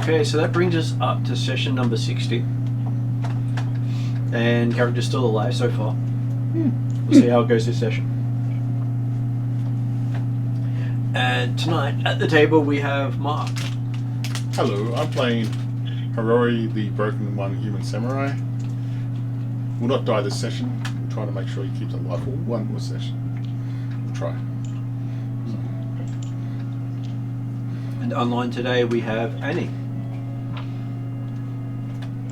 Okay, so that brings us up to session number 60. And character's still alive so far. We'll see how it goes this session. And tonight at the table we have Mark. Hello, I'm playing Harori, the Broken One Human Samurai. Will not die this session. We'll try to make sure he keeps alive for one more session. We'll try. And online today we have Annie.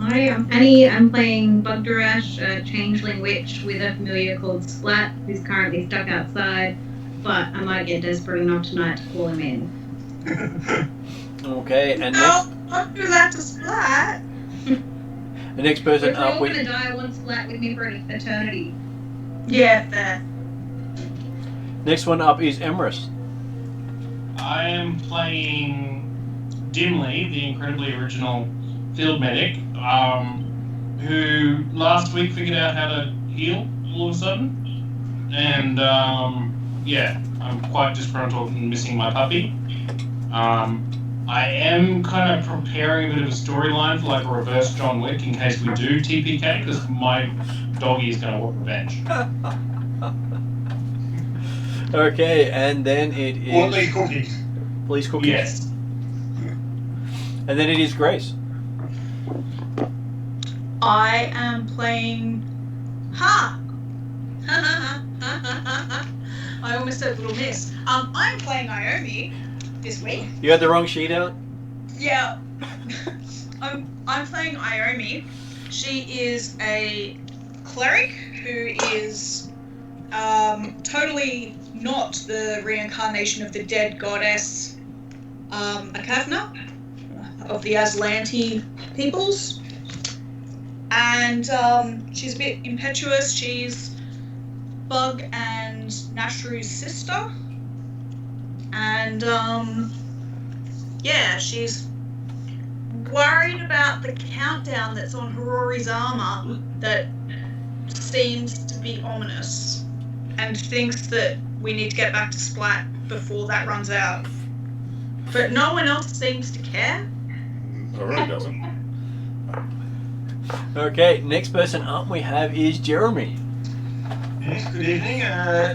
Hi, I'm Annie. I'm playing Bugdarash, a changeling witch with a familiar called Splat, who's currently stuck outside, but I might get desperate enough tonight to call him in. Okay, and No, don't do that to Splat. the next person If we're up all we gonna die, I want Splat with me for an eternity. Yeah, fair. next one up is Emrys. I am playing Dimly, the incredibly original field medic, who last week figured out how to heal all of a sudden. And yeah, I'm quite disgruntled and missing my puppy. I am kind of preparing a bit of a storyline for like a reverse John Wick in case we do TPK, because my doggy is going to want revenge. Okay, and then it is... Or at least cookies. Please cookies. Yes. And then it is Grace. I am playing. Ha! I almost said Little Miss. I'm playing Iomi this week. You had the wrong sheet out? Yeah. I'm playing Iomi. She is a cleric who is totally not the reincarnation of the dead goddess Akavna of the Aslanti peoples. And she's a bit impetuous. She's Bug and Nashru's sister. And yeah, she's worried about the countdown that's on Harori's armor that seems to be ominous, and thinks that we need to get back to Splat before that runs out. But no one else seems to care. Harori doesn't. Okay, next person up we have is Jeremy. Yes, good evening.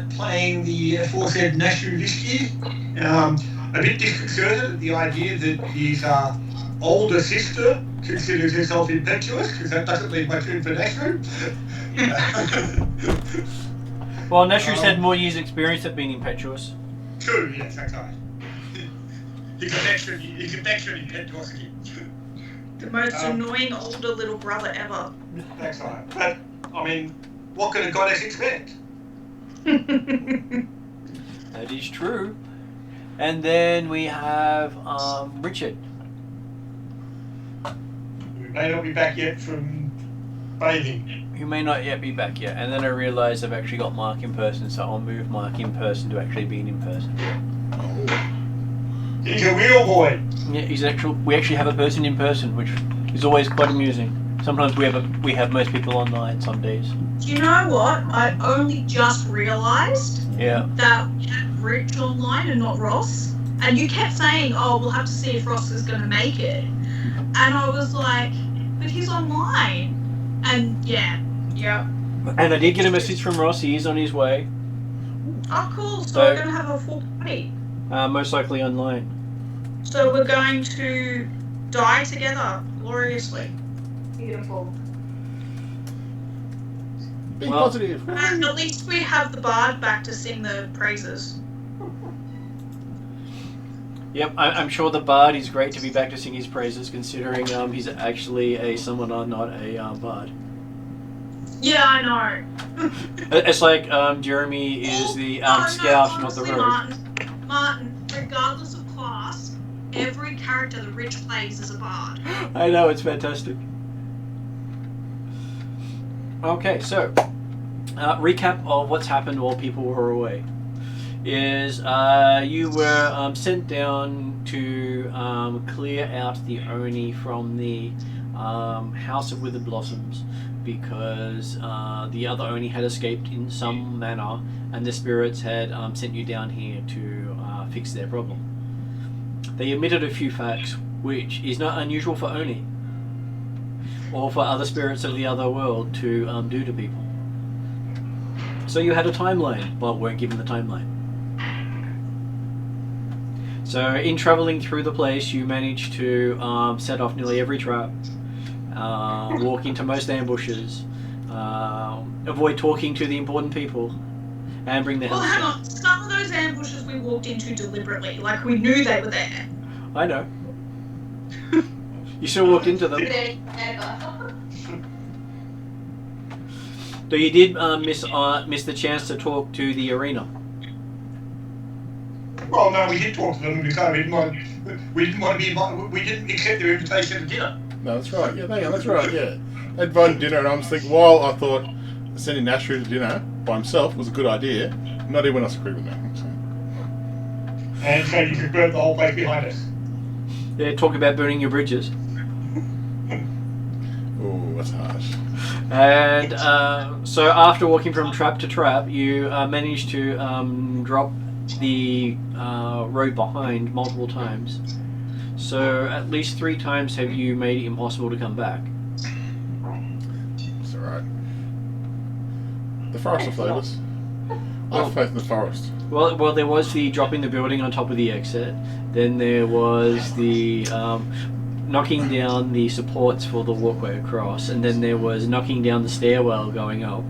Playing the aforesaid Nashru Visky. A bit disconcerted at the idea that his older sister considers herself impetuous, because that doesn't leave much room for Nashru. Well, Nashru's had more years' experience at being impetuous. True, yes, that's right. He's an extra impetuosity. The most annoying older little brother ever. That's right. But, I mean, what can a goddess expect? That is true. And then we have Richard. We may not be back yet from bathing. Who may not yet be back yet. And then I realised I've actually got Mark in person, so I'll move Mark in person to actually being in person. He's a real boy. Yeah, we actually have a person in person, which is always quite amusing. Sometimes we have most people online some days. Do you know what? I only just realised that we had Rich online and not Ross. And you kept saying, oh, we'll have to see if Ross is going to make it. And I was like, but he's online. And yeah. And I did get a message from Ross. He is on his way. Oh, cool. So we're going to have a full party. Most likely online. So we're going to die together gloriously. Beautiful. Be positive. And at least we have the bard back to sing the praises. Yep, I'm sure the bard is great to be back to sing his praises, considering he's actually a summoner, not a bard. Yeah, I know. It's like Jeremy is the scout, not the rogue. Martin, regardless of class, every character that Rich plays is a bard. I know, it's fantastic. Okay, so recap of what's happened while people were away is you were sent down to clear out the Oni from the House of Withered Blossoms because the other Oni had escaped in some manner and the spirits had sent you down here to fix their problem. They admitted a few facts, which is not unusual for Oni or for other spirits of the other world to do to people. So you had a timeline, but weren't given the timeline. So in travelling through the place, you managed to set off nearly every trap, walk into most ambushes, avoid talking to the important people, and bring the Well, health hang down. on. Some of those ambushes we walked into deliberately, like we knew they were there. I know. You still walked into them. So you did miss the chance to talk to the arena. Well, no, we did talk to them because we didn't want to be invited. We didn't accept their invitation to dinner. No, that's right. Yeah, hang on, that's right. Yeah, they invited dinner, and I was thinking, while I thought sending Nashru to dinner by himself was a good idea, not everyone else agreed with that. So. And so you could burn the whole place behind us. Yeah, talk about burning your bridges. Oh, that's harsh. And so after walking from trap to trap, you managed to drop the road behind multiple times. So at least 3 times have you made it impossible to come back. It's alright. The forest will save us. I have faith in the forest. Well, there was the dropping the building on top of the exit. Then there was the knocking down the supports for the walkway across, and then there was knocking down the stairwell going up.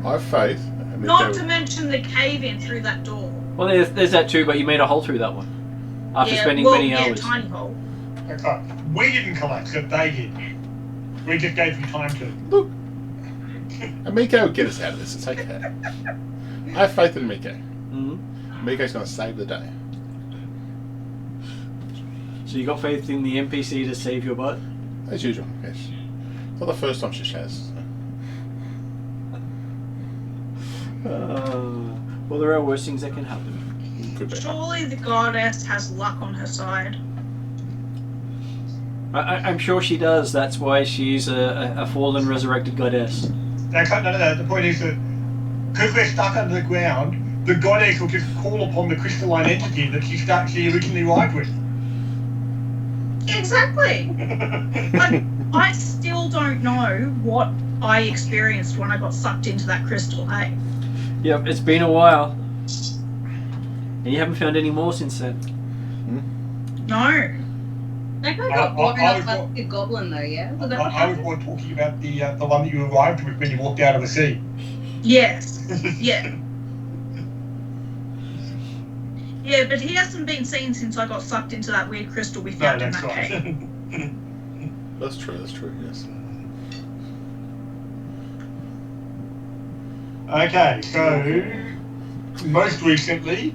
I have faith. And Not to mention the cave in through that door. Well, there's that too, but you made a hole through that one after spending many hours. Tiny hole. Okay. We didn't collapse, but they did. We just gave them time to. Look, Miko will get us out of this. It's okay. I have faith in Miko. Mm-hmm. Miko's going to save the day. So you got faith in the NPC to save your butt? As usual, yes. It's not the first time she has. Well, there are worse things that can happen. Could be. Surely the goddess has luck on her side. I'm sure she does. That's why she's a fallen, resurrected goddess. No. The point is that because we're stuck under the ground, the goddess will just call upon the crystalline entity that she originally arrived with. Exactly. Like, I still don't know what I experienced when I got sucked into that crystal, hey? Yep, it's been a while. And you haven't found any more since then. No. That guy got blown up by the goblin though, yeah? Was that what I was happened? more talking about the one that you arrived with when you walked out of the sea. Yes. Yeah. Yeah, but he hasn't been seen since I got sucked into that weird crystal we found in that cave. That's true, yes. Okay, so most recently,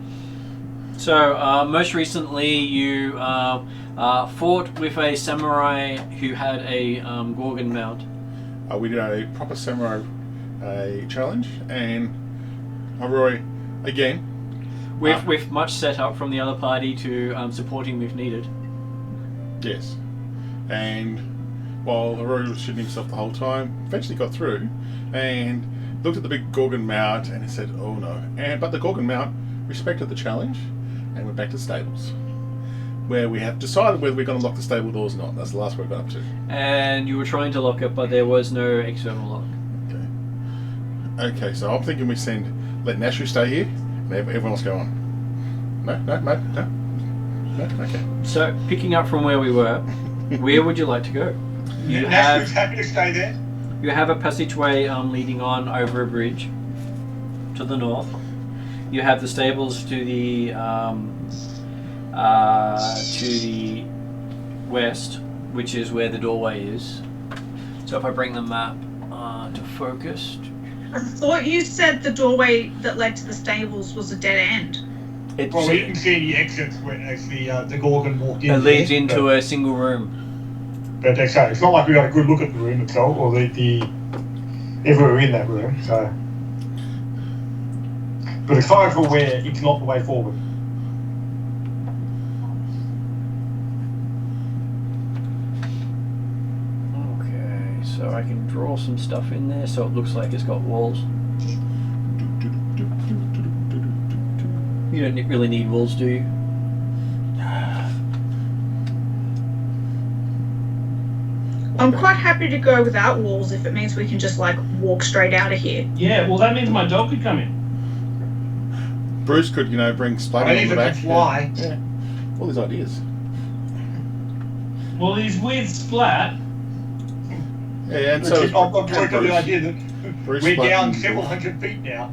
So, most recently, you fought with a samurai who had a Gorgon mount. We did a proper samurai challenge, and Roy, again, With much setup from the other party to support him if needed. yes. And while Roy was shooting himself the whole time, eventually got through, and looked at the big Gorgon mount, and he said, oh no. But the Gorgon mount respected the challenge, and went back to the stables, where we have decided whether we're going to lock the stable doors or not. That's the last we've got up to. And you were trying to lock it, but there was no external lock. Okay, so I'm thinking we let Nashu stay here, and everyone else go on. No, okay. So, picking up from where we were, where would you like to go? You Nashville's happy to stay there. You have a passageway leading on over a bridge to the north. You have the stables to the west, which is where the doorway is. So if I bring the map to focus, I thought you said the doorway that led to the stables was a dead end. it, Well, we didn't see any exits as the Gorgon walked in. it leads there, into a single room. But it's not like we got a good look at the room itself, or if we were in that room. So, but as far as we're aware, it's not the way forward. Okay, so I can draw some stuff in there so it looks like it's got walls. You don't really need walls, do you? I'm quite happy to go without walls if it means we can just like walk straight out of here. Yeah, well, that means my dog could come in. Bruce could, bring I Splatty on even the back. could fly. Yeah. All these ideas. Well, he's with Splat. Yeah, and so I've got the Bruce. idea that Bruce we're Splat down and several Wolf. hundred feet now.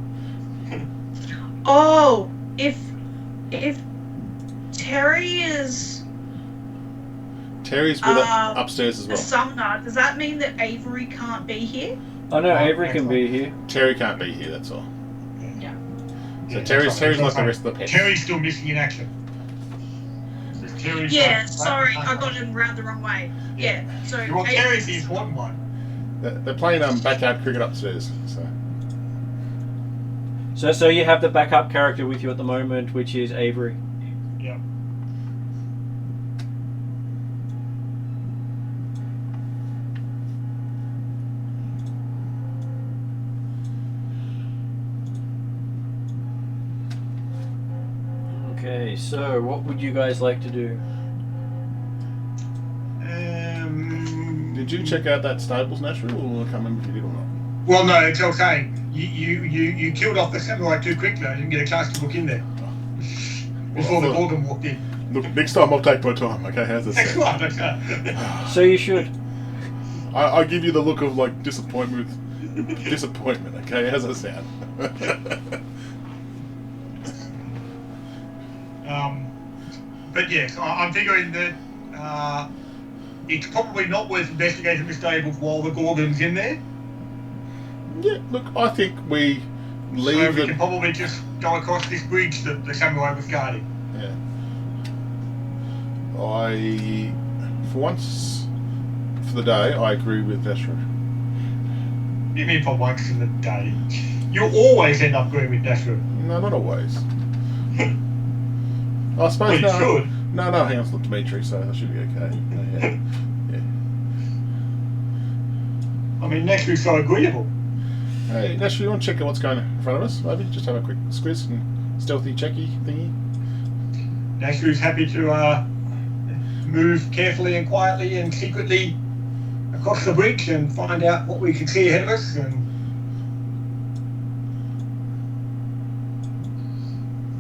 Oh, if Terry is Terry's with upstairs as a well. summoner, does that mean that Avery can't be here? I know Avery can be here. Terry can't be here, that's all. Yeah. So Yeah, Terry's that's like the right. rest of the pets. Terry's still missing in action. Terry's Yeah, sorry, I got him round the wrong way. Yeah, so Well, Terry's the Avery's- important one. They're playing backyard cricket upstairs. So you have the backup character with you at the moment, which is Avery. Yeah. Okay, so what would you guys like to do? Did you check out that stables, Nashville, or I can't remember if you did or not? Well, no, it's okay. You killed off the samurai too quickly. I didn't get a chance to look in there before the Gorgon walked in. Look, next time I'll take my time, okay? How's that That's sound? right. Okay. So you should. I give you the look of like disappointment, okay? How's that sound? But yes, I'm figuring that it's probably not worth investigating the stables while the Gorgon's in there. Yeah, look, I think we So leave we the. can probably just go across this bridge that the samurai was guarding. Yeah. For once, for the day, I agree with Ashra. You mean for once in the day? You always end up agreeing with Dashwood. No, not always. I suppose Well, you no. should. No, hang on, it's not Dimitri, so that should be okay. Yeah. I mean, next week's so agreeable. Hey, Nash, you want to check out what's going in front of us? Maybe just have a quick squiz and stealthy checky thingy. Dashwood's happy to move carefully and quietly and secretly across the bridge and find out what we can see ahead of us. And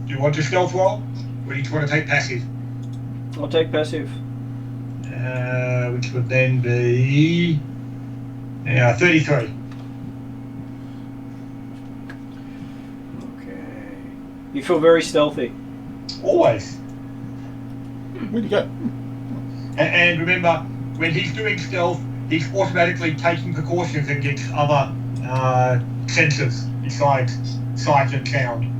do you want to stealth roll, or do you want to take passive? I'll take passive. Which would then be 33. Okay. You feel very stealthy. Always. Where'd you go? And remember, when he's doing stealth, he's automatically taking precautions against other sensors besides sight and sound.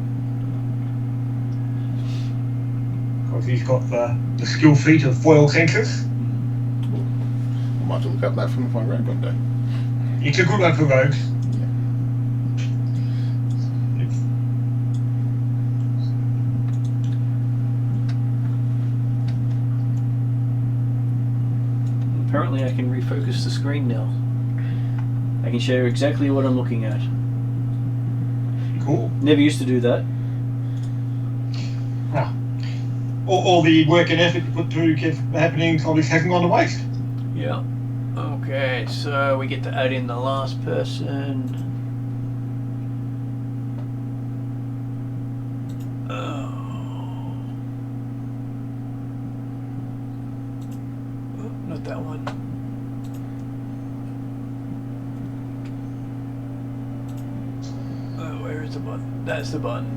Because he's got the skill feat of foil sensors. I might have to look up that from my road one day. It's a good one for rogues. Apparently I can refocus the screen now. I can show you exactly what I'm looking at. Cool. Never used to do that. All the work and effort you put through keeps happening on this hacking on the waste. Yeah. Okay, so we get to add in the last person. Oh, not that one. Oh, where is the button? That's the button.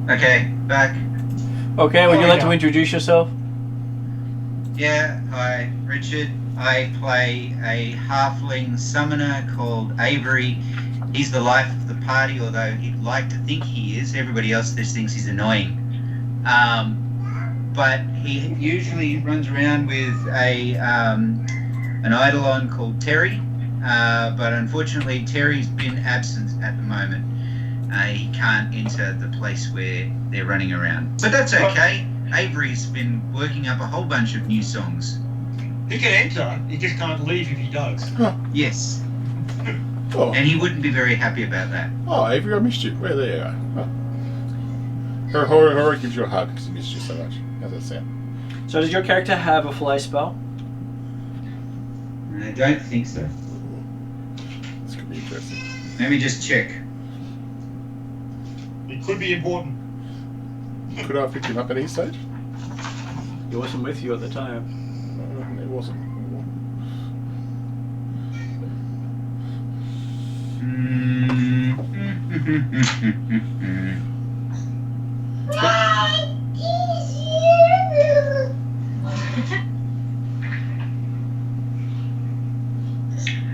Okay, back. Okay, would you Oh, like yeah. to introduce yourself? Yeah, hi, Richard. I play a halfling summoner called Avery. He's the life of the party, although he'd like to think he is. Everybody else just thinks he's annoying. But he usually runs around with an eidolon called Terry. But unfortunately, Terry's been absent at the moment. He can't enter the place where they're running around. But that's okay. Avery's been working up a whole bunch of new songs. He can enter, he just can't leave if he does. Yes, Oh, and he wouldn't be very happy about that. Avery, I missed you. There you are. Horror gives you a hug because he missed you so much. How's that sound? So does your character have a fly spell? I don't think so. This could be interesting. Let me just check. It could be important. Could I have picked him up at any stage? He wasn't with you at the time. No, it wasn't.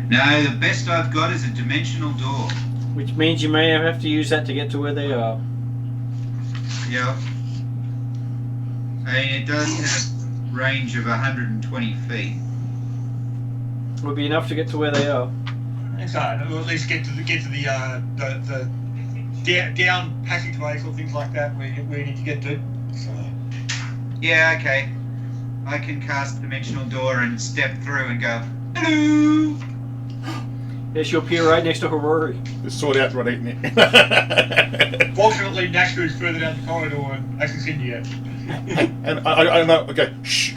No, the best I've got is a dimensional door. Which means you may have to use that to get to where they are. Yeah. I mean, it does have range of 120 feet. Would be enough to get to where they are. So we'll at least get to the down passageways or things like that where you need to get to. So. Yeah, okay. I can cast dimensional door and step through and go, hello! Yes, you'll appear right next to Horori. Just sort out right eating it. Fortunately, Nashku is further down the corridor and hasn't seen you yet. And I know. Okay, shh.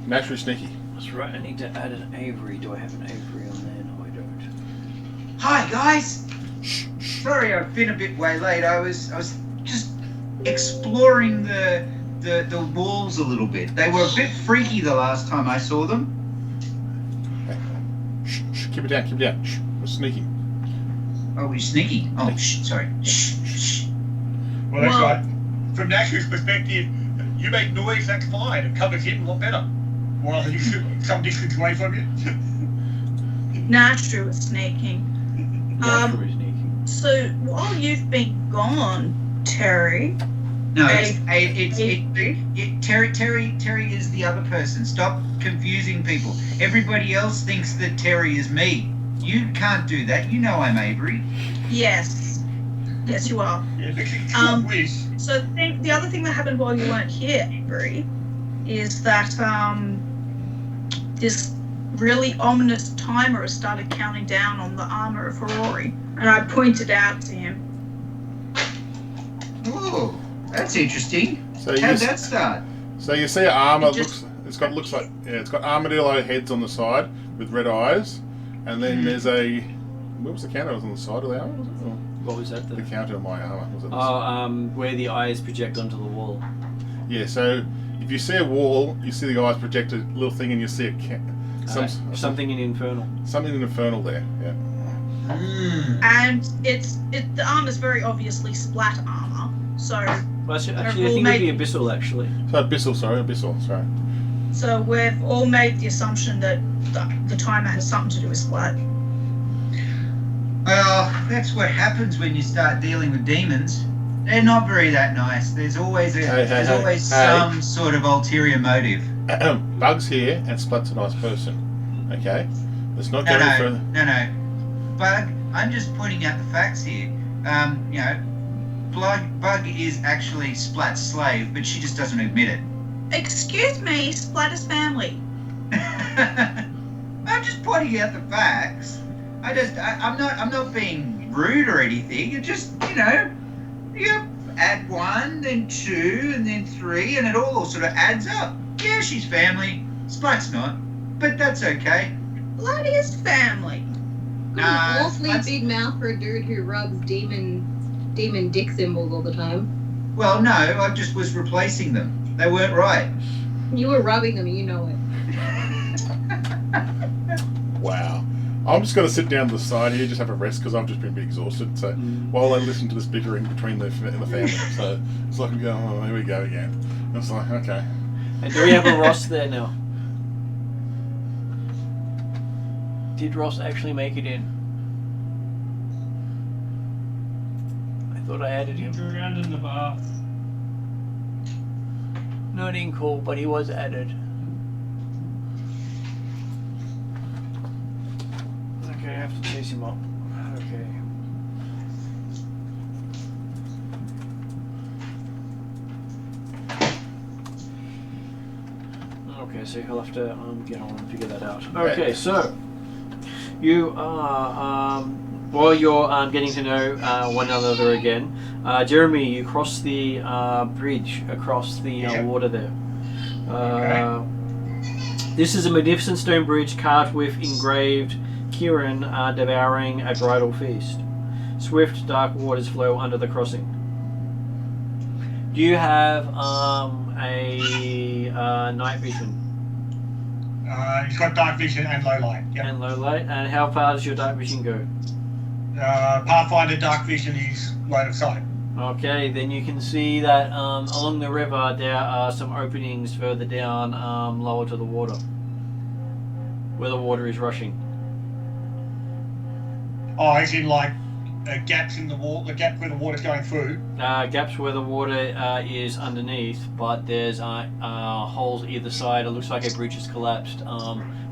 Naturally sneaky. That's right. I need to add an Avery. Do I have an Avery on there? No, I don't. Hi, guys! Shh, shh. Sorry, I've been a bit late. I was just exploring the walls a little bit. They were a bit freaky the last time I saw them. Shh, shh. Keep it down. Keep it down. Shh. We're sneaking. Oh, we're sneaky. Oh, sorry. Shh, shh. Well, that's right. From Nashku's perspective, you make noise, that's fine. It covers him a lot better. While he's some distance away from you. Nashku is sneaking. Naturally sneaking. So while you've been gone, Terry. No, Terry is the other person. Stop confusing people. Everybody else thinks that Terry is me. You can't do that. You know I'm Avery. Yes. Yes, you are. Yeah, whiz. So the other thing that happened while you weren't here, Avery, is that this really ominous timer has started counting down on the armor of Horori, and I pointed out to him. Oh, that's interesting. So How'd that start? So you see armor It just- it's got armadillo heads on the side with red eyes, and then there's a where was the counter? It was on the side of the armor, was it? Or What was that? the counter of my armor was it? Where the eyes project onto the wall. Yeah. So if you see a wall, you see the eyes project a little thing, and you see Something in Infernal. something in infernal there. Yeah. And the armor's very obviously splat armor. So Well, actually, I think it would be Abyssal, actually. So abyssal. Sorry. so we've all made the assumption that the timer has something to do with splat. Well, that's what happens when you start dealing with demons. They're not very that nice. There's always some sort of ulterior motive. Bug's here, and Splat's a nice person. Okay. Let's not go any further. No. Bug, I'm just pointing out the facts here. Bug is actually Splat's slave, but she just doesn't admit it. Excuse me, Splat is family. I'm just pointing out the facts. I'm not being rude or anything. It just, you add 1, then 2, and then 3, and it all sort of adds up. Yeah, she's family. Splat's not, but that's okay. Splat is family. Got an awfully that's- big mouth for a dude who rubs demon dick symbols all the time. Well, no, I just was replacing them. They weren't right. You were rubbing them, you know it. Wow. I'm just going to sit down to the side here, just have a rest, because I've just been a bit exhausted. So while I listen to this bickering between the family, so it's like, oh, here we go again. It's like, okay. And do we have a Ross there now? Did Ross actually make it in? I thought I added him. He's around in the bath. Not in call, but he was added. Okay, I have to chase him up. Okay. Okay, so he'll have to get on and figure that out. Okay, so you are while you're getting to know one another again, Jeremy, you cross the bridge across the Yeah. water there. Okay. This is a magnificent stone bridge carved with engraved Kirin devouring a bridal feast. Swift, dark waters flow under the crossing. Do you have a night vision He's got dark vision and low light. Yep. and low light? And how far does your dark vision go? Pathfinder dark vision is line of sight. Okay, then you can see that along the river there are some openings further down, lower to the water, where the water is rushing. Oh, as in like gaps in the wall, the gap where the water's going through. Gaps where the water is underneath, but there's holes either side. It looks like a bridge has collapsed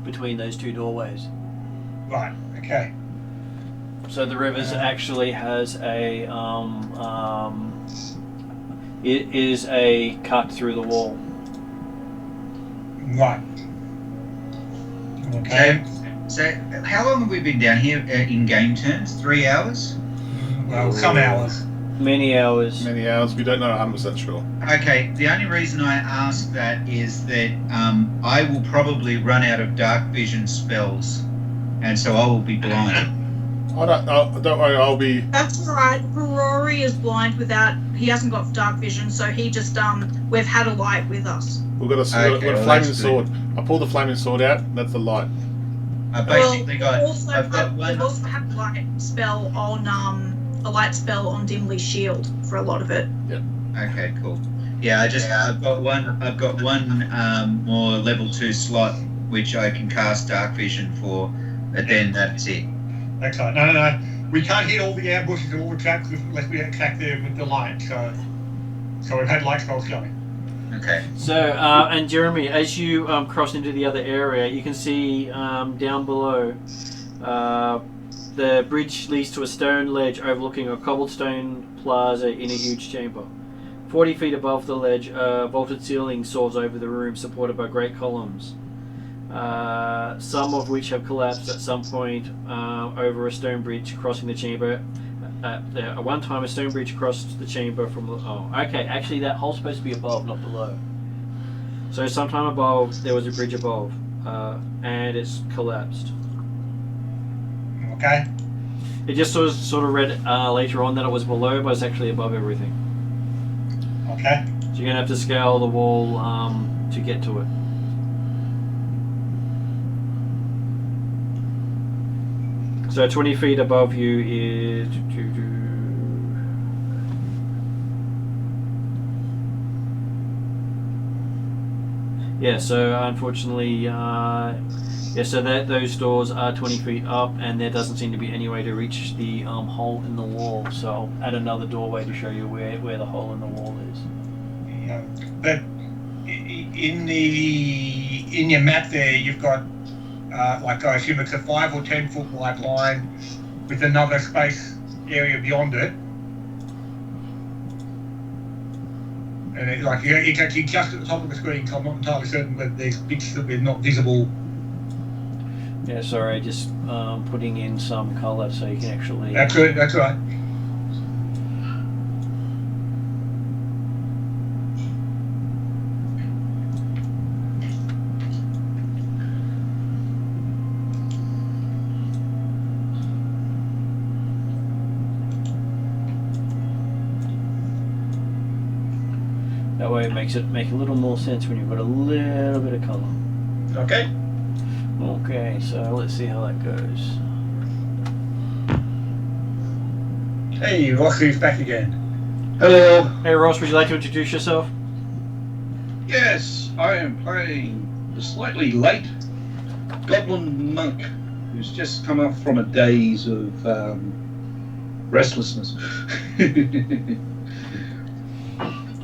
between those two doorways. Right. Okay. So the river actually has a it is a cut through the wall. Right. Okay. So, how long have we been down here in game terms? 3 hours? Well, some hours. Many hours. Many hours. We don't know 100% sure. Okay, the only reason I ask that is that I will probably run out of dark vision spells, and so I will be blind. Don't worry. I'll be. That's right. Rory is blind without. He hasn't got dark vision, so he just we've had a light with us. We've got a Okay, well, flaming that's sword. I pull the flaming sword out. That's the light. I basically got. Also, I've got we've one. also had a light spell on a light spell on Dimly's shield for a lot of it. Okay, cool. Yeah, I've got one. I've got one more level 2 slot which I can cast dark vision for, but then that's it. Excellent. No. We can't hit all the ambushes and all the traps unless we attack there with the light. So we've had light spells going. Okay. So, and Jeremy, as you cross into the other area, you can see down below the bridge leads to a stone ledge overlooking a cobblestone plaza in a huge chamber. 40 feet above the ledge, a vaulted ceiling soars over the room, supported by great columns, some of which have collapsed at some point over a stone bridge crossing the chamber. At one time, a stone bridge crossed the chamber from the... Oh, okay. Actually, that hole's supposed to be above, not below. So sometime above, there was a bridge above, and it's collapsed. Okay. It just sort of read later on that it was below, but it's actually above everything. Okay. So you're going to have to scale the wall to get to it. So 20 feet above you is... Yeah, so unfortunately, so those doors are 20 feet up, and there doesn't seem to be any way to reach the hole in the wall. So I'll add another doorway to show you where the hole in the wall is. Yeah. But in your map there, you've got like I assume it's a 5 or 10 foot wide line with another space area beyond it. And it's like it's actually just at the top of the screen, so I'm not entirely certain whether there's bits that we're not visible. Yeah, sorry, just putting in some colour so you can actually... That's right. That way it makes it make a little more sense when you've got a little bit of colour. Okay. Okay, so let's see how that goes. Hey, Rossi's back again. Hello. Hey Ross, would you like to introduce yourself? Yes, I am playing the slightly late Goblin Monk, who's just come up from a daze of restlessness.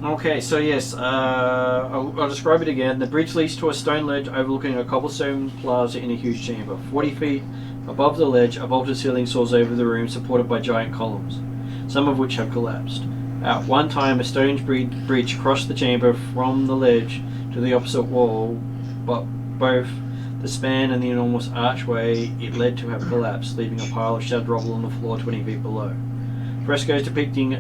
Okay, so yes, I'll describe it again. The bridge leads to a stone ledge overlooking a cobblestone plaza in a huge chamber. 40 feet above the ledge, a vaulted ceiling soars over the room, supported by giant columns, some of which have collapsed. At one time, a stone bridge crossed the chamber from the ledge to the opposite wall, but both the span and the enormous archway it led to have collapsed, leaving a pile of shattered rubble on the floor 20 feet below. Frescoes depicting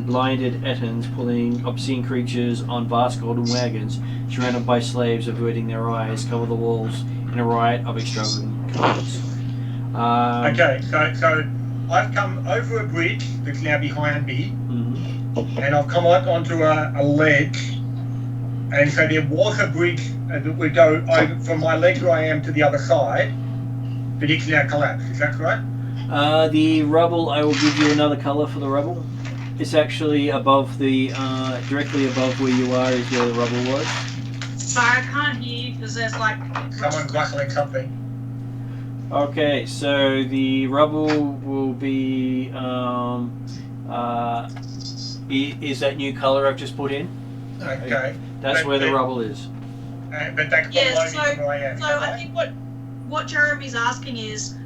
blinded Ettins pulling obscene creatures on vast golden wagons, surrounded by slaves averting their eyes, cover the walls in a riot of extravagant colours. Okay, so I've come over a bridge that's now behind me, and I've come up onto a ledge, and so there was a bridge that would go over from my ledge where I am to the other side, but it's now collapsed. Is that correct? The rubble, I will give you another colour for the rubble. It's actually above the, directly above where you are is where the rubble was. Sorry, I can't hear you because there's like... Someone's rustling something. Okay, so the rubble will be, is that new colour I've just put in? Okay. That's where the rubble is. But that's below me from where I am. So I think what Jeremy's asking is,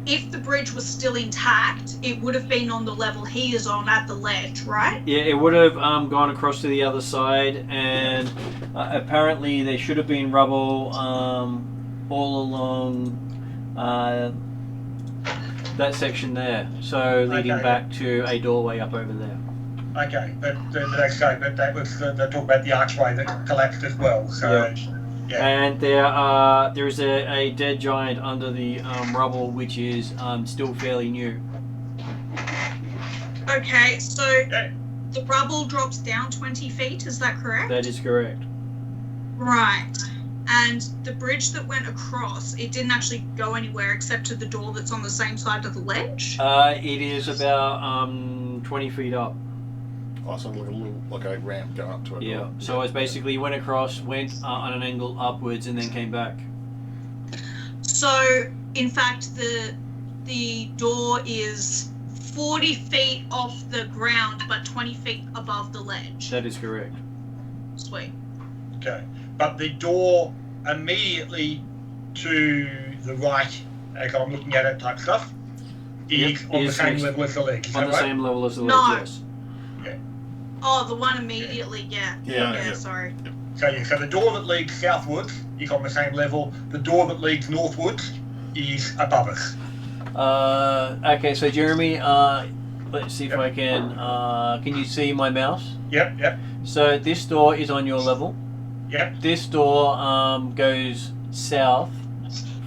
if the bridge was still intact, it would have been on the level he is on at the ledge, right? Yeah, it would have gone across to the other side, and apparently there should have been rubble all along that section there, so leading back to a doorway up over there. Okay, but that was they talk about the archway that collapsed as well. So. Yeah. And there is a dead giant under the rubble, which is still fairly new. Okay, so the rubble drops down 20 feet, is that correct? That is correct. Right. And the bridge that went across, it didn't actually go anywhere except to the door that's on the same side of the ledge? It is about 20 feet up. Oh, so like a ramp going up to it. Yeah, so it's basically you went across, went on an angle upwards, and then came back. So, in fact, the door is 40 feet off the ground, but 20 feet above the ledge. That is correct. Sweet. Okay, but the door immediately to the right, as I'm looking at it, type stuff, is on the same level as the ledge. On the same level as the ledge, no. Yes. Oh, the one immediately, yeah, sorry. So the door that leads southwards is on the same level. The door that leads northwards is above us. Okay, so Jeremy, let's see if I can you see my mouse? Yep. So this door is on your level. Yep. This door goes south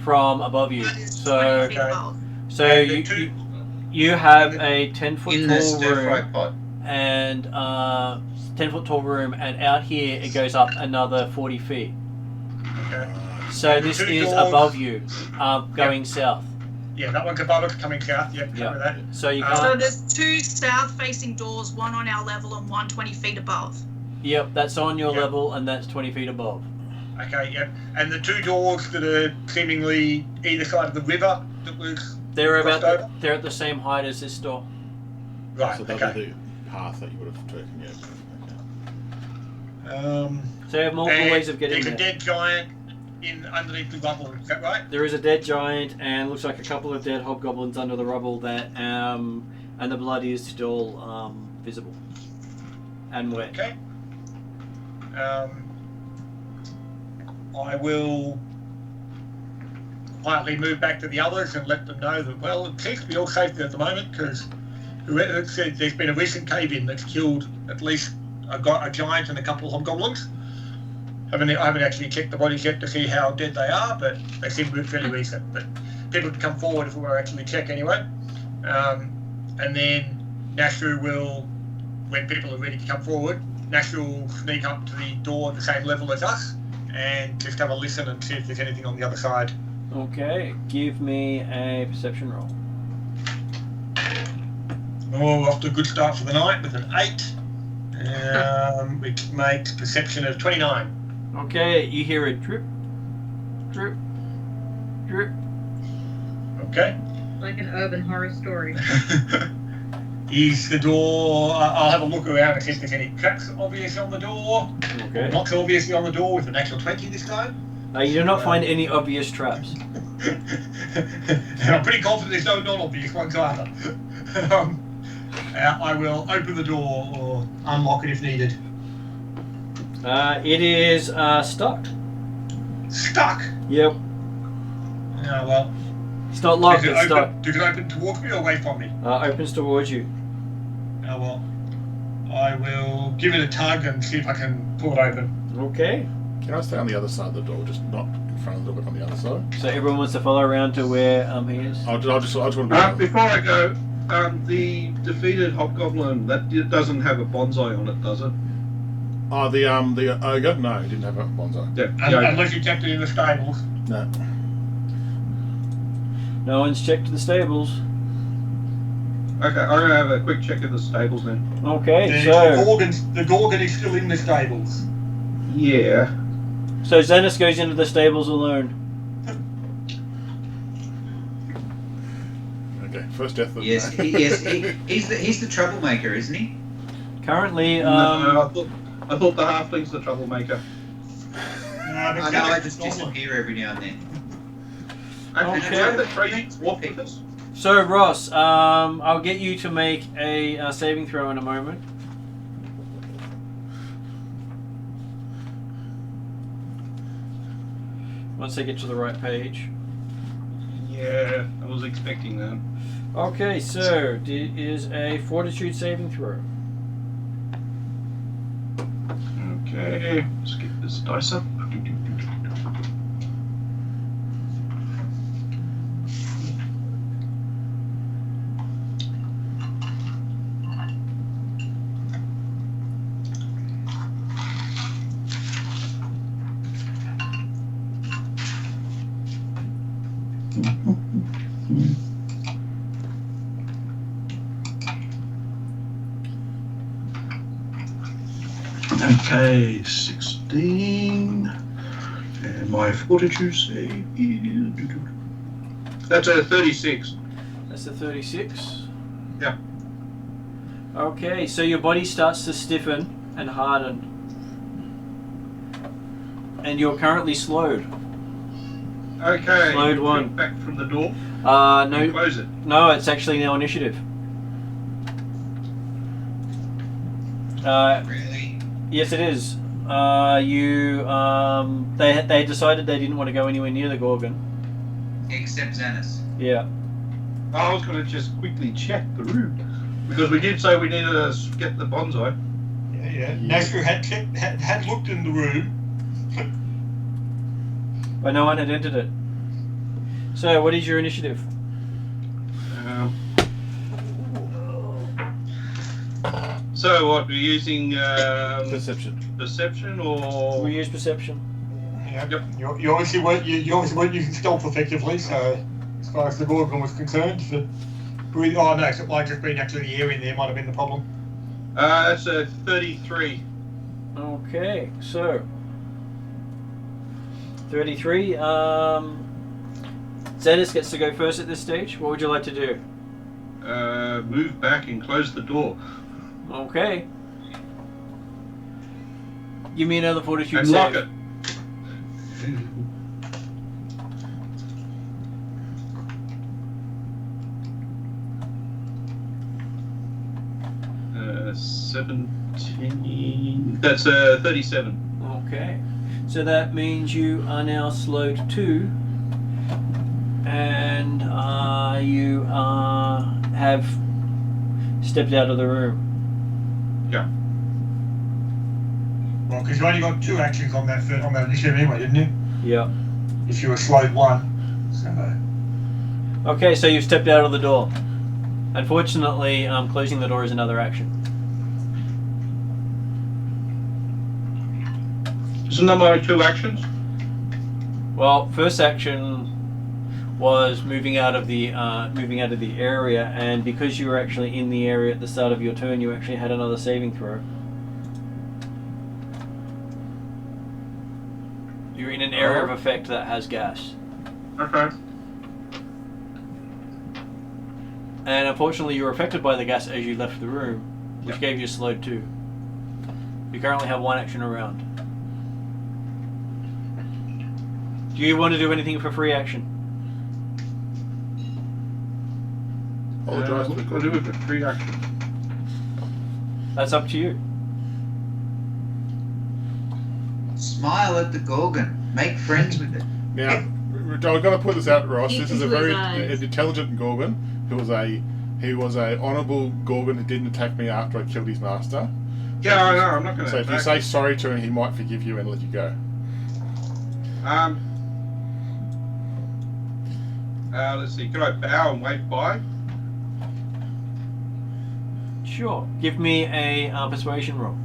from above you. So you have a 10-foot In the tall stir-fry room. pot. And 10-foot tall room, and out here it goes up another 40 feet. Okay. So this is above you, going south. Yeah, that one's above us, coming south. Yep. That. So you So can't. there's two south-facing doors, one on our level and one 20 feet above. Yep, that's on your level, and that's 20 feet above. Okay. Yep. And the two doors that are seemingly either side of the river that was. They're at the same height as this door. Right. So that'll be the path that you would have taken. Yeah. So you have multiple ways of getting there. there. There's a dead giant underneath the rubble. Is that right? There is a dead giant, and looks like a couple of dead hobgoblins under the rubble. That and the blood is still visible and wet. Okay. I will quietly move back to the others and let them know that, well, it seems to be all safe there at the moment, because there's been a recent cave-in that's killed at least a giant and a couple of hobgoblins. I haven't actually checked the bodies yet to see how dead they are, but they seem to be fairly recent. But people can come forward if we want to actually check anyway. And then Nashru will, when people are ready to come forward, Nashru will sneak up to the door at the same level as us and just have a listen and see if there's anything on the other side. Okay, give me a perception roll. Oh, off to a good start for the night with an 8, which makes perception of 29. Okay, you hear a drip, drip, drip. Okay. Like an urban horror story. Is the door... I'll have a look around and see if there's any cracks obvious on the door. Okay. Not so obviously on the door with an actual 20 this time. You do not find any obvious traps. And I'm pretty confident there's no non-obvious ones either. I will open the door or unlock it if needed. It is stuck. Stuck? Yep. Oh, well. It's not locked, it's stuck. Does it open towards me or away from me? Opens towards you. Oh well. I will give it a tug and see if I can pull it open. Okay. Can I stay on the other side of the door, just not in front of the door, but on the other side? So everyone wants to follow around to where he is. I just want to be. Before I go, the defeated hobgoblin that doesn't have a bonsai on it, does it? Oh, the ogre? No, he didn't have a bonsai. Yeah. Unless you kept it in the stables. No. No one's checked the stables. Okay, I'm gonna have a quick check of the stables then. Okay, The Gorgon is still in the stables. Yeah. so Xenis goes into the stables alone. Okay, first death of Yes, the day. he's the troublemaker, isn't he? Currently, No, I thought the halfling's the troublemaker. I know I just disappear every now and then. Okay. Did you have the crazy swap with us? so Ross, I'll get you to make a saving throw in a moment. Once they get to the right page. Yeah, I was expecting that. Okay, so it is a fortitude saving throw. Okay, let's get this dice up. Okay, 16. And my fortitude save is... That's a 36. That's a 36. Yeah. Okay, so your body starts to stiffen and harden. And you're currently slowed. Okay. Slowed one. Back from the door. No, Close it. no, it's actually now initiative. Really? Yes, it is. They decided they didn't want to go anywhere near the Gorgon. Except Xenis. Yeah. I was going to just quickly check the room. Because we did say we needed to get the bonsai. Yeah. Nashru had looked in the room. But no one had entered it. So, what is your initiative? So what, we're using Perception. perception or... We use perception. Yeah. Yep. You obviously weren't using stealth effectively, so as far as the Gorgon was concerned, no, it might just been actually the air in there might have been the problem. That's a 33. Okay, so 33. Xenis gets to go first at this stage. What would you like to do? Move back and close the door. Okay. Give me another fortitude And save. lock it. 17. That's 37. Okay. So that means you are now slowed 2. And you have stepped out of the room. Yeah. Well, because you only got 2 actions on that initiative anyway, didn't you? Yeah. If you were slowed 1. So. Okay, so you've stepped out of the door. Unfortunately, closing the door is another action. Isn't that my 2 actions? Well, first action was moving out of the area, and because you were actually in the area at the start of your turn, you actually had another saving throw. You're in an area of effect that has gas. Okay. And unfortunately, you were affected by the gas as you left the room, which gave you a slowed 2. You currently have 1 action around. Do you want to do anything for free action? Apologise to the What do I do Gorgon. with the free action? That's up to you. Smile at the Gorgon. Make friends with it. Now, I've got to put this out, Ross. Keep This is a his very eyes. intelligent Gorgon who was a He was a honourable Gorgon who didn't attack me after I killed his master. Yeah, I know. I'm not going to. So if you say sorry to him, he might forgive you and let you go. Let's see. Could I bow and wave bye? Sure. Give me a persuasion roll.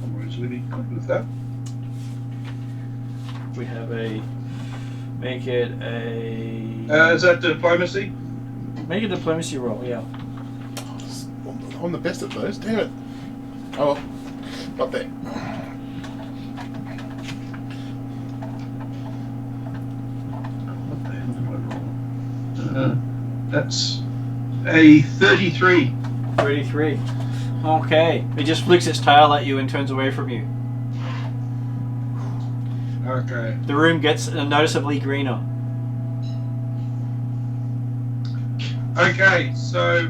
I'm reasonably good with that. We have a. Make it a. Is that diplomacy? Make a diplomacy roll, yeah. I'm the best at those, damn it. Oh well, not there. What the hell did I roll? That's a 33. 33. Okay. It just flicks its tail at you and turns away from you. Okay. The room gets noticeably greener. Okay, so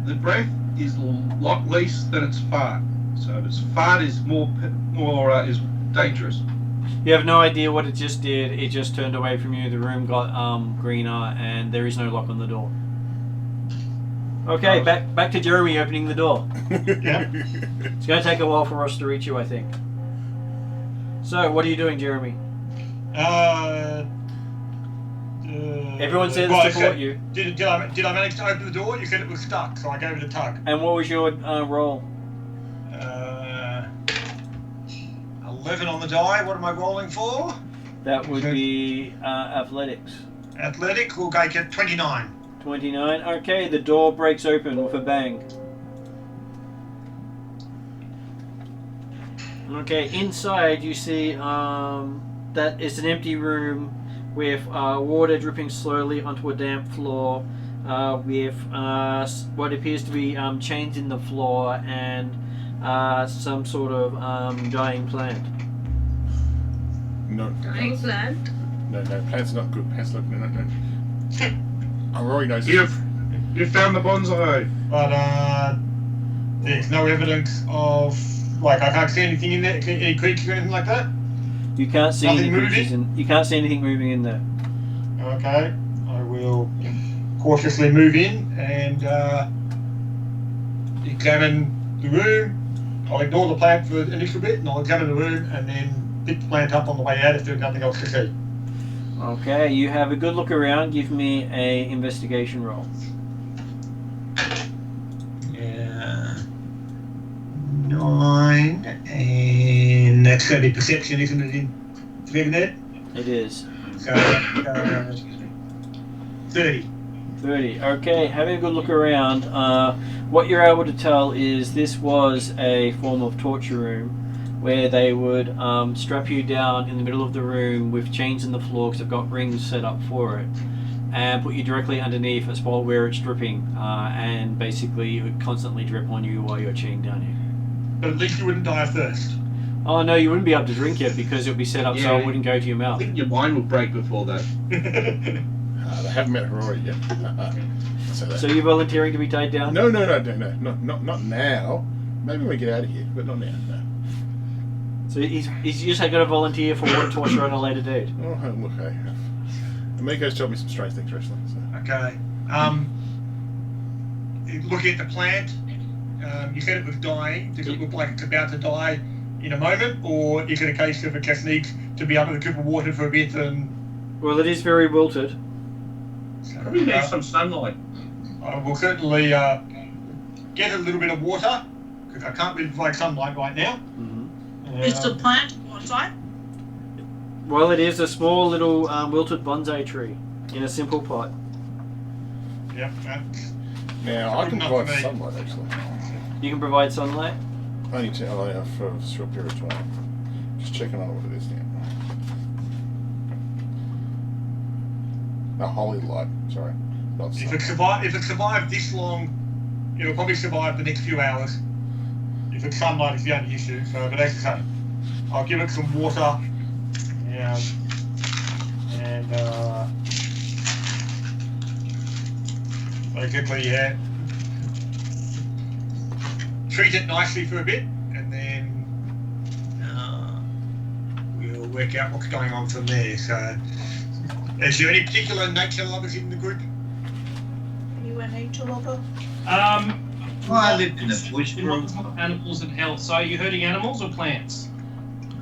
the breath is a lot less than its fart. So its fart is more is dangerous. You have no idea what it just did. It just turned away from you. The room got greener, and there is no lock on the door. Okay, back to Jeremy opening the door. Yeah. It's going to take a while for us to reach you, I think. So, what are you doing, Jeremy? Everyone's there to right, support so you. Did I manage to open the door? You said it was stuck, so I gave it a tug. And what was your roll? 11 on the die. What am I rolling for? That would be athletics. Athletic. We'll go get 29. 29. Okay, the door breaks open with a bang. Okay, inside you see that it's an empty room with water dripping slowly onto a damp floor, with what appears to be chains in the floor and some sort of dying plant. No. Dying plant. No, plants are not good. Plants are not no. Rory knows this. You found the bonsai. But there's no evidence of, like, I can't see anything in there, any creatures or anything like that. You can't see Nothing any creatures moving? you can't see anything moving in there. Okay, I will cautiously move in and examine the room. I'll ignore the plant for a little bit, and I'll examine the room and then pick the plant up on the way out if there's nothing else to see. Okay, you have a good look around. Give me a investigation roll. Yeah. 9, and that's going to be perception, isn't it, in Dragonet? It is. So, 30. 30. Okay, having a good look around, what you're able to tell is this was a form of torture room where they would strap you down in the middle of the room with chains in the floor because they've got rings set up for it, and put you directly underneath a spot where it's dripping, and basically it would constantly drip on you while you're chained down here. But at least you wouldn't die of thirst. Oh no, you wouldn't be able to drink it because it would be set up so Yeah. it wouldn't go to your I mouth. think your mind will break before that. They haven't met Rory yet. So you're volunteering to be tied down? No, not now. Maybe when we get out of here, but not now. No. So he's just got to volunteer for water torture on a later date. Oh, okay. Amiko's told me some strange things recently. So. Okay. Looking at the plant, you said it was dying. Does it look like it's about to die in a moment, or is it a case of it just needs to be under the drip of water for a bit? And Well, it is very wilted. Probably need some sunlight. I will certainly get a little bit of water because I can't really provide sunlight right now. Is the plant bonsai? Well, it is a small little wilted bonsai tree in a simple pot. Yep. That's Now, I can Enough provide for me. sunlight, actually. You can provide sunlight. Only for a short period of time. Just checking on what it is now. No, holy light. Sorry. Not if sun. it survived this long, it'll probably survive the next few hours. If it's sunlight, it's the only issue. So, but as I say, I'll give it some water. Yeah. And basically, yeah, treat it nicely for a bit, and then we'll work out what's going on from there. So, Is there any particular nature lovers in the group? Are you a nature lover? Well, I lived in the bush for a while. Animals and health. So are you hurting animals or plants?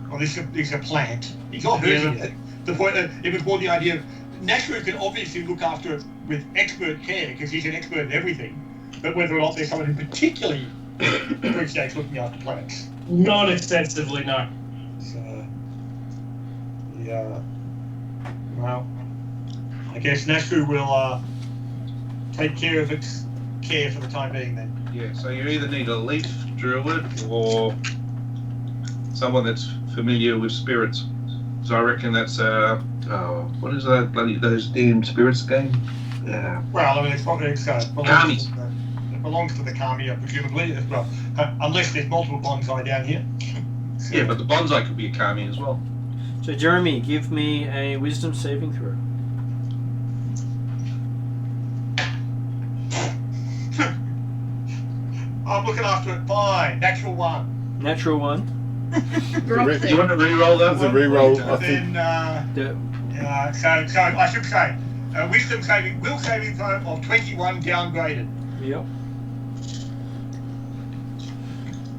Well, this is a plant. He's not hurting it. The point it was more the idea of Nashru can obviously look after it with expert care because he's an expert in everything. But whether or not there's someone who particularly appreciates looking after plants. Not extensively, no. So, yeah. Well, I guess Nashru will take care of its care for the time being then. Yeah, so you either need a leaf druid or someone that's familiar with spirits. So I reckon that's what is that bloody those damn spirits game? Yeah. Well, I mean, it's Kami. It belongs to the Kami, presumably, as well, unless there's multiple bonsai down here. So, Yeah, but the bonsai could be a Kami as well. So Jeremy, give me a wisdom saving throw. I'm looking after it. Fine. Natural one. Natural 1. Do you want to re-roll that There's a one? re-roll, I Then, think. so I should say, wisdom saving, will saving throw of 21 downgraded. Yep.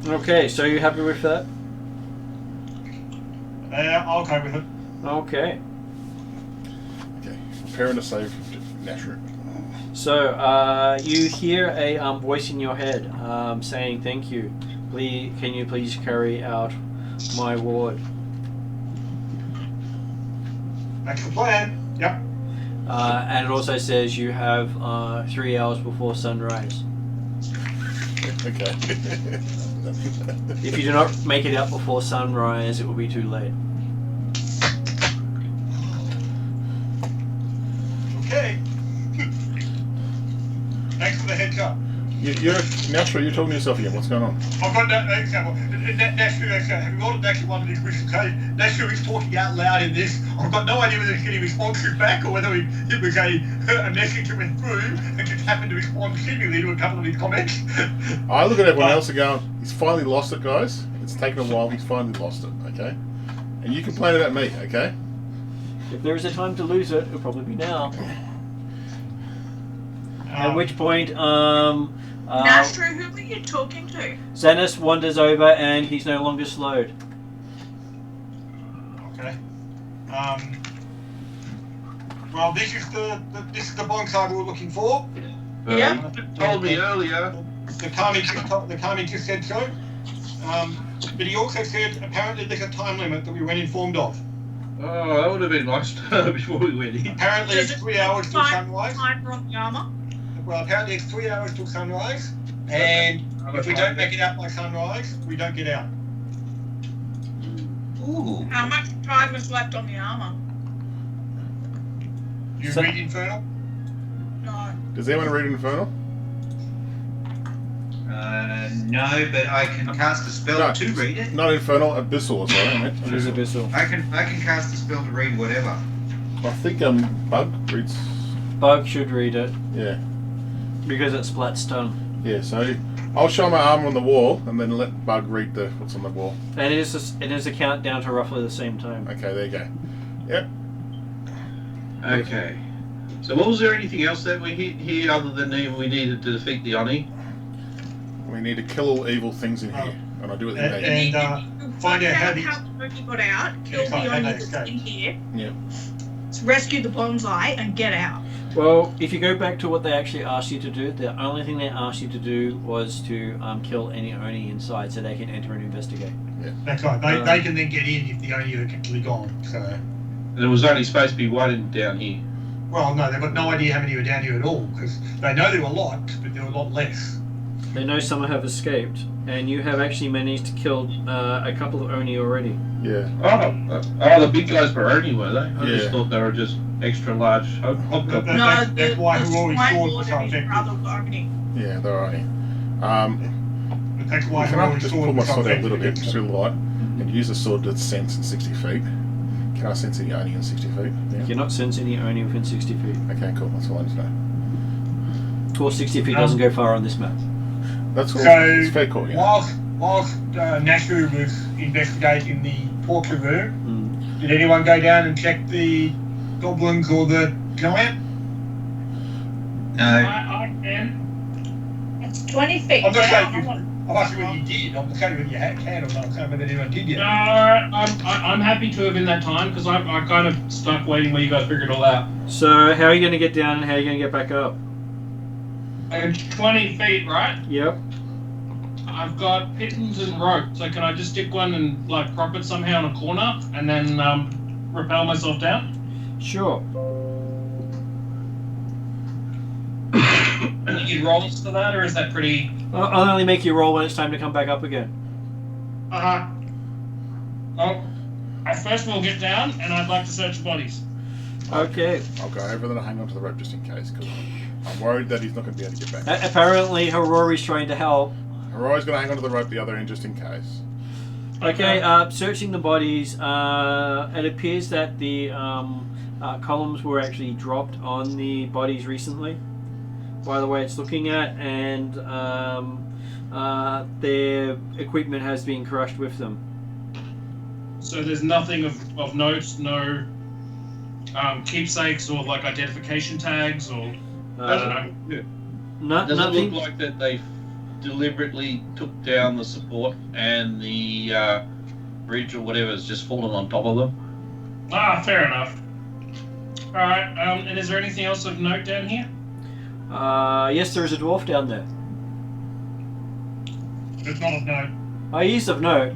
Okay, so you happy with that? I'll go with it. Okay. Okay, preparing to save Nashru. So you hear a voice in your head saying, "Thank you. Please, can you please carry out my ward?" That's the plan. Yep. And it also says you have 3 hours before sunrise. Okay. If you do not make it out before sunrise, it will be too late. Okay. Thanks for the heads up. You're Nashru, you're talking to yourself again. What's going on? I've got that example. Nashru, have you rolled actually one of these wishes? Nashru is talking out loud in this. I've got no idea whether he's getting responses back or whether it was a message that went through and just happened to respond seemingly to a couple of his comments. I look at everyone else and go, he's finally lost it, guys. It's taken a while, he's finally lost it, okay? And you complain about me, okay? If there is a time to lose it, it'll probably be now. At which point, Nashru, who were you talking to? Xanis wanders over and he's no longer slowed. Okay. Well, this is the bonsai we were looking for. Yeah. Told me earlier. The Kami just said so. But he also said apparently there's a time limit that we weren't informed of. Oh, that would have been nice to know before we went in. Apparently it's 3 hours till sunrise. Timer on the armor? Well, apparently it's 3 hours till sunrise, and if we don't make it out by sunrise, we don't get out. Ooh. How much time is left on the armor? You So- read Infernal? No. Does anyone read Infernal? No, but I can cast a spell No. to read it. Not Infernal, Abyssal, sorry, I meant. It is abyssal. I can cast a spell to read whatever. I think Bug reads. Bug should read it Yeah, because it's splat stun. yeah. So I'll show my armor on the wall and then let Bug read what's on the wall. And it is a countdown to roughly the same time. Okay, there you go. Yep. Okay. So was there anything else that we hit here other than we needed to defeat the Oni? We need to kill all evil things in here, and I do it in And- nature. and, find out how the- the Oni got out, kill Yeah, the how Oni they that's escaped. in here, Yep. rescue the bonsai, and get out. Well, if you go back to what they actually asked you to do, the only thing they asked you to do was to kill any Oni inside so they can enter and investigate. That's right. They can then get in if the Oni are completely gone. So, There was only supposed to be one down here. well, no, they've got no idea how many were down here at all because they know there were a lot, but there were a lot less. They know some have escaped, and you have actually managed to kill a couple of Oni already. Yeah. Oh, the big guys were Oni, were they? I just Yeah. thought they were just extra large hobgoblins. But No, that's why Rory Swine Sword Lord was so and his effective. brother were Oni. Yeah, they're alright. But that's why Can I Rory just Sword pull my was so sword out a effective. little bit, just real light, and use the sword to sense in 60 feet? Can I sense any Oni in 60 feet? You cannot sense any Oni within 60 feet. Okay, cool. That's all I need to know. Well, 60 feet doesn't go far on this map. That's cool. So, It's fair call, yeah. whilst Nashru was investigating the torture room, did anyone go down and check the goblins or the giant? No. I can. It's 20 feet I'm just down. saying, I'm asking whether you did. I'm just saying whether you can or not. I'm saying whether anyone did yet. No, I'm happy to have in that time because I kind of stuck waiting where you guys figured it all out. So how are you going to get down and how are you going to get back up? And 20 feet, right? Yep. I've got pittons and rope, so can I just stick one and like prop it somehow in a corner and then rappel myself down? Sure. And you rolls for that, or is that pretty? I'll only make you roll when it's time to come back up again. Well, I first will get down, and I'd like to search bodies. Okay. I'll go over then I'll hang on to the rope just in case, because I'm worried that he's not going to be able to get back. Apparently, Harori's trying to help. Harori's going to hang on to the rope the other end just in case. Okay, searching the bodies, it appears that the columns were actually dropped on the bodies recently, by the way it's looking at, and their equipment has been crushed with them. So there's nothing of notes, no keepsakes or like identification tags or I don't know. Does Nothing. it look like that they deliberately took down the support and the bridge or whatever has just fallen on top of them? Fair enough. Alright, and is there anything else of note down here? Yes, there is a dwarf down there. It's not of note. He is of note.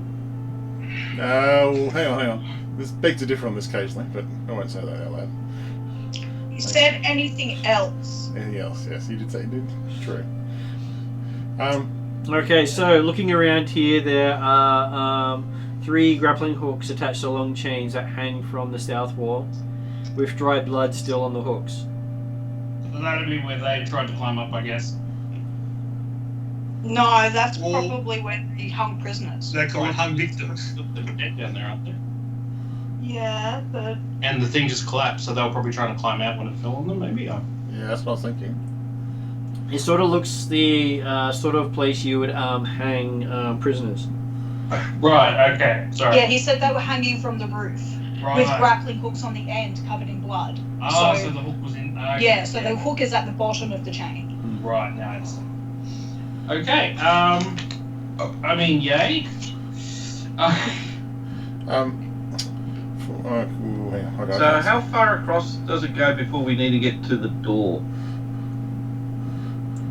Well, hang on. This begs to differ on this occasionally, but I won't say that out loud. You said anything else. Anything else? Yes, you did say you did. True. Okay, so looking around here, there are 3 grappling hooks attached to long chains that hang from the south wall, with dry blood still on the hooks. So that'd be where they tried to climb up, I guess. No, that's Well- probably where they hung prisoners. They're called hung victims. They're dead down there, aren't they? Yeah, but And the thing just collapsed, so they were probably trying to climb out when it fell on them, maybe? Yeah, that's what I was thinking. It sort of looks the sort of place you would hang prisoners. Right, okay, sorry. yeah, he said they were hanging from the roof Right. with grappling hooks on the end covered in blood. Oh, so so the hook was in. yeah, so the hook is at the bottom of the chain. Right, now I understand. Okay, I mean, yay. Hang on, I got So how far across does it go before we need to get to the door?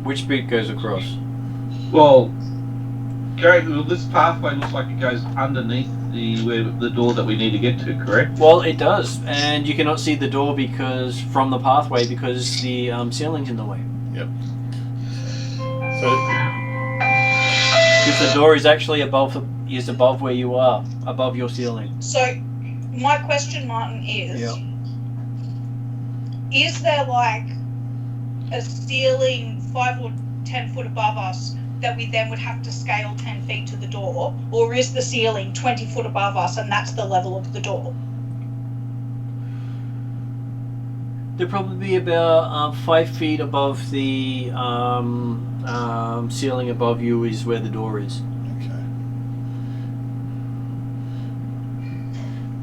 Which bit goes across? Well, this pathway looks like it goes underneath the door that we need to get to, correct? Well, it does, and you cannot see the door from the pathway because the ceiling's in the way. Yep. So, Because the door is actually above where you are, above your ceiling. So my question, Martin, is Yeah. is there like a ceiling 5 or 10 foot above us that we then would have to scale 10 feet to the door, or is the ceiling 20 foot above us and that's the level of the door? They're probably about 5 feet above the ceiling above you is where the door is. okay.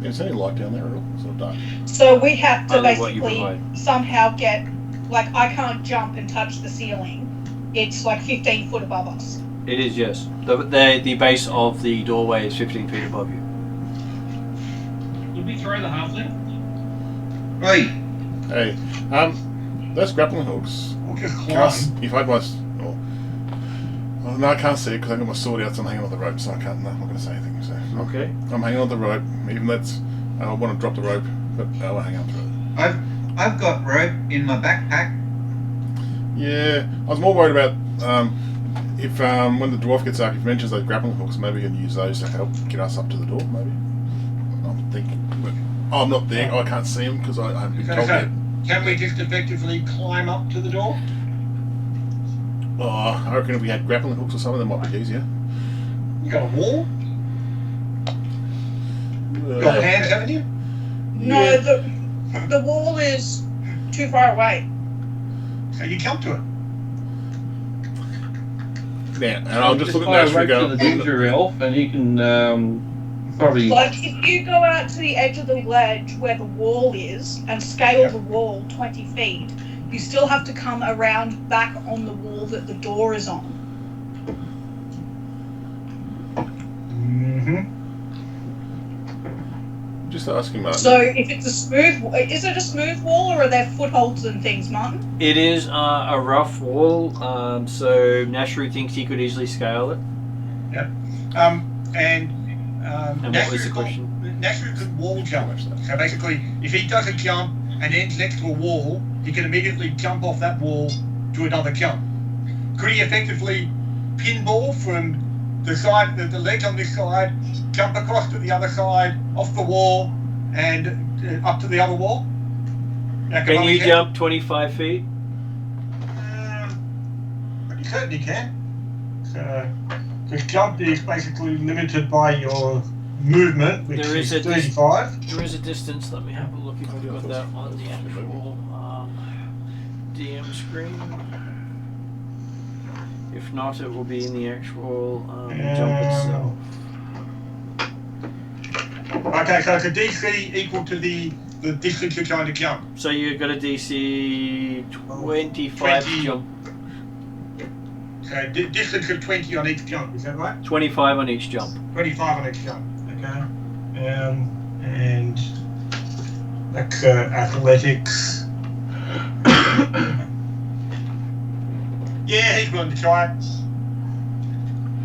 Is there any light down there at all? It's all dark. So we have to Only what you basically provide. somehow get, like, I can't jump and touch the ceiling. It's like 15 foot above us. It is, yes. The base of the doorway is 15 feet above you. Would we throw the halfling? Right. Hey, those grappling hooks. We'll just Can't, climb. if I had my, well, no, I can't see it because I got my sword out, so I'm hanging on the rope, so I can't. No, I'm not going to say anything. So Okay. I'm hanging on the rope. Even that's, I want to drop the rope, but I will hang on to it. I've got rope in my backpack. Yeah, I was more worried about if when the dwarf gets up, if he mentions those grappling hooks, maybe we can use those to help get us up to the door. Maybe. I'm thinking, but I'm not there. I can't see him because I haven't been told yet. Can we just effectively climb up to the door? Oh, I reckon if we had grappling hooks or something, that might be easier. You got a wall? Got hands, haven't you? No, the wall is too far away. So you come to it. Yeah, and I'll just look at fire Nash right and go. to the ginger elf, and he can Probably. Like, if you go out to the edge of the ledge where the wall is and scale the wall 20 feet, you still have to come around back on the wall that the door is on. Mm-hmm. Just asking, Martin. So if it's a smooth, is it a smooth wall or are there footholds and things, Martin? It is a rough wall, so Nashru thinks he could easily scale it. And what was the question? Nashru could wall jump. So basically, if he does a jump and ends next to a wall, he can immediately jump off that wall to another jump. Could he effectively pinball from the side, the ledge on this side, jump across to the other side, off the wall, and up to the other wall? Can you jump 25 feet? You certainly can. So, the jump is basically limited by your movement, which There is is a 35. There is a distance. Let me have a look if I've got that on the actual DM screen. If not, it will be in the actual jump itself. Okay, so it's a DC equal to the distance you're trying to jump. So you've got a DC 25 20. jump. So distance of 20 on each jump, is that right? 25 on each jump. 25 on each jump, okay. And that's athletics. Yeah, he's willing to try it.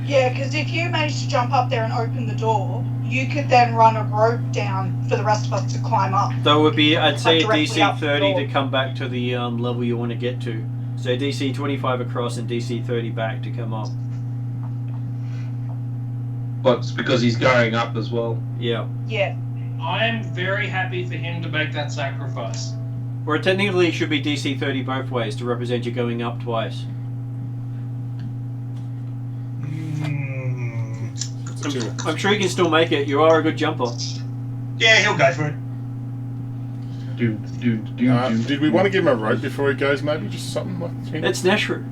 Yeah, because if you manage to jump up there and open the door, you could then run a rope down for the rest of us to climb up. That would be, I'd say, a Directly up DC the 30 door. to come back to the level you want to get to. So DC 25 across and DC 30 back to come up. But it's because he's going up as well. Yeah. Yeah. I am very happy for him to make that sacrifice. Or technically it should be DC 30 both ways to represent you going up twice. I'm sure you can still make it. You are a good jumper. Yeah, he'll go for it. Did we want to give him a rope before he goes, maybe? Just something like that? It's Nashru.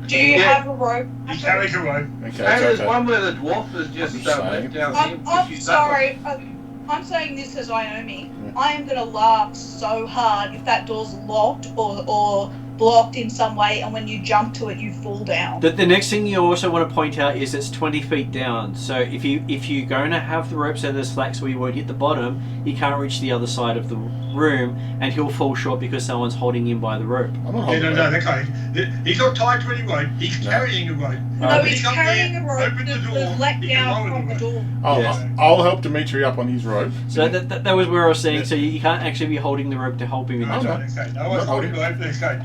Do you have a rope? He carries a rope. Okay, And it's there's okay. one where the dwarf is just I'm just went saying. down here. I'm sorry. I'm saying this as Iomi. Yeah. I am going to laugh so hard if that door's locked or blocked in some way, and when you jump to it, you fall down. The next thing you also want to point out is it's 20 feet down. So if you're going to have the rope so there's slack so he won't hit the bottom, he can't reach the other side of the room, and he'll fall short because someone's holding him by the rope. I'm not Yeah, holding no, it. that guy. He's not tied to any rope. He's carrying a rope. No, He's he's up carrying there, a rope open the that door, was let he can down lower from the door. Yeah. I'll help Dimitri up on his rope. So that was where I was saying, so you can't actually be holding the rope to help him in No, the no, jump. okay. No one's holding the rope. Okay.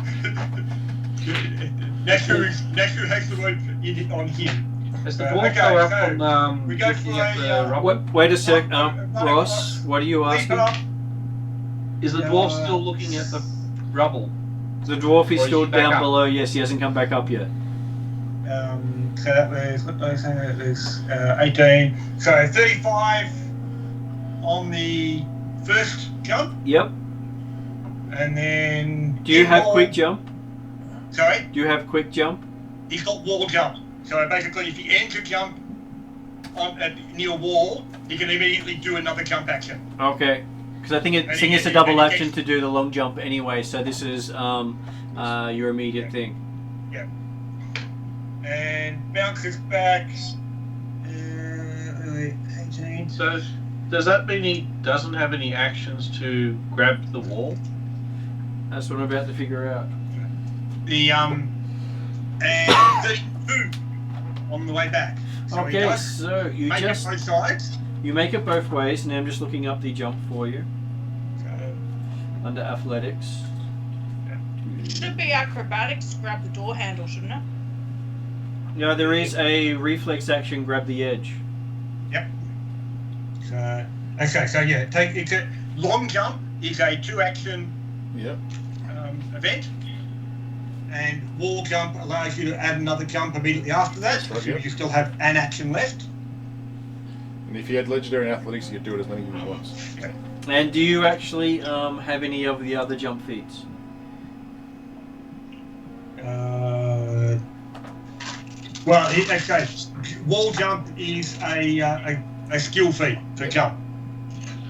Nashru has the rope on him. As the dwarf Okay, go up so on we go looking for at a, the rubble, Wait a sec, Running Ross, what are you Leap asking? up. is the dwarf still looking at the rubble? The dwarf is Or is still he back down up? below, yes, he hasn't come back up yet. So that was, what did I say? That was 18. So 35 on the first jump, Yep. and then. Do you have wall- quick jump? Sorry? Do you have quick jump? He's got wall jump. So basically, if he ends a jump near a wall, he can immediately do another jump action. Okay. Because I think it's a double action to do the long jump anyway, so this is your immediate thing. And bounces back. 18. So does that mean he doesn't have any actions to grab the wall? That's what I'm about to figure out. The and 32 on the way back. So he Okay, does so you make just it both sides. you make it both ways. Now I'm just looking up the jump for you So, under athletics. Should be acrobatics to grab the door handle, shouldn't it? No, there is a reflex action. Grab the edge. okay, so yeah, it's a long jump is a 2-action Yep. event, and wall jump allows you to add another jump immediately after that, That's right, so yep. you still have an action left. And if you had legendary in athletics, you could do it as many as once. And do you actually have any of the other jump feats? Well, okay, wall jump is a a skill feat for jump.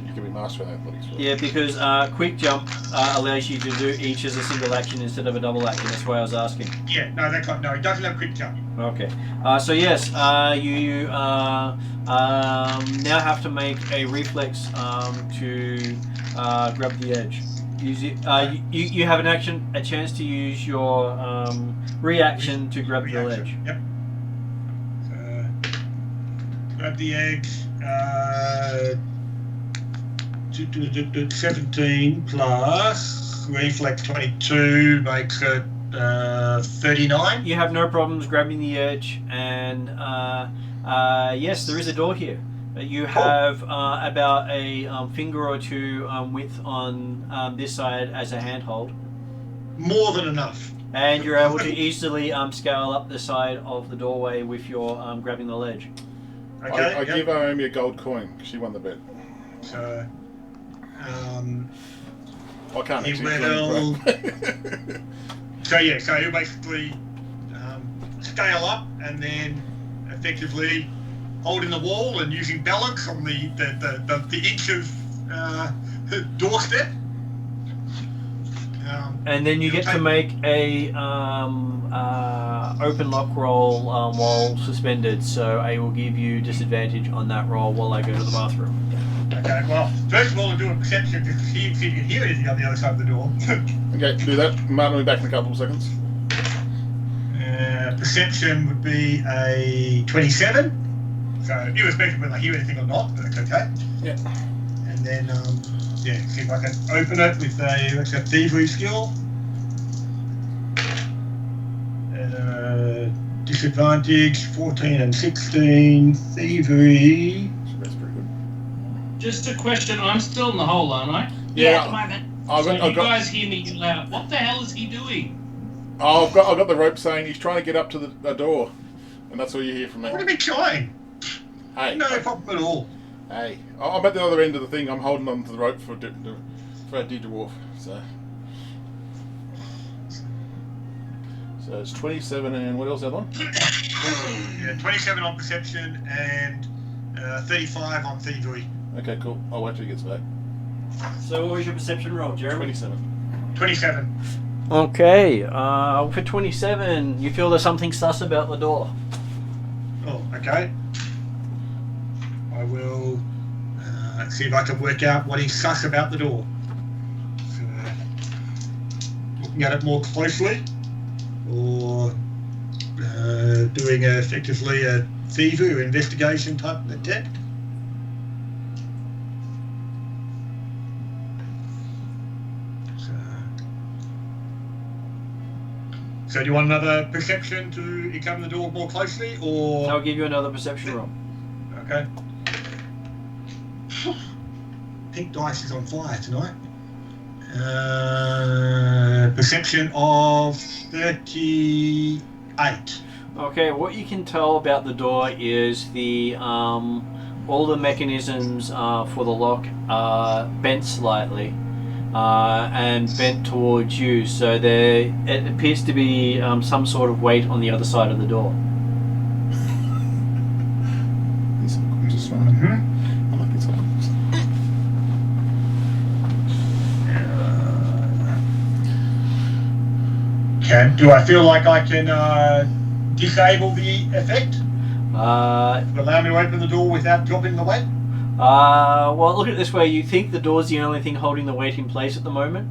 You can be master of athletics. Yeah, because quick jump allows you to do each as a single action instead of a double action. That's why I was asking. Yeah, no, it doesn't have quick jump. Okay. So yes, you now have to make a reflex to grab the edge. Use it. You have a chance to use your reaction to grab the ledge. Yep. Grab the edge. 17 plus reflex 22 makes it 39. You have no problems grabbing the edge, and yes, there is a door here. You have about a finger or two width on this side as a handhold. More than enough. And you're able to easily scale up the side of the doorway with your grabbing the ledge. Okay. I give Naomi a gold coin. She won the bet. So, I can't he actually will. claim So he'll basically scale up and then effectively holding the wall and using balance on the inch of doorstep. And then you get to make a open lock roll while suspended, so I will give you disadvantage on that roll while I go to the bathroom. Okay, well, first of all, I'm doing perception just to see if you can hear anything on the other side of the door. Okay, do that. Martin will be back in a couple of seconds. Perception would be a 27. So, irrespective of whether I hear anything or not, that's okay. Yeah. And then, see if I can open it with a thievery skill. Disadvantage 14 and 16. Thievery. That's pretty good. Just a question. I'm still in the hole, aren't I? Yeah, at the moment. So you guys hear me loud. What the hell is he doing? Oh, I've got the rope saying he's trying to get up to the door, and that's all you hear from me. What are we trying? Hey, No problem at all. hey, I'm at the other end of the thing. I'm holding on to the rope for a dwarf. So it's 27 and what else the other one? Yeah, 27 on perception and 35 on thievery. Okay, cool. I'll wait till he gets back. So what was your perception roll, Jeremy? 27. 27. Okay, for 27, you feel there's something sus about the door. Oh, okay. I will see if I can work out what is sus about the door. So, looking at it more closely, or doing effectively a thievery or investigation type of attack. So do you want another perception to examine the door more closely, or...? I'll give you another perception roll. Okay. Pink dice is on fire tonight. Perception of 38. Okay, what you can tell about the door is the all the mechanisms for the lock are bent slightly and bent towards you, so it appears to be some sort of weight on the other side of the door. Just I like this one. Do I feel like I can disable the effect? Allow me to open the door without dropping the weight? Well, look at it this way. You think the door's the only thing holding the weight in place at the moment,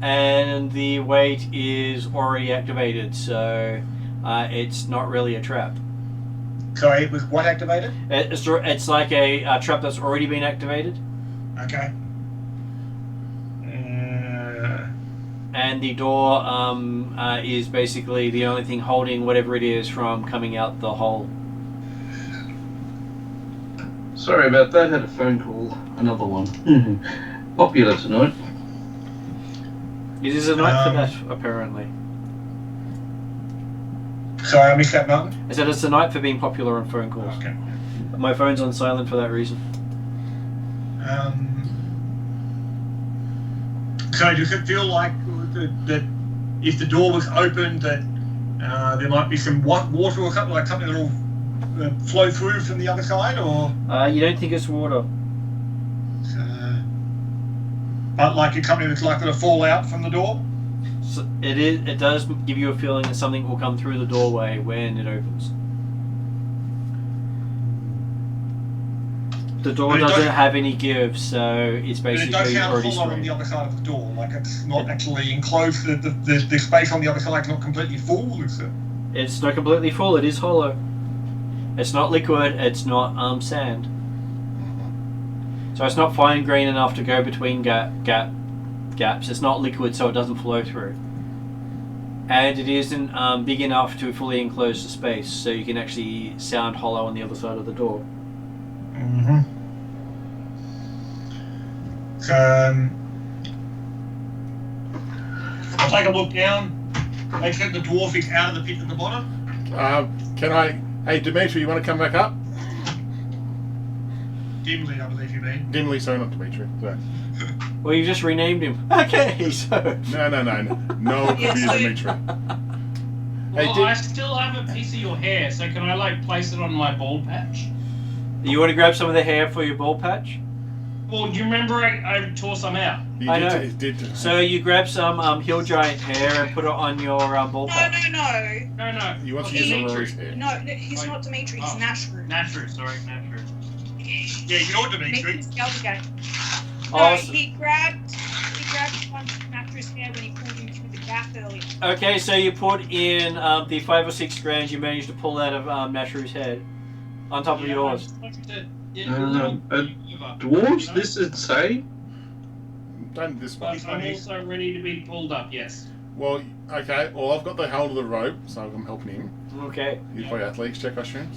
and the weight is already activated, so it's not really a trap. So it was what activated? It's like a trap that's already been activated. Okay. And the door is basically the only thing holding whatever it is from coming out the hole. Sorry about that, had a phone call. Another one. Popular tonight. It is a night for that, apparently. Sorry, I missed that, Martin. I said it's a night for being popular on phone calls. Okay. My phone's on silent for that reason. So does it feel like that if the door was open that there might be some water or something, like something that'll flow through from the other side, or? You don't think it's water. But like it's something that's likely to fall out from the door? So it does give you a feeling that something will come through the doorway when it opens. The door doesn't have any give, so it's basically but it does sound already hollow on screened. the other side of the door, like it's not actually enclosed, the space on the other side is not completely full, is it? It's not completely full, it is hollow. It's not liquid, it's not sand. So it's not fine grained enough to go between gaps. It's not liquid, so it doesn't flow through. And it isn't big enough to fully enclose the space, so you can actually sound hollow on the other side of the door. Mm-hmm. So, I'll take a look down. Make sure the dwarf is out of the pit at the bottom. Hey, Dimitri, you want to come back up? Dimly, I believe you mean. Dimly, sorry, not Dimitri. Sorry. Well, you just renamed him. Okay, so... No. No, it could be Dimitri. Well, I still have a piece of your hair, so can I, like, place it on my bald patch? You want to grab some of the hair for your bald patch? Well, do you remember I tore some out? I know. He did. So you grab some hill giant hair and put it on your bald patch. No. You want to use Rory's hair? No, he's not Dimitri, he's Nashru. Nashru. Yeah, you're Dimitri. Dimitri's the other guy. No, Oh, he grabbed one of Nashru's hair when he pulled him through the gap earlier. Okay, so you put in the 5 or 6 strands you managed to pull out of Nashru's head on top of yours. Dwarves, this is insane. Done this one. I'm also ready to be pulled up, yes. Well, okay. Well, I've got the hold of the rope, so I'm helping him. Okay. You play athletics check, I assume.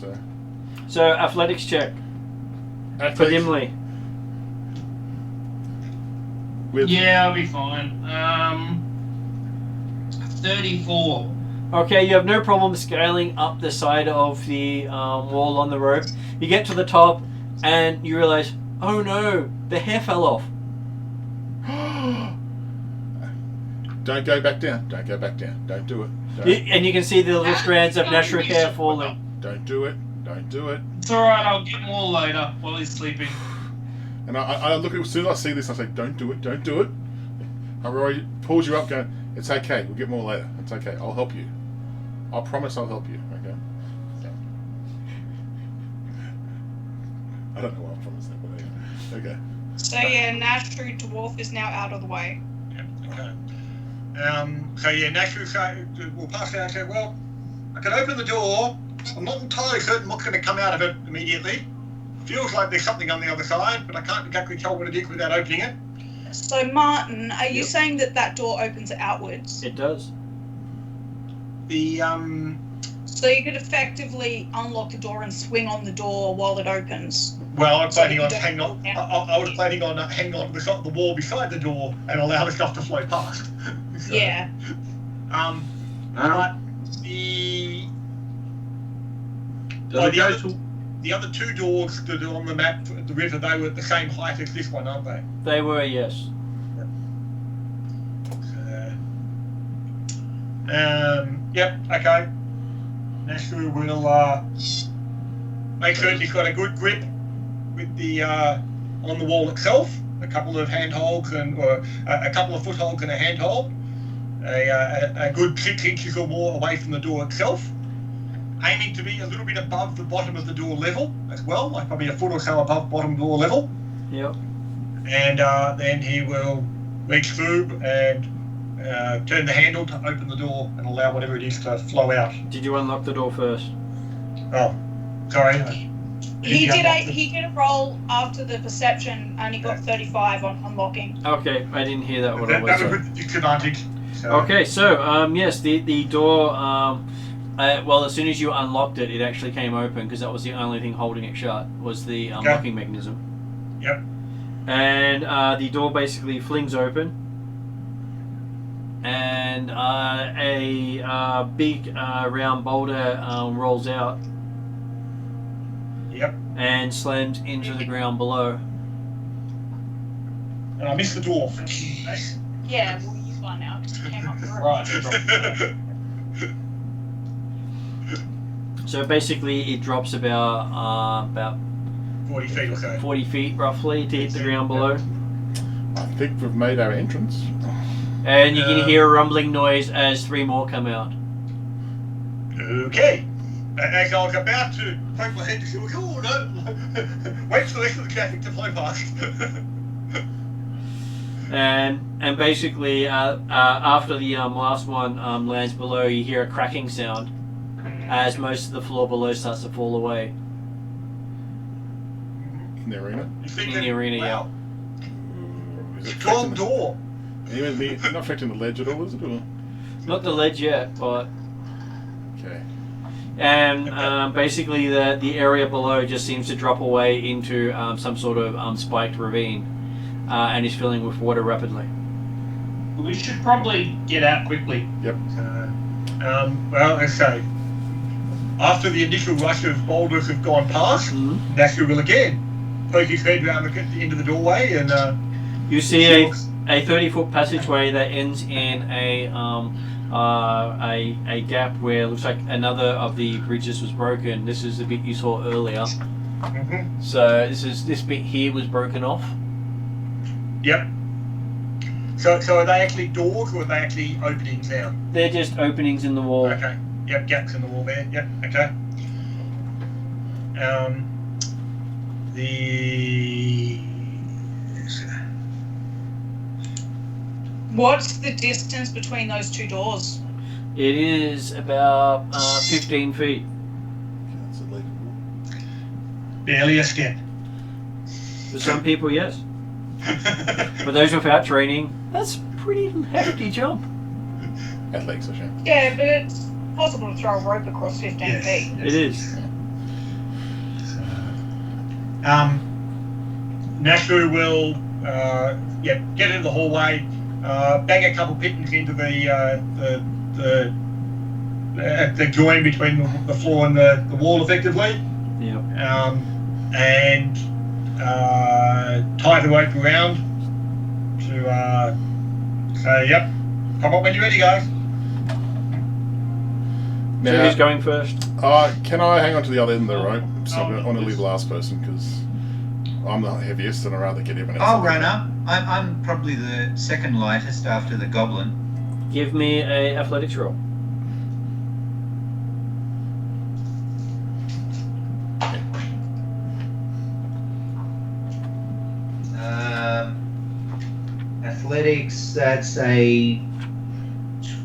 So athletics check for Athletics Dimly. with Yeah, I'll be fine. 34. Okay, you have no problem scaling up the side of the wall on the rope. You get to the top and you realize, oh no, the hair fell off. Don't go back down. Don't go back down. Don't do it. And you can see the little strands of Nashru hair falling. Don't do it. Don't do it. It's alright, I'll get more later while he's sleeping. And I look at as soon as I see this, I say, "Don't do it. Don't do it." Rory pulls you up, going, "It's okay. We'll get more later. It's okay. I'll help you. I promise I'll help you." Okay. I don't know what I promised that, but anyway. Okay. So yeah, Nashru dwarf is now out of the way. Okay. So yeah, Nashru will pass out and say, well, I can open the door. I'm not entirely certain what's going to come out of it immediately. Feels like there's something on the other side, but I can't exactly tell what it is without opening it. So Martin, are you saying that door opens outwards? It does. So you could effectively unlock the door and swing on the door while it opens. Well, I'm planning on So you hanging don't on. go down. I was planning on hanging on to the wall beside the door and allow the stuff to flow past. So, Yeah. But the Does it go to? the other two doors that are on the map at the river, they were at the same height as this one, aren't they? They were, yes. Yep. Okay. Nashru will make sure he's got a good grip with the on the wall itself. A couple of handholds or a couple of footholds and a handhold. A good 6 inches or more away from the door itself. Aiming to be a little bit above the bottom of the door level as well, like probably a foot or so above bottom door level. Yep. And then he will reach through and turn the handle to open the door and allow whatever it is to flow out. Did you unlock the door first? Oh, sorry. He did a roll after the perception and he got 35 on unlocking. Okay, I didn't hear that. What I That was was saying. with disadvantage. So. Okay, so yes, the door. Well, as soon as you unlocked it, it actually came open because that was the only thing holding it shut was the unlocking mechanism. Yep. And the door basically flings open, and a big round boulder rolls out. Yep. And slams into the ground below. And I missed the dwarf. Yeah, well, you find out because he came up the road. Right. So basically, it drops about 40 feet or so. 40 feet roughly to hit the ground below. I think we've made our entrance. And you can hear a rumbling noise as 3 more come out. Okay. As I was about to poke my head to see, oh no, wait for the rest of the traffic to flow past. And basically, after the last one lands below, you hear a cracking sound as most of the floor below starts to fall away. In the arena? In the arena, wow. Is it Strong affecting door. not affecting the ledge at all, is it? Or? yeah. Not the ledge yet, but... Okay. And basically the area below just seems to drop away into some sort of spiked ravine and is filling with water rapidly. We should probably get out quickly. Yep. Well, let's say, after the initial rush of boulders have gone past, Nashua will again poke his head around the end of the doorway and... you see a 30-foot passageway that ends in a gap where it looks like another of the bridges was broken. This is the bit you saw earlier. So this bit here was broken off. Yep. So are they actually doors or are they actually openings now? They're just openings in the wall. Okay. Yep, gaps in the wall there. Yep, okay. What's the distance between those 2 doors? It is about 15 feet. That's illegal. Barely a step. For some people, yes. For those without training, that's a pretty hefty jump. Athletics, I think. Yeah, but it's possible to throw a rope across 15 feet. It is. Nashua will get into the hallway, bang a couple pittons into the join between the floor and the wall, effectively. Yep. And tie the rope around to say, "Yep, come on when you're ready, guys." So who's going first? Can I hang on to the other end of the rope? So I want to leave the last person because I'm the heaviest and I'd rather get everyone else. I'll run up. I'm probably the second lightest after the goblin. Give me a athletics roll. Athletics, that's a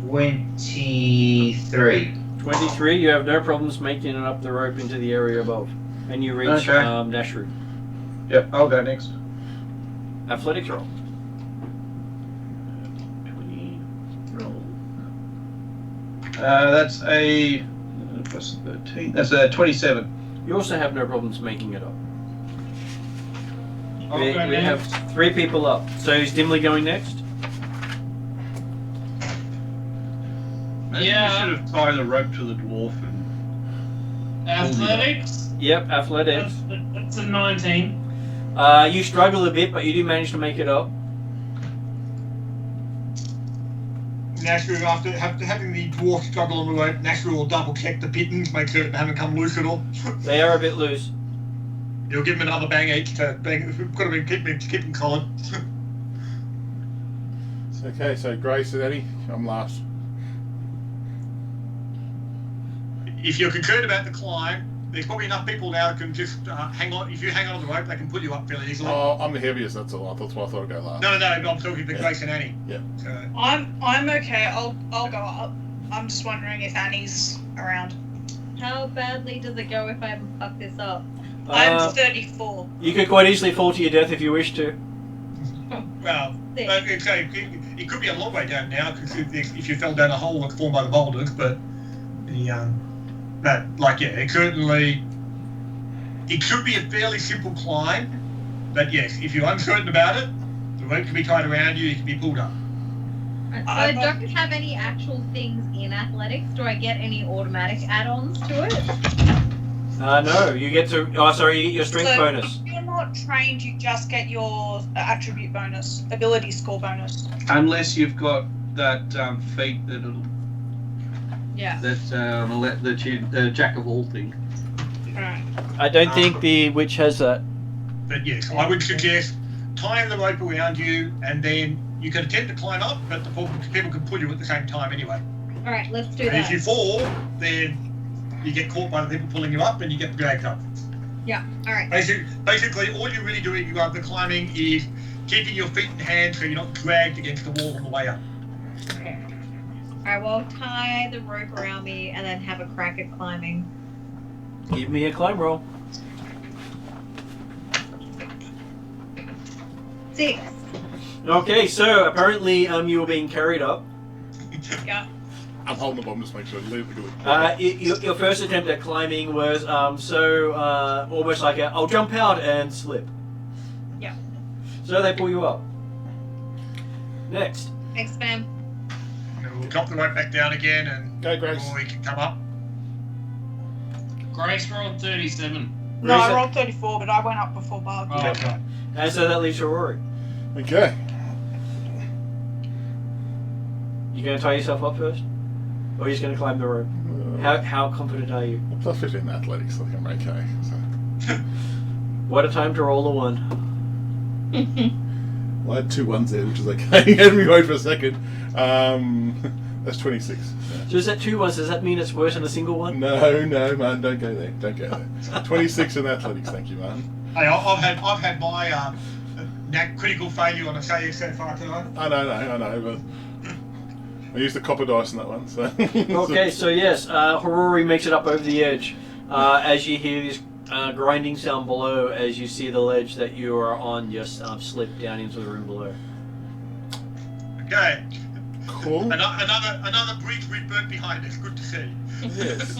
23. 23, you have no problems making it up the rope into the area above. And you reach Okay. Nashru. Yep, I'll go next. Athletics roll. 20 roll. That's a plus 13. That's a 27. You also have no problems making it up. I'll We go have next. 3 people up. So is Dimly going next? Maybe Yeah. we should have tied the rope to the dwarf and Athletics. Yep, athletics. That's a 19. You struggle a bit, but you do manage to make it up. Nashua, after having the dwarf struggle on the rope, Nashua will double check the pittons, make sure they haven't come loose at all. They are a bit loose. You'll give them another bang each to bang. We've got to keep them Colin. Okay, so Grace and Eddie, I'm last. If you're concerned about the climb, there's probably enough people now that can just hang on. If you hang on to the rope, they can pull you up fairly easily. Oh, I'm the heaviest, that's all. That's why I thought I'd go last. No, I'm talking to Grace and Annie. Yeah. So, I'm okay. I'll go up. I'm just wondering if Annie's around. How badly does it go if I fuck this up? I'm 34. You could quite easily fall to your death if you wish to. well, it could be a long way down now because if you fell down a hole formed by the boulders, but it could be a fairly simple climb. But yes, if you're uncertain about it, the rope can be tied around you. You can be pulled up. So I don't have any actual things in athletics. Do I get any automatic add-ons to it? No, you get to. Oh, sorry, you get your strength So bonus. if you're not trained, you just get your attribute bonus, ability score bonus. unless you've got that feat that'll Yeah. The jack of all thing. Alright. I don't think the witch has that. But yes, I would suggest tying the rope around you, and then you can attempt to climb up, but the people can pull you at the same time anyway. Alright, let's do And if you that. fall, then you get caught by the people pulling you up, and you get dragged up. Yeah, alright. Basically, all you're really doing while the climbing is keeping your feet and hands so you're not dragged against the wall on the way up. Okay. Alright, well, tie the rope around me and then have a crack at climbing. Give me a climb roll. 6. Okay, so apparently you were being carried up. Yeah. I'm holding the bomb just to make sure I leave it. Your first attempt at climbing was almost like I'll jump out and slip. Yeah. So they pull you up. Next. Thanks, ma'am. And we'll drop the rope back down again, and Go, Grace. we can come up. Grace rolled 37. No, I Reset. rolled 34, but I went up before Barb. Oh, okay. And so that leaves Rory. Okay. You going to tie yourself up first? Or are you just going to climb the rope? How confident are you? Plus 15 in athletics, I think I'm okay. So. What a time to roll a 1. Well, I had 2 1s there, which is okay. Had me wait for a second. That's 26. Yeah. So is that 2 1s? Does that mean it's worse than a single one? No, man, don't go there. Don't go there. 26 in athletics, thank you, man. Hey, I've had my critical failure on a save so far tonight. I know, but I used the copper dice in that one. So. Okay, so yes, Horori makes it up over the edge as you hear this grinding sound below as you see the ledge that you are on just slip down into the room below. Okay. Cool. Another breach we've burnt behind us. Good to see. Yes.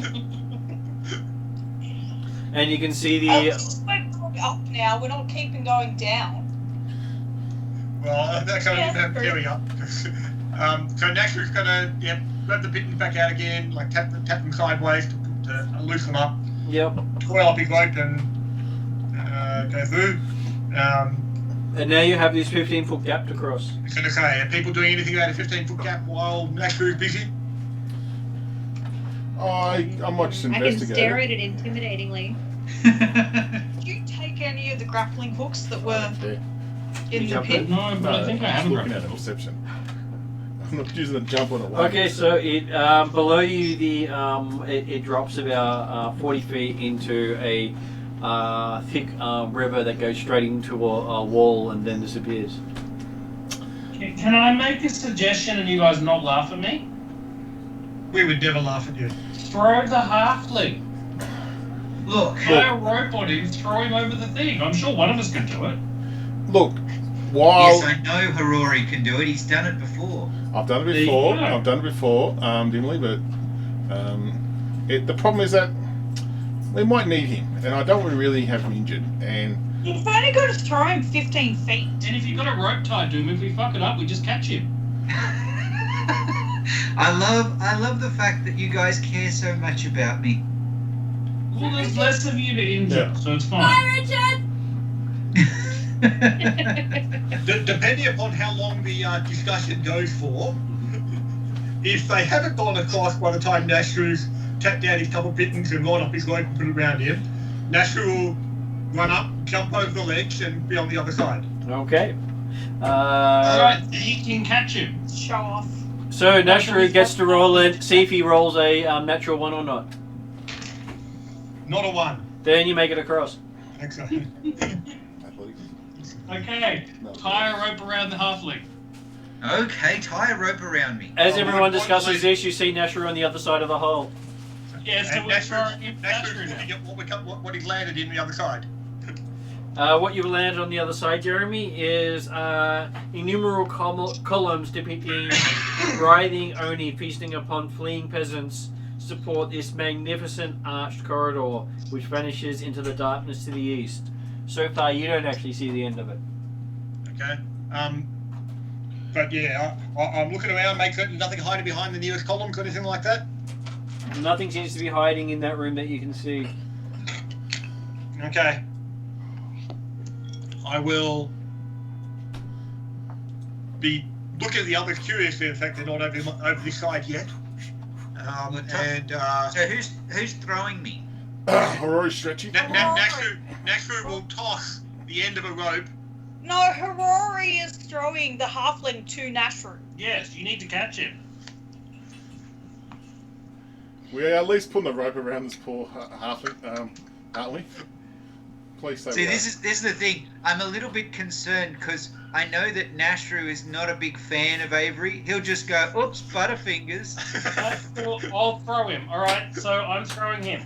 And you can see Oh, the... we're going up now. We're not keeping going down. Well, that's only carry up. So Nashu's gonna grab the pittons back out again, like tap them sideways to loosen them up. Yep. Coil up his rope and go through. And now you have this 15-foot gap to cross. I was gonna say, are people doing anything about a 15-foot gap while Nashu's busy? I might just I can investigate. stare at it intimidatingly. Did you take any of the grappling hooks that were Yeah. in the Jump pit? No, but I think I I'm haven't looking grabbed at it. perception. I'm not using a jump on it. one. Okay, so it below you it drops about 40 feet into a thick river that goes straight into a wall and then disappears. Can I make a suggestion and you guys not laugh at me? We would never laugh at you. Throw the halfling. Look, Tie a rope on him, throw him over the thing. I'm sure one of us can do it. Look, while yes, I know Harori can do it. He's done it before. I've done it There you before, go. dimly, but the problem is that we might need him, and I don't want to really have him injured. And You've only got to throw him 15 feet. And if you've got a rope tied to him, if we fuck it up, we just catch him. I love the fact that you guys care so much about me. Well, there's less of you to injure, so it's fine. Bye, Richard! Depending upon how long the discussion goes for, if they haven't gone across by the time Nashu's tapped out his couple pittons and rolled up his rope and put it around him, Nashu will run up, jump over the ledge, and be on the other side. Okay. Alright, he can catch him. Show off. So Nashru gets to roll it, see if he rolls a natural 1 or not. Not a 1. Then you make it across. Excellent. athletics. Okay, No. tie a rope around the halfling. Okay, tie a rope around me. As Oh, everyone what discusses this, you see Nashru on the other side of the hole. Yeah, so And we're throwing him Nashu's Nashru looking now. at what he's landed in the other side. What you've landed on the other side, Jeremy, is innumerable columns depicting writhing Oni feasting upon fleeing peasants support this magnificent arched corridor which vanishes into the darkness to the east. So far, you don't actually see the end of it. Okay. But yeah, I'm looking around, make certain nothing hiding behind the nearest columns or anything like that. Nothing seems to be hiding in that room that you can see. Okay. I will be looking at the others curiously. In fact, they're not over this side yet. So who's throwing me? Aurora's stretching. Nashru will toss the end of a rope. No, Harori is throwing the halfling to Nashru. Yes, you need to catch him. We're at least putting the rope around this poor halfling, aren't we? Please say See, we are. this is the thing. I'm a little bit concerned because I know that Nashru is not a big fan of Avery. He'll just go, oops, Butterfingers. I'll throw him. All right, so I'm throwing him.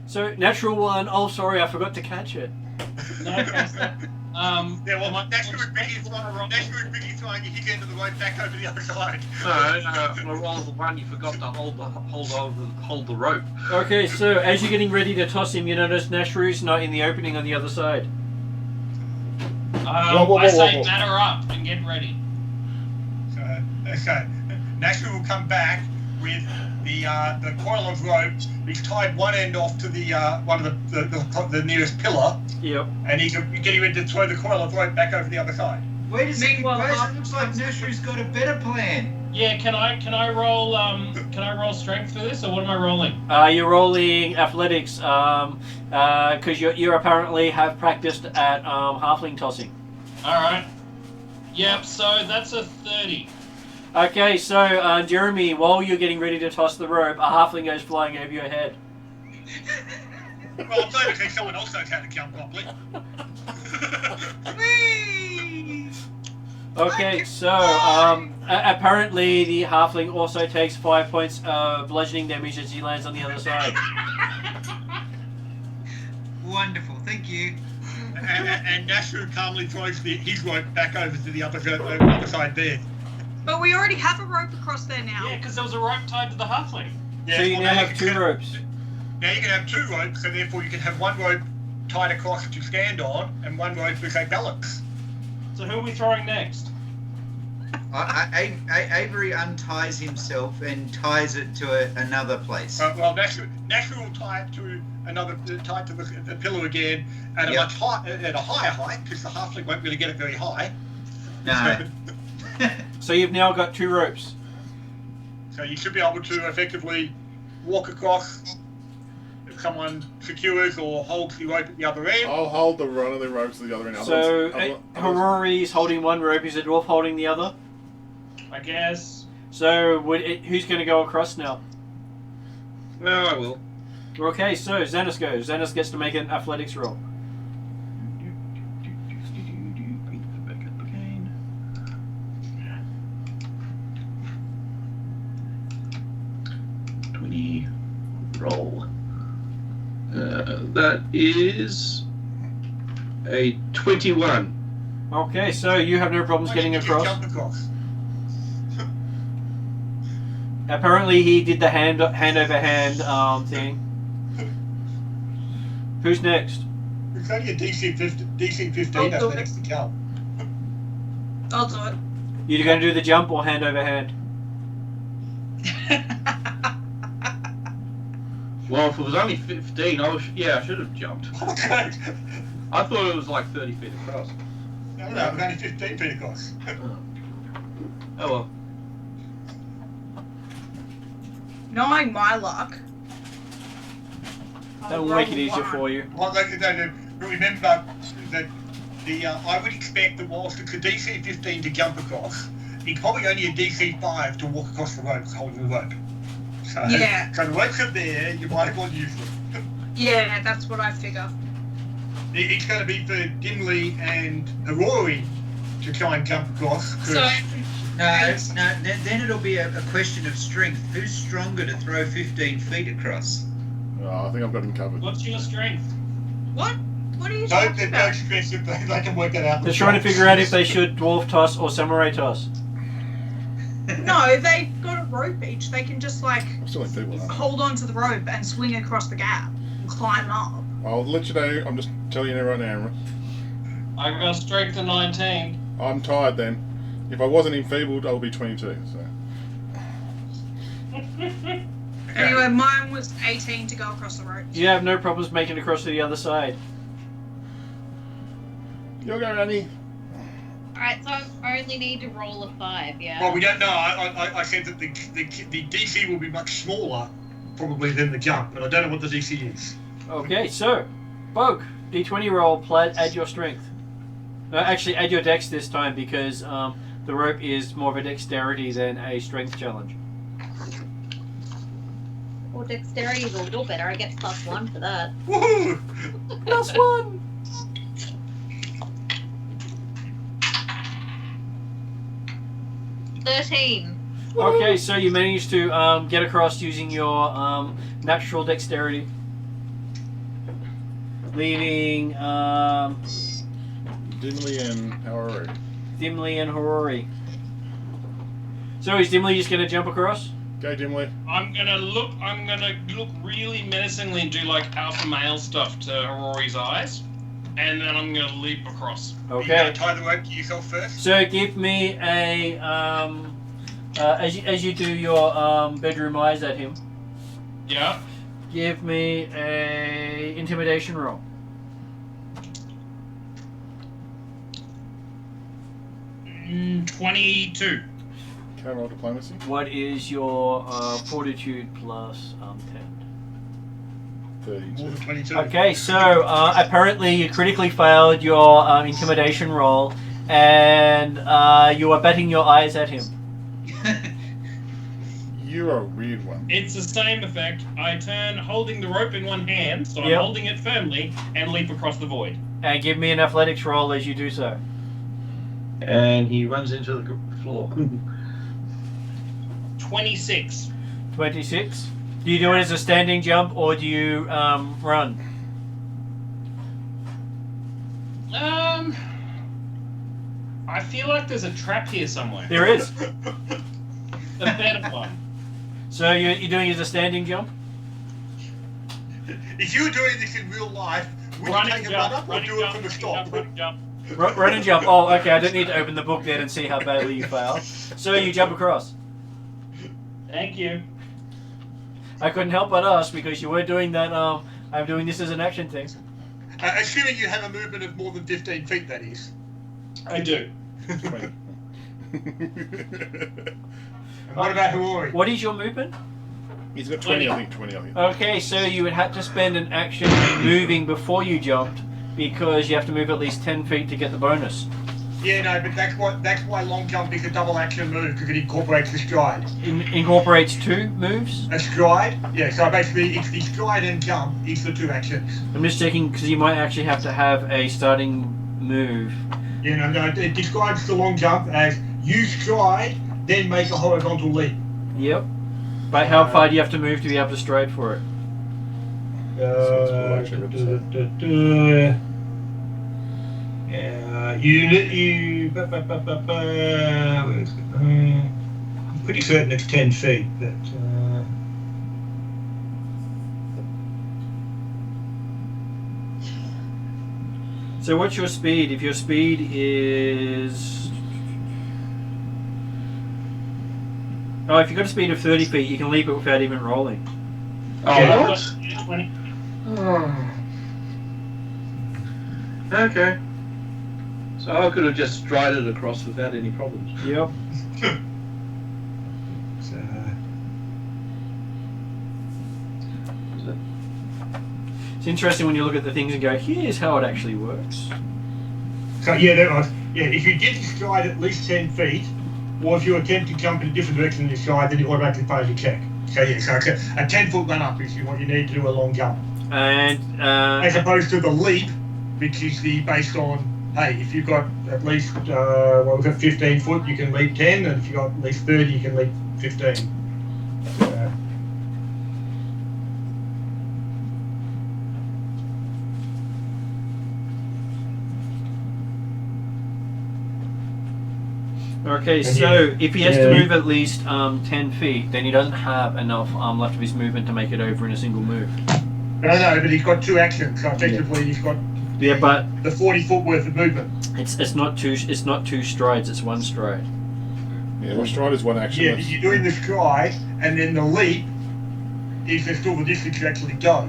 So, natural one. Oh, sorry, I forgot to catch it. No, Nashru and Biggie throwing you hit into the rope back over the other side. No, on a roll of one, you forgot to hold the rope. Okay, so as you're getting ready to toss him, you notice Nashru's not in the opening on the other side. I say batter up and get ready. So Nashru will come back with the coil of rope. He's tied one end off to the one of the nearest pillar. Yep. And you get him to throw the coil of rope back over the other side. Wait a second, Meanwhile, guys. It looks like Nashru's got a better plan. Yeah, can I roll strength for this, or what am I rolling? You're rolling athletics, because you apparently have practiced at halfling tossing. All right. Yep. So that's a 30. Okay, so Jeremy, while you're getting ready to toss the rope, a halfling goes flying over your head. Well, I'm glad to see someone else knows how to jump properly. Okay, so apparently the halfling also takes 5 points of bludgeoning damage as he lands on the other side. Wonderful, thank you. And Nashru calmly throws his rope back over to the other side there. But we already have a rope across there now. Yeah, because there was a rope tied to the halfling. So you now have 2 ropes. Now you can have 2 ropes, so therefore you can have 1 rope tied across to stand on, and 1 rope with a balance. So who are we throwing next? Avery unties himself and ties it to another place. Well, Nashru will tie it to the pillar again at a at a higher height, because the halfling won't really get it very high. No. So you've now got 2 ropes. So you should be able to effectively walk across if someone secures or holds the rope at the other end. I'll hold one of the ropes at the other end. So Harori's holding one rope, is the dwarf holding the other? I guess. So who's going to go across now? No, I will. Okay, so Xanis goes. Xanis gets to make an athletics roll. Back up again. Roll. That is a 21. Okay, so you have no problems getting across. Jump across. Apparently he did the hand over hand thing. Who's next? It's only a DC 15, that's the next to jump. I'll do it. You're going to do the jump or hand over hand? Well, if it was only 15, I should have jumped. Okay. I thought it was like 30 feet across. No, it was only 15 feet across. Oh well. Knowing my luck. That'll make it easier for you. Well, remember that I would expect that whilst it's a DC 15 to jump across, it's probably only a DC 5 to walk across the rope holding the rope. So, Yeah. So the ropes are there, you might as well use them. Yeah, that's what I figure. It's going to be for Dimly and Aurori to try and jump across. So, Then it'll be a question of strength. Who's stronger to throw 15 feet across? I think I've got him covered. What's your strength? what? What are you No, talking they're about? no expensive, they can work that out. They're trying to figure out if they should dwarf toss or samurai toss. No, they've got a rope each. They can just I'm still in people now. hold on to the rope and swing across the gap and climb up. I'll let you know. I'm just telling you right now, Amber. I got strength of 19. I'm tired then. If I wasn't enfeebled, I would be 22. So. Anyway, mine was 18 to go across the rope. You have no problems making it across to the other side. You'll go, Randy. Alright, so I only need to roll a 5, yeah? Well, we don't know. I said that the DC will be much smaller, probably, than the jump, but I don't know what the DC is. Okay, so, Bog, D20 roll, add your strength. Actually, add your dex this time because the rope is more of a dexterity than a strength challenge. Well, dexterity is a little better. I get +1 for that. Woohoo! +1! 13. Okay, so you managed to get across using your natural dexterity, leaving Dimly and Harari. Dimly and Horori. So is Dimly just going to jump across? Go, Dimly. I'm gonna look really menacingly and do like alpha male stuff to Horori's eyes, and then I'm gonna leap across. Are you Okay. going to tie the rope to yourself first? So give me a as you do your bedroom eyes at him. Yeah. Give me a intimidation roll. 22. Can I roll diplomacy? What is your fortitude plus 10? 32. More than 22. Okay, so apparently you critically failed your intimidation roll, and you are batting your eyes at him. You're a weird one. It's the same effect. I turn holding the rope in one hand, so I'm Yep. holding it firmly, and leap across the void. And give me an athletics roll as you do so. And he runs into the floor. 26. 26. Do you do it as a standing jump or do you run? I feel like there's a trap here somewhere. There is. A better one. So you're doing it as a standing jump? If you were doing this in real life, would you take a run up or do it from the stop? Jump. Run and jump. Oh, okay. I don't need to open the book then and see how badly you fail. So you jump across. Thank you. I couldn't help but ask because you were doing that. I'm doing this as an action thing. Assuming you have a movement of more than 15 feet, that is. I do. 20. And what about Hawaii? What is your movement? He's got 20, I think. 20, I think. Okay, so you would have to spend an action moving before you jumped because you have to move at least 10 feet to get the bonus. Yeah, no, but that's why long jump is a double action move, because it incorporates the stride. Incorporates 2 moves? A stride? Yeah, so basically it's the stride and jump is the 2 actions. I'm just checking because you might actually have to have a starting move. Yeah, no, it describes the long jump as you stride, then make a horizontal leap. Yep. But how far do you have to move to be able to stride for it? I'm pretty certain it's 10 feet, but So what's your speed? If your speed is... Oh, if you've got a speed of 30 feet, you can leap it without even rolling. Oh, what? 20. Oh. Okay. So I could have just strided across without any problems. Yep. It's interesting when you look at the things and go, here's how it actually works. so yeah, that was, yeah. If you didn't stride at least 10 feet, or if you attempt to jump in a different direction than you stride, then it automatically fails your check. So yeah, so a 10-foot run up is what you need to do a long jump, And as opposed to the leap, which is based on, hey, if you've got at least we've got 15 foot, you can leap 10, and if you've got at least 30, you can leap 15. okay, so if he has to move at least 10 feet, then he doesn't have enough left of his movement to make it over in a single move. No, but he's got 2 actions, so effectively he's got Yeah, but the 40 foot worth of movement. it's not two strides, it's 1 stride. Yeah, well, stride is 1 action. Yeah, That's- you're doing the stride, and then the leap is there's still the distance you actually go.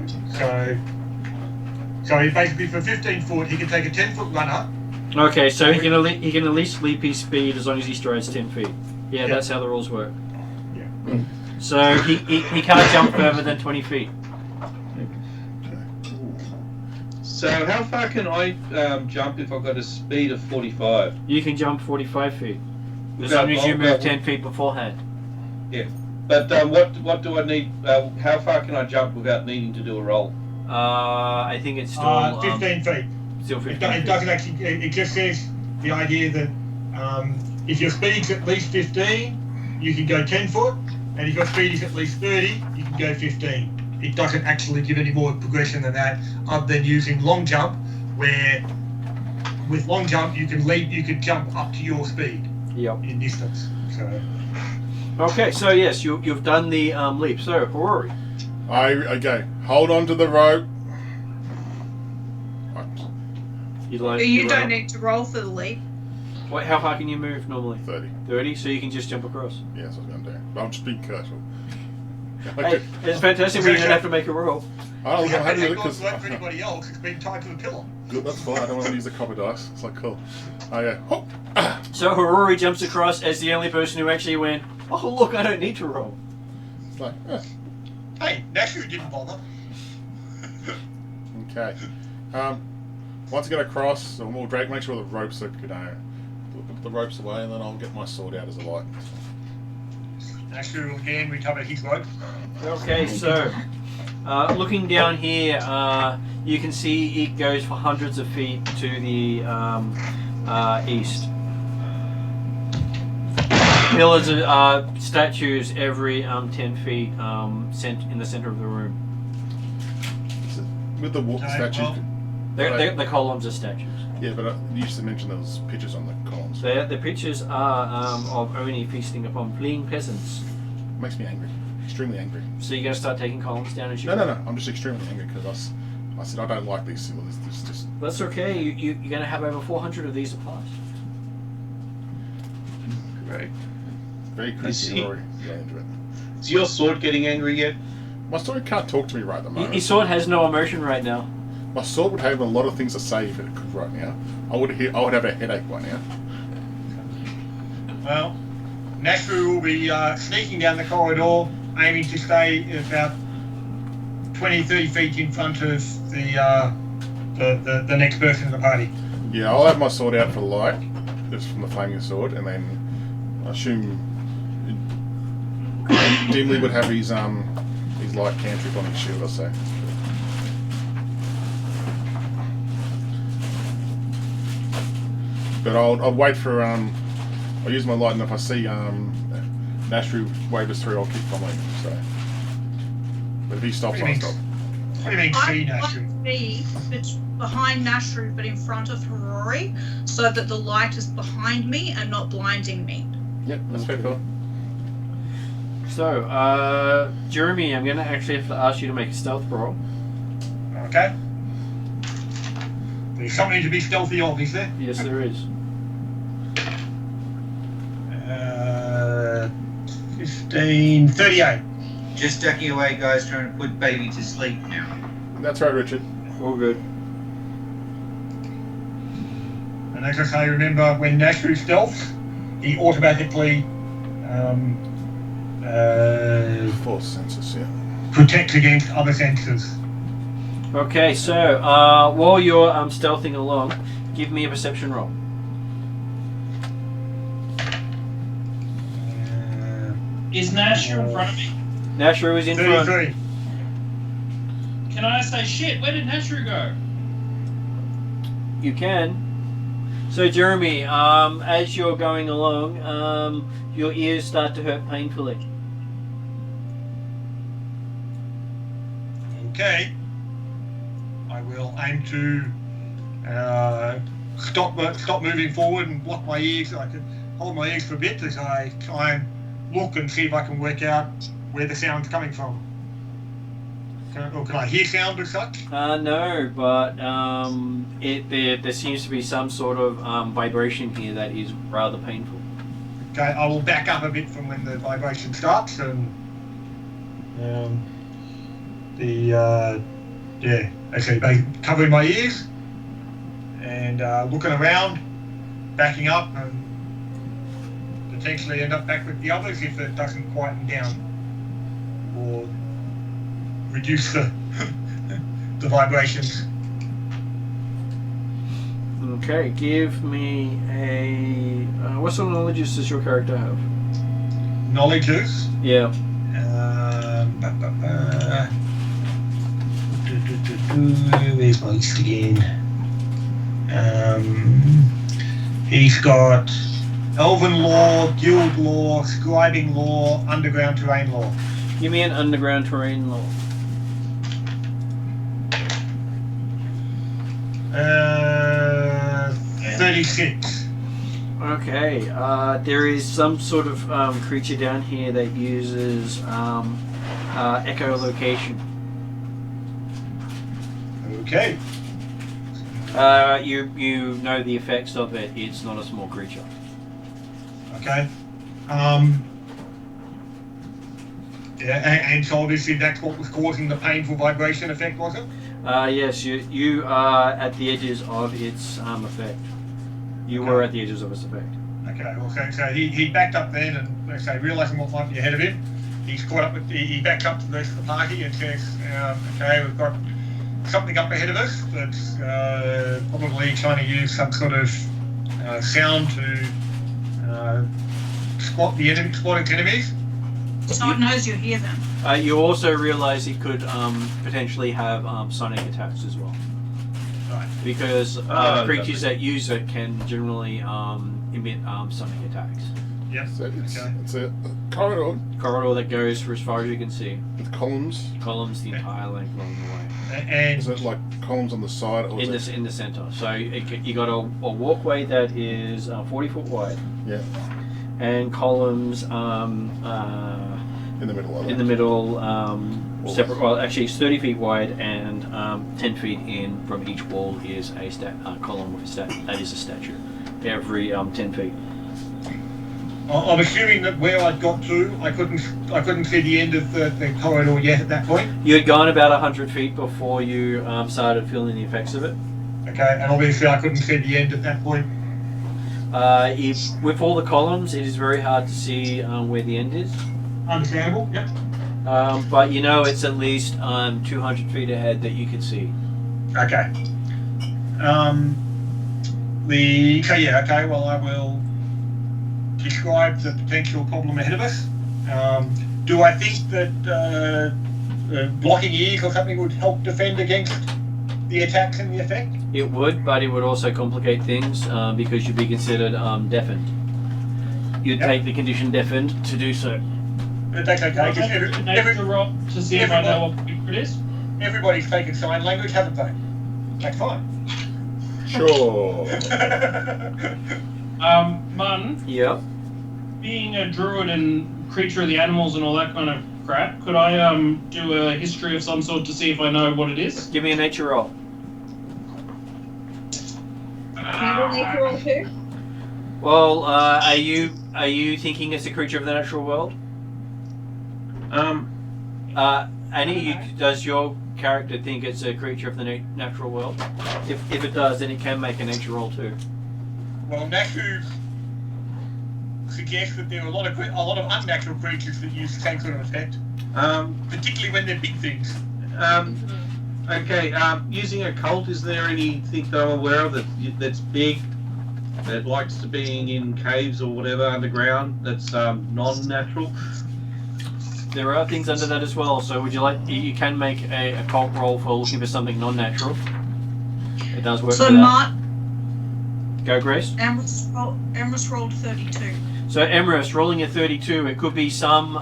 So basically for 15 foot, he can take a 10 foot run up, Okay, so he can at least leap his speed as long as he strides 10 feet. Yeah, that's how the rules work. Yeah. So he can't jump further than 20 feet. So how far can I jump if I've got a speed of 45? You can jump 45 feet. As Without long as you roll- move 10 feet beforehand. But what do I need? How far can I jump without needing to do a roll? I think it's still 15 feet. Still It, 15 it feet. doesn't actually. It just says the idea that if your speed's at least 15, you can go 10 foot, and if your speed is at least 30, you can go 15. It doesn't actually give any more progression than that, other than using long jump, where with long jump you can leap, you can jump up to your speed Yep. in distance. So Okay, so yes, you've done the leap. So, Rory. Okay, hold on to the rope. You'd like But you to, don't need to roll for the leap. What, how far can you move normally? 30. 30, so you can just jump across. Yeah, that's what I was going to do. But I'm just being careful. Hey, it's fantastic when you don't have to make a roll. I don't know how to do it it's because not for anybody else. It's been tied to the pillar. good. That's fine. I don't want to use the copper dice. It's like cool. Okay. Hop. So Rory jumps across as the only person who actually went, oh look, I don't need to roll. It's like, Hey, Nashu didn't bother. okay. Once I get across, we'll drag. Make sure the ropes are, put the ropes away, and then I'll get my sword out as a light. Nashu again recovered his rope. Okay, so looking down here, you can see it goes for hundreds of feet to the east. Pillars of statues every 10 feet in the center of the room. With the Okay, statues. well- The columns are statues. Yeah, but you used to mention there was pictures on the columns. The pictures are of Oni feasting upon fleeing peasants. Makes me angry. Extremely angry. So you're going to start taking columns down as you No. go? I'm just extremely angry because I said I don't like these symbols. It's just That's okay. You're going to have over 400 of these to pass. Great. very Is creepy. he- Rory. Yeah, into it. Is your sword getting angry yet? My sword can't talk to me right at the moment. His sword has no emotion right now. My sword would have a lot of things to say if it could right now. I would have a headache right now. Well, Nashu will be sneaking down the corridor, aiming to stay about 20-30 feet in front of the next person in the party. Yeah, I'll have my sword out for light, just from the flaming sword, and then I assume Dimly would have his light cantrip on his shield, I say. But I'll wait for I'll use my light, and if I see Nashru wavers through, I'll keep following him. So, but if he stops, I'll stop. What do you mean, see I Nashu? want to be behind Nashru, but in front of Harori, so that the light is behind me and not blinding me. Yep, that's fair call. So, Jeremy, I'm going to actually have to ask you to make a stealth roll. Okay. There's something to be stealthy of, is there? Yes, there is. 38. Just ducking away, guys, trying to put baby to sleep now. That's right, Richard. All good. And as I say, remember, when Nashu stealths, he automatically Force senses, yeah. protects against other sensors. Okay, so while you're stealthing along, give me a perception roll. Is Nasher in front of me? Nashru is in front. 33. Can I say, shit, where did Nasher go? You can. So, Jeremy, as you're going along, your ears start to hurt painfully. Okay. I will aim to stop moving forward and block my ears. I can hold my ears for a bit as I try and look and see if I can work out where the sound's coming from. Can I hear sound as such? No, but there seems to be some sort of vibration here that is rather painful. Okay, I will back up a bit from when the vibration starts and okay, covering my ears, and and looking around, backing up, and potentially end up back with the others if it doesn't quieten down or reduce the the vibrations. Okay, give me a. What sort of knowledges does your character have? Knowledges. Yeah. Where's my list again? He's got Elven Law, Guild Law, Scribing Law, Underground Terrain Law. Give me an underground terrain law. 36. Okay, there is some sort of creature down here that uses echolocation. Okay. You know the effects of it. It's not a small creature. Okay. And so obviously that's what was causing the painful vibration effect, was it? Yes, you are at the edges of its effect. You were at the edges of its effect. Okay, well, so he backed up then and, let's say, realising what might be ahead of him, he's caught up with, he backed up to the rest of the party and says, okay, we've got something up ahead of us that's probably trying to use some sort of sound to spot its enemies. So it knows you're here then. You also realise it could potentially have sonic attacks as well. Right. Because creatures that use it can generally emit sonic attacks. Yep. So Okay. it's a corridor Corridor that goes for as far as you can see. with columns. Columns the entire length along the way. And Is it like columns on the side? Or In is the centre. So you got a walkway that is 40 foot wide. Yeah. And columns in the middle of it? in the middle, separate. Well, actually, it's 30 feet wide, and 10 feet in from each wall is a column with that is a statue. Every 10 feet. I'm assuming that where I'd got to, I couldn't see the end of the corridor yet at that point. You had gone about 100 feet before you started feeling the effects of it. Okay, and obviously I couldn't see the end at that point. With all the columns, it is very hard to see where the end is. Understandable. Yep. But you know it's at least 200 feet ahead that you can see. Okay. Okay. Well, I will describe the potential problem ahead of us. Do I think that blocking ears or something would help defend against the attacks and the effect? It would, but it would also complicate things because you'd be considered deafened. You'd take the condition deafened to do so. But that's okay. 'Cause Nature roll to see if I know what it is. everybody's taken sign language, haven't they? That's fine. Sure. Mun, Yep. being a druid and creature of the animals and all that kind of crap, could I do a history of some sort to see if I know what it is? Give me a nature roll. Nature roll too? Well, are you thinking it's a creature of the natural world? Annie, does your character think it's a creature of the natural world? If it does, then it can make a nature roll too. Well, Nashu suggests that there are a lot of unnatural creatures that use the same sort of effect, particularly when they're big things. Okay, using a cult, is there anything that I'm aware of that's big, that likes to be in caves or whatever underground, that's non-natural? There are things under that as well. So would you like? You can make a occult roll for looking for something non-natural. It does work. So for that. Mark, Go, Grace. Emrys rolled 32. So Emrys rolling a 32. It could be some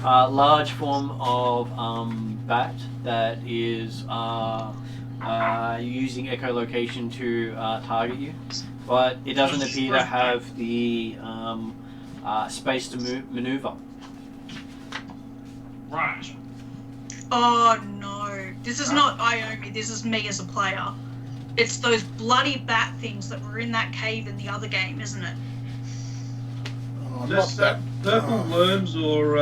large form of bat that is using echolocation to target you, but it doesn't appear to have the space to maneuver. Right. Oh no, this is not Iomi, this is me as a player. It's those bloody bat things that were in that cave in the other game, isn't it? Oh, not Just that. purple worms or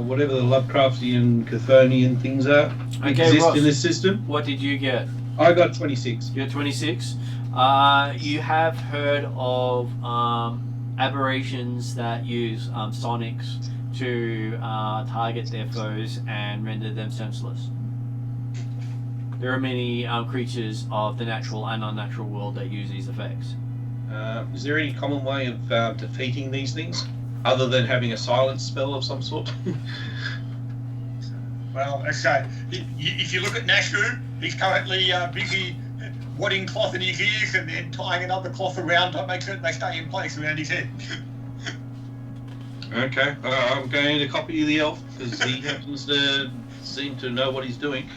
whatever the Lovecraftian Chthonian things are. Okay, exist Ross, in this system. what did you get? I got 26. You're 26. You have heard of aberrations that use sonics to target their foes and render them senseless. There are many creatures of the natural and unnatural world that use these effects. Is there any common way of defeating these things, other than having a silence spell of some sort? Well, okay. If you look at Nashu, he's currently busy wadding cloth in his ears and then tying another cloth around to make certain they stay in place around his head. Okay, I'm going to copy the elf because he happens to seem to know what he's doing.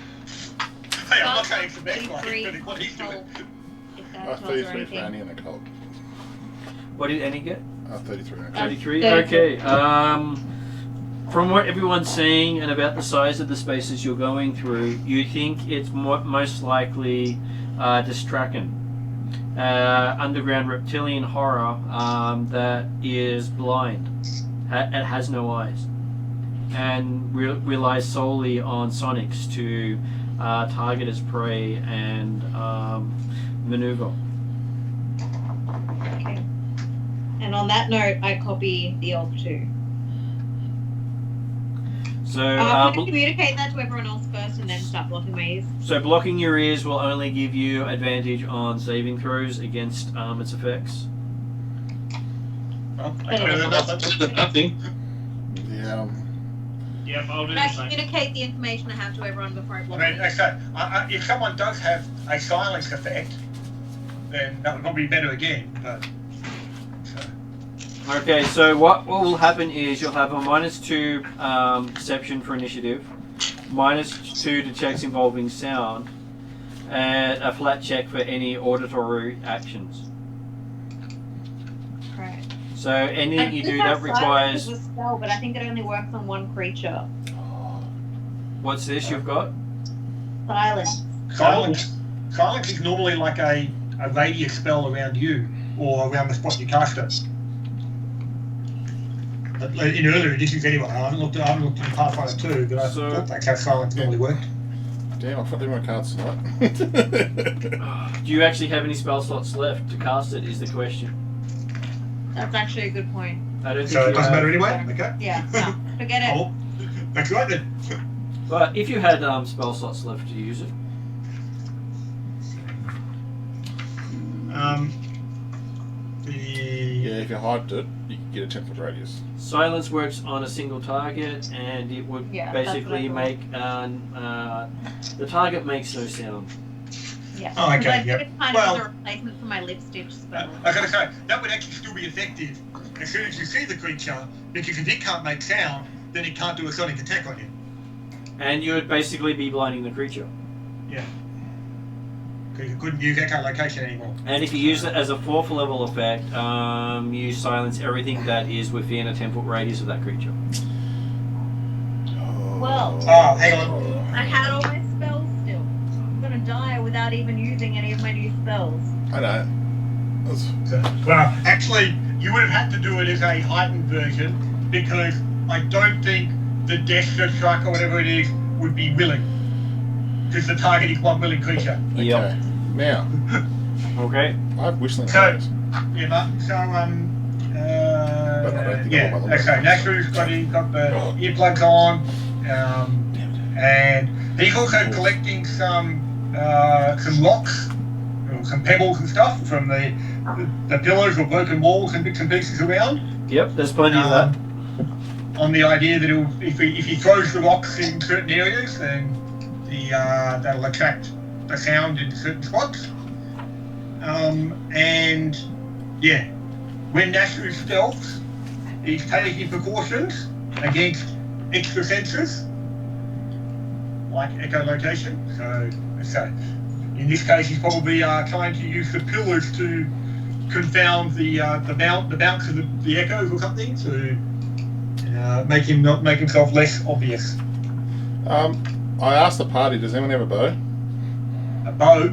Hey, I'm not going for that one, but what he's doing. If that tells her 33 for anything. Annie and a cold. What did Annie get? 33. 33? 33. Okay. From what everyone's saying and about the size of the spaces you're going through, you think it's most likely Distraken. Underground reptilian horror that is blind. It has no eyes. And relies solely on sonics to target its prey and maneuver. Okay. And on that note, I copy the elf too. So, I'm going to communicate that to everyone else first and then start blocking my ears. so blocking your ears will only give you advantage on saving throws against its effects. Well, I don't know Nothing. Yeah. Yep, I'll do But I the same. communicate the information I have to everyone before I block I mean, them. okay, if someone does have a silence effect, then that would probably be better again, but... So. Okay, so what will happen is you'll have a -2 perception for initiative, -2 to checks involving sound, and a flat check for any auditory actions. Right. So anything I you think do that silence requires... is a spell, but I think it only works on one creature. What's this you've got? Silence. Silence is normally like a radius spell around you, or around the spot you cast it. But in earlier editions anyway, I haven't looked at Pathfinder 2, but I So- thought that's how silence normally worked. Damn, I've got my cards tonight. Do you actually have any spell slots left to cast it is the question. That's actually a good point. I don't think So it you doesn't have, matter anyway? Okay. Yeah, no, forget it. Oh, that's right then. but if you had spell slots left to use it. Yeah, if you hide it, you can get a 10-foot radius. Silence works on a single target, and it would Yeah, that's basically what I make the target makes no sound. Yeah. Oh, okay, Because I yep. think it's kind Well- of a replacement for my lip stitch spell. I gotta say, that would actually still be effective as soon as you see the creature, because if it can't make sound, then it can't do a sonic attack on you. And you would basically be blinding the creature. Yeah. Because you couldn't use echolocation anymore. And if you use it as a 4th level effect, you silence everything that is within a 10-foot radius of that creature. Well- Oh, hang on. I had all my spells still. I'm gonna die without even using any of my new spells. I know. That's, Well, actually, you would have had to do it as a heightened version, because I don't think the Destro Strike or whatever it is would be willing. Because the target is one willing creature. okay. Yep. Now, Okay. I have whistling So- arrows. Yeah, but, so, But I don't think yeah, I'm on the okay, Nasru's got the earplugs on, and he's also collecting some rocks, or some pebbles and stuff from the pillars or broken walls and bits and pieces around. Yep, there's plenty of that. On the idea that if he throws the rocks in certain areas, then that'll attract the sound in certain spots. And yeah, when Nasru stealths, he's taking precautions against extra sensors, like echolocation. So in this case, he's probably trying to use the pillars to confound the bounce of the echoes or something to make himself less obvious. I asked the party, does anyone have a bow? A bow.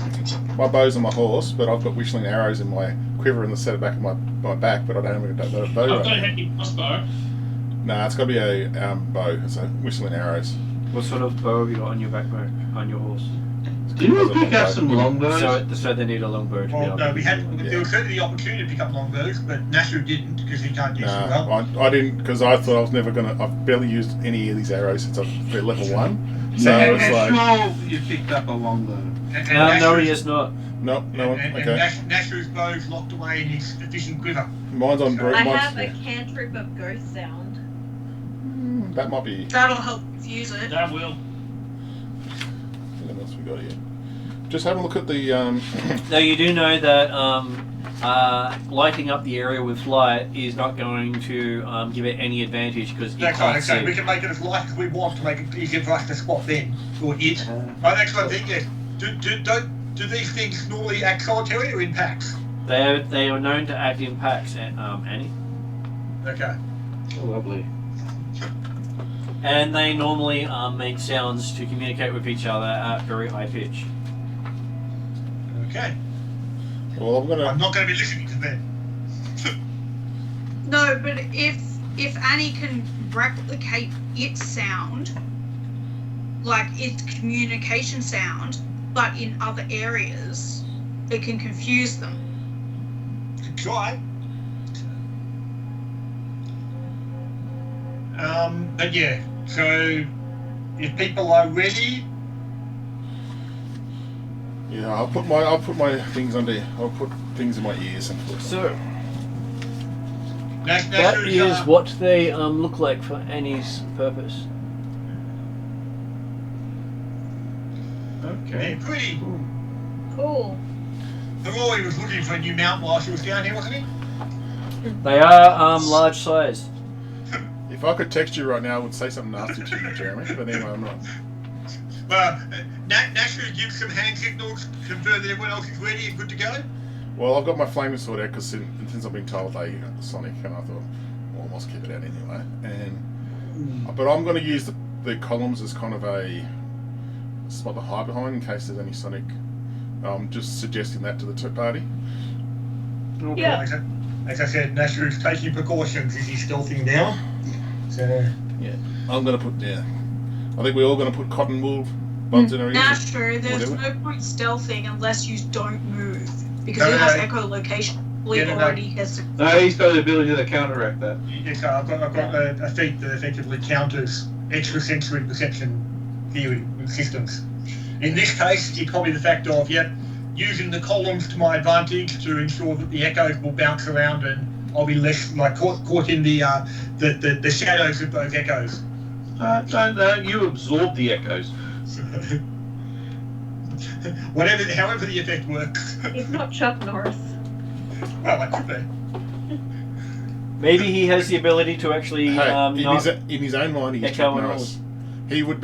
My bow's on my horse, but I've got whistling arrows in my quiver in the set back of my back, but I don't have a bow. I've got a heavy crossbow. Nah, it's got to be a bow. It's a whistling arrows. What sort of bow have you got on your backbone, on your horse? Did we pick up some longbows? So they need a longbow to be Well, able no, to there was certainly the opportunity to pick up longbows, but Nashu didn't because he can't use them well. I didn't because I thought I was never gonna. I've barely used any of these arrows since I've hit level 1. So I was like, sure you picked up a longbow. no, he is not. no one. And Okay, Nashu's bow's locked away in his efficient quiver. mine's on brute. I Mine's, have a cantrip of ghost sound. that might be. That'll help confuse it. That will. What else we got here? Just have a look at the. Now you do know that lighting up the area with light is not going to give it any advantage because you That's can't right, see. we can make it as light as we want to make it easier for us to spot them or it. My next one thing is, do these things normally act solitary or in packs? They are known to act in packs, Annie. Okay. Oh, lovely. And they normally make sounds to communicate with each other at very high pitch. Okay. Well, I'm not going to be listening to them. No, but if Annie can replicate its sound, like its communication sound, but in other areas, it can confuse them. Try. But yeah, so if people are ready, yeah, I'll put my things under. I'll put things in my ears and. So Nashu's, that is what they look like for Annie's purpose. Okay. they're pretty. Cool. Rory was looking for a new mount while she was down here, wasn't he? They are large size. If I could text you right now, I would say something nasty to you, Jeremy. But anyway, I'm not. Well, Nashu gives some hand signals, confirm that everyone else is ready and good to go. Well, I've got my flaming sword out because since I've been told they Sonic, and I thought, well, I'll keep it out anyway. But I'm going to use the columns as kind of a spot to hide behind in case there's any Sonic. Just suggesting that to the party. Okay. Yeah. As I said, Nashu's taking precautions. Is he stealthing now? So. I'm going to put I think we're all going to put cotton wool buns in our ears. That's true. There's whatever. no point stealthing unless you don't move because No, it has no. echolocation. Yeah, no, no. Already has. No, he's got the ability to counteract that. Yes, I've got a feat that effectively counters extrasensory perception theory systems. In this case, it's probably the fact of, using the columns to my advantage to ensure that the echoes will bounce around and I'll be less like caught in the shadows of those echoes. No, you absorb the echoes. However the effect works. He's not Chuck Norris. Well, that could be. Maybe he has the ability to actually Hey, not in his own mind, he's echo Chuck and Norris. He wouldn't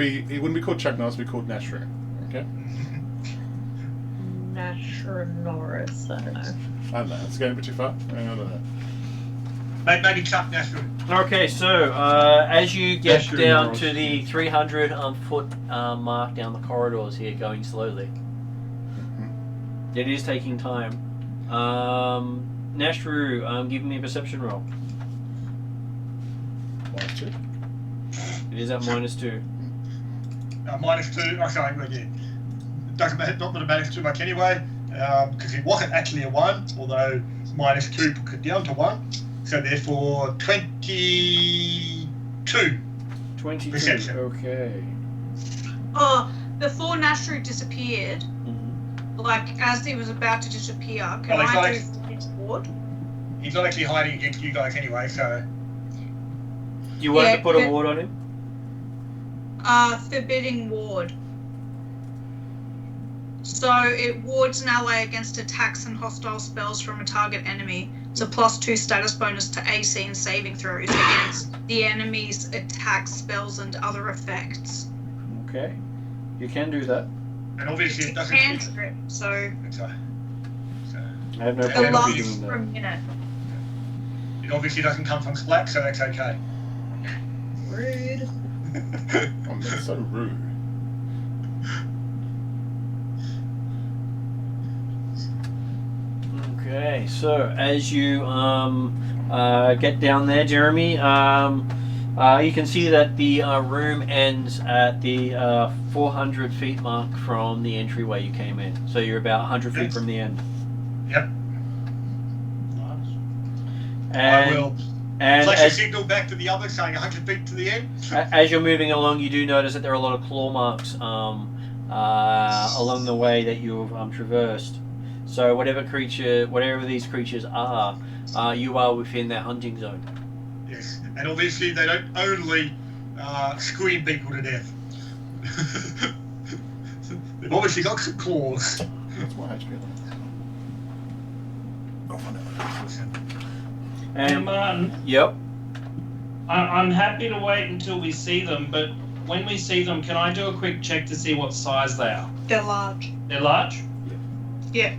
be called Chuck Norris. He'd be called Nashru. Okay. Nasher Norris. I don't know. I don't know. It's going a bit too far. I don't know. Maybe Chuck Nashru. Okay, so as you get Yes, sure, down Norris. to the 300 foot mark down the corridors here, going slowly, it is taking time. Nashru, give me a perception roll. -2. It is at -2. -2. Oh, sorry, well, yeah. Doesn't matter. Not that it matters too much anyway, because it wasn't actually a 1, although -2 took it down to 1. So therefore, 22. 22. Perception. Okay. Oh, before Nashru disappeared, Mhm. like as he was about to disappear, can Oh, it's I like- do his ward? He's not actually hiding against you guys anyway, so. You want Yeah, to put a good. ward on him? Forbidding ward. So it wards an ally against attacks and hostile spells from a target enemy. It's a +2 status bonus to AC and saving throws against the enemy's attacks, spells, and other effects. Okay. You can do that. And obviously It's it a doesn't. cantrip, so So I have no It it problem with you lasts doing for a that. minute. it obviously doesn't come from Slack, so that's okay. Rude. Oh, that's so rude. Okay, so as you get down there, Jeremy, You can see that the room ends at the 400 feet mark from the entryway you came in. So you're about 100 feet from the end. Yep. And, I will and flash a as, signal back to the other saying 100 feet to the end. as you're moving along, you do notice that there are a lot of claw marks along the way that you've traversed. So whatever these creatures are, you are within their hunting zone. Yes, and obviously they don't only scream people to death. They've obviously got some claws. That's my HP. I'll find out. And yep. I'm happy to wait until we see them, but when we see them, can I do a quick check to see what size they are? They're large. They're large? Yeah.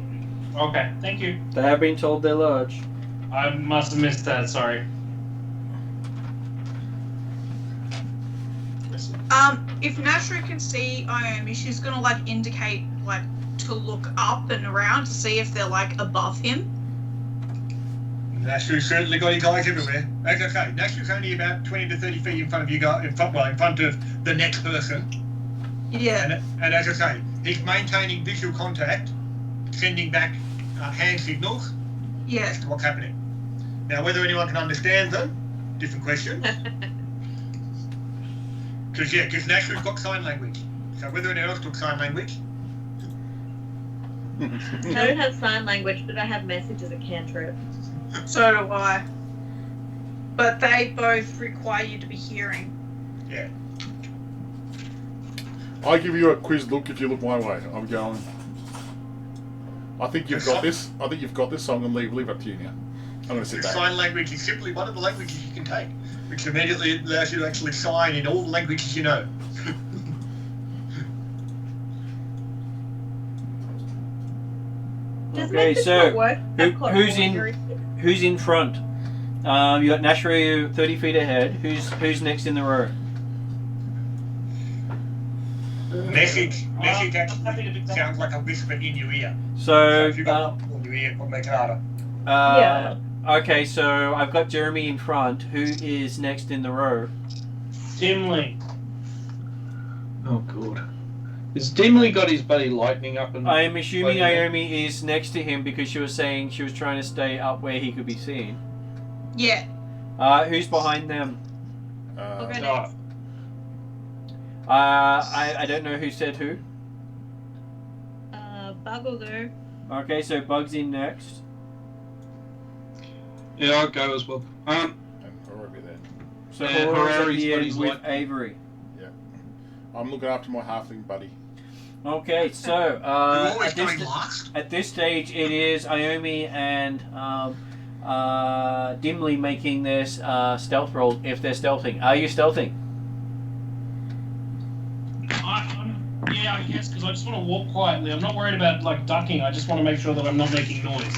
Okay, thank you. They have been told they're large. I must have missed that, sorry. If Nashru can see Iomi, she's gonna like indicate like to look up and around to see if they're like above him. Nashru's certainly got his eyes everywhere. As I say, Nashru's only about 20 to 30 feet in front of you guys, in front of the next person. Yeah. And as I say, he's maintaining visual contact, sending back hand signals Yeah. as to what's happening. Now, whether anyone can understand them, different question. Because Nashru's got sign language. So whether anyone else took sign language. I don't have sign language, but I have message as a cantrip. So do I. But they both require you to be hearing. Yeah. I give you a quiz look if you look my way. I'm going. I think you've got this. I think you've got this. So I'm going to leave up to you now. I'm going to sit back. Sign language is simply one of the languages you can take, which immediately allows you to actually sign in all the languages you know. Does Okay, message so not work? who's in front? You got Nashru 30 feet ahead. Who's next in the row? Message actually sounds like a whisper in your ear. So if you got in your ear, it will make it harder. Yeah. Okay, so I've got Jeremy in front. Who is next in the row? Dimly. Oh, God. Has Dimly got his buddy lightning up and... I am assuming Lightning. Naomi is next to him because she was saying she was trying to stay up where he could be seen. Yeah. Who's behind them? I'll go no. next. I don't know who said who. Bug will go. Okay, so Bug's in next. Yeah, I'll go as well. And I'll be there. So And Aurora's at Harari's the got end his with light. Avery. I'm looking after my halfling buddy. Okay, so You're always at going this last. at this stage, it is Iomi and Dimly making this stealth roll if they're stealthing. Are you stealthing? Yeah, I guess, because I just want to walk quietly. I'm not worried about, like, ducking. I just want to make sure that I'm not making noise.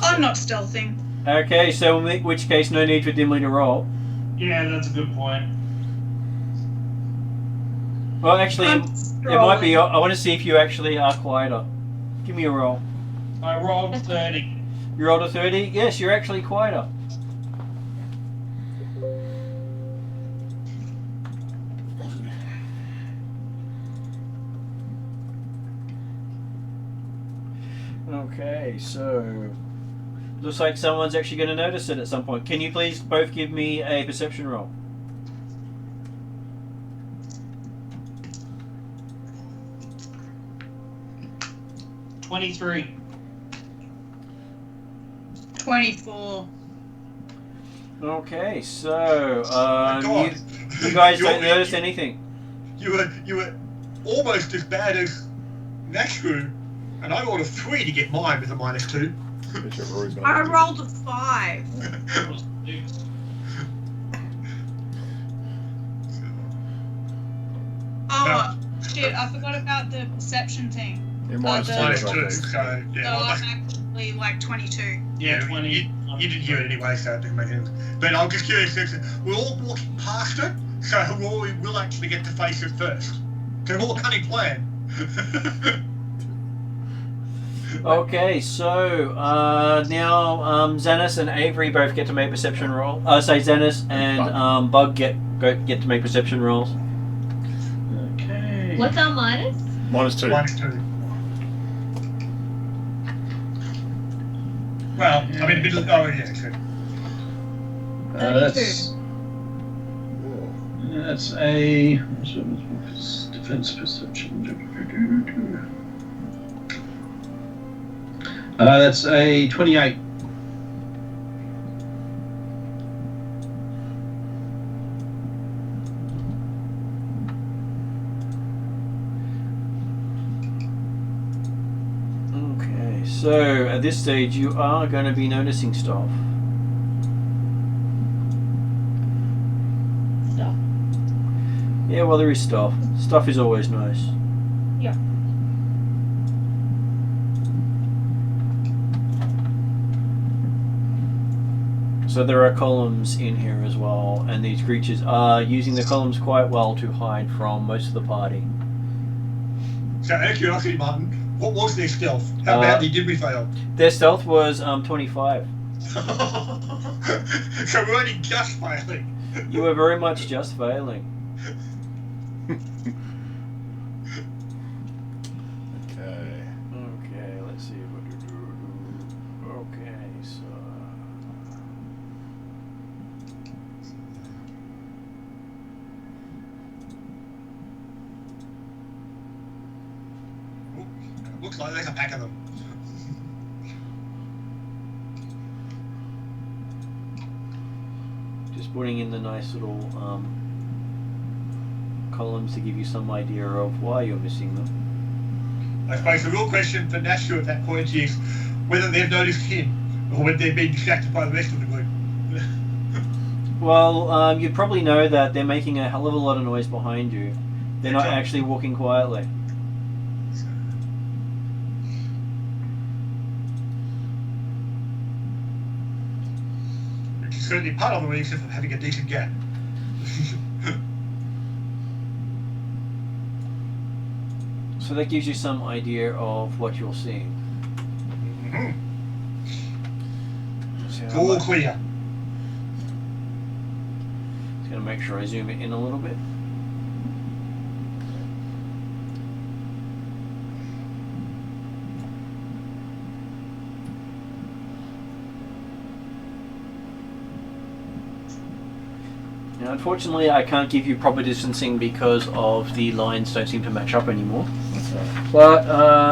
I'm not stealthing. Okay, so in which case, no need for Dimly to roll. Yeah, that's a good point. Well, actually, I'm it might be. I want to see if you actually are quieter. Give me a roll. I rolled 30. You rolled a 30? Yes, you're actually quieter. Okay, so looks like someone's actually going to notice it at some point. Can you please both give me a perception roll? $23. 24. Okay, so God. you guys You're- don't notice anything. You were almost as bad as Nashru, and I rolled a 3 to get mine with a -2. Whichever Rory's gonna I do. rolled a 5. That was 6. Oh, shit, I forgot about the perception thing. You're minus the- 2, I -2, think. so yeah. So I'm actually like 22. Yeah, Yeah, 20. You didn't hear it anyway, so it didn't make any sense. But I'm just curious, we're all walking past it, so Rory will actually get to face it first. So more cunning plan. Okay, so now Xanis and Avery both get to make perception roll. Say Xanis and Bug get to make perception rolls. Okay. What's our minus? -2. -2. Well, I mean, middle. Oh yeah, sure. That's a defense perception. That's a 28. Okay, so at this stage you are going to be noticing stuff. Stuff. Yeah, well, there is stuff. Stuff is always nice. Yeah. So there are columns in here as well, and these creatures are using the columns quite well to hide from most of the party. So, out of curiosity, Martin, what was their stealth? How badly did we fail? Their stealth was 25. So we're only just failing. You were very much just failing. Okay. Okay, let's see what to do. Okay, so Looks like there's a pack of them. just putting in the nice little columns to give you some idea of why you're missing them. I suppose the real question for Nashu at that point is whether they've noticed him or whether they've been distracted by the rest of the group. Well, you'd probably know that they're making a hell of a lot of noise behind you. They're not actually walking quietly. Which is certainly part of the reason for having a decent gap. So that gives you some idea of what you're seeing. So It's all clear. Just going to make sure I zoom it in a little bit. Now, unfortunately, I can't give you proper distancing because of the lines don't seem to match up anymore. But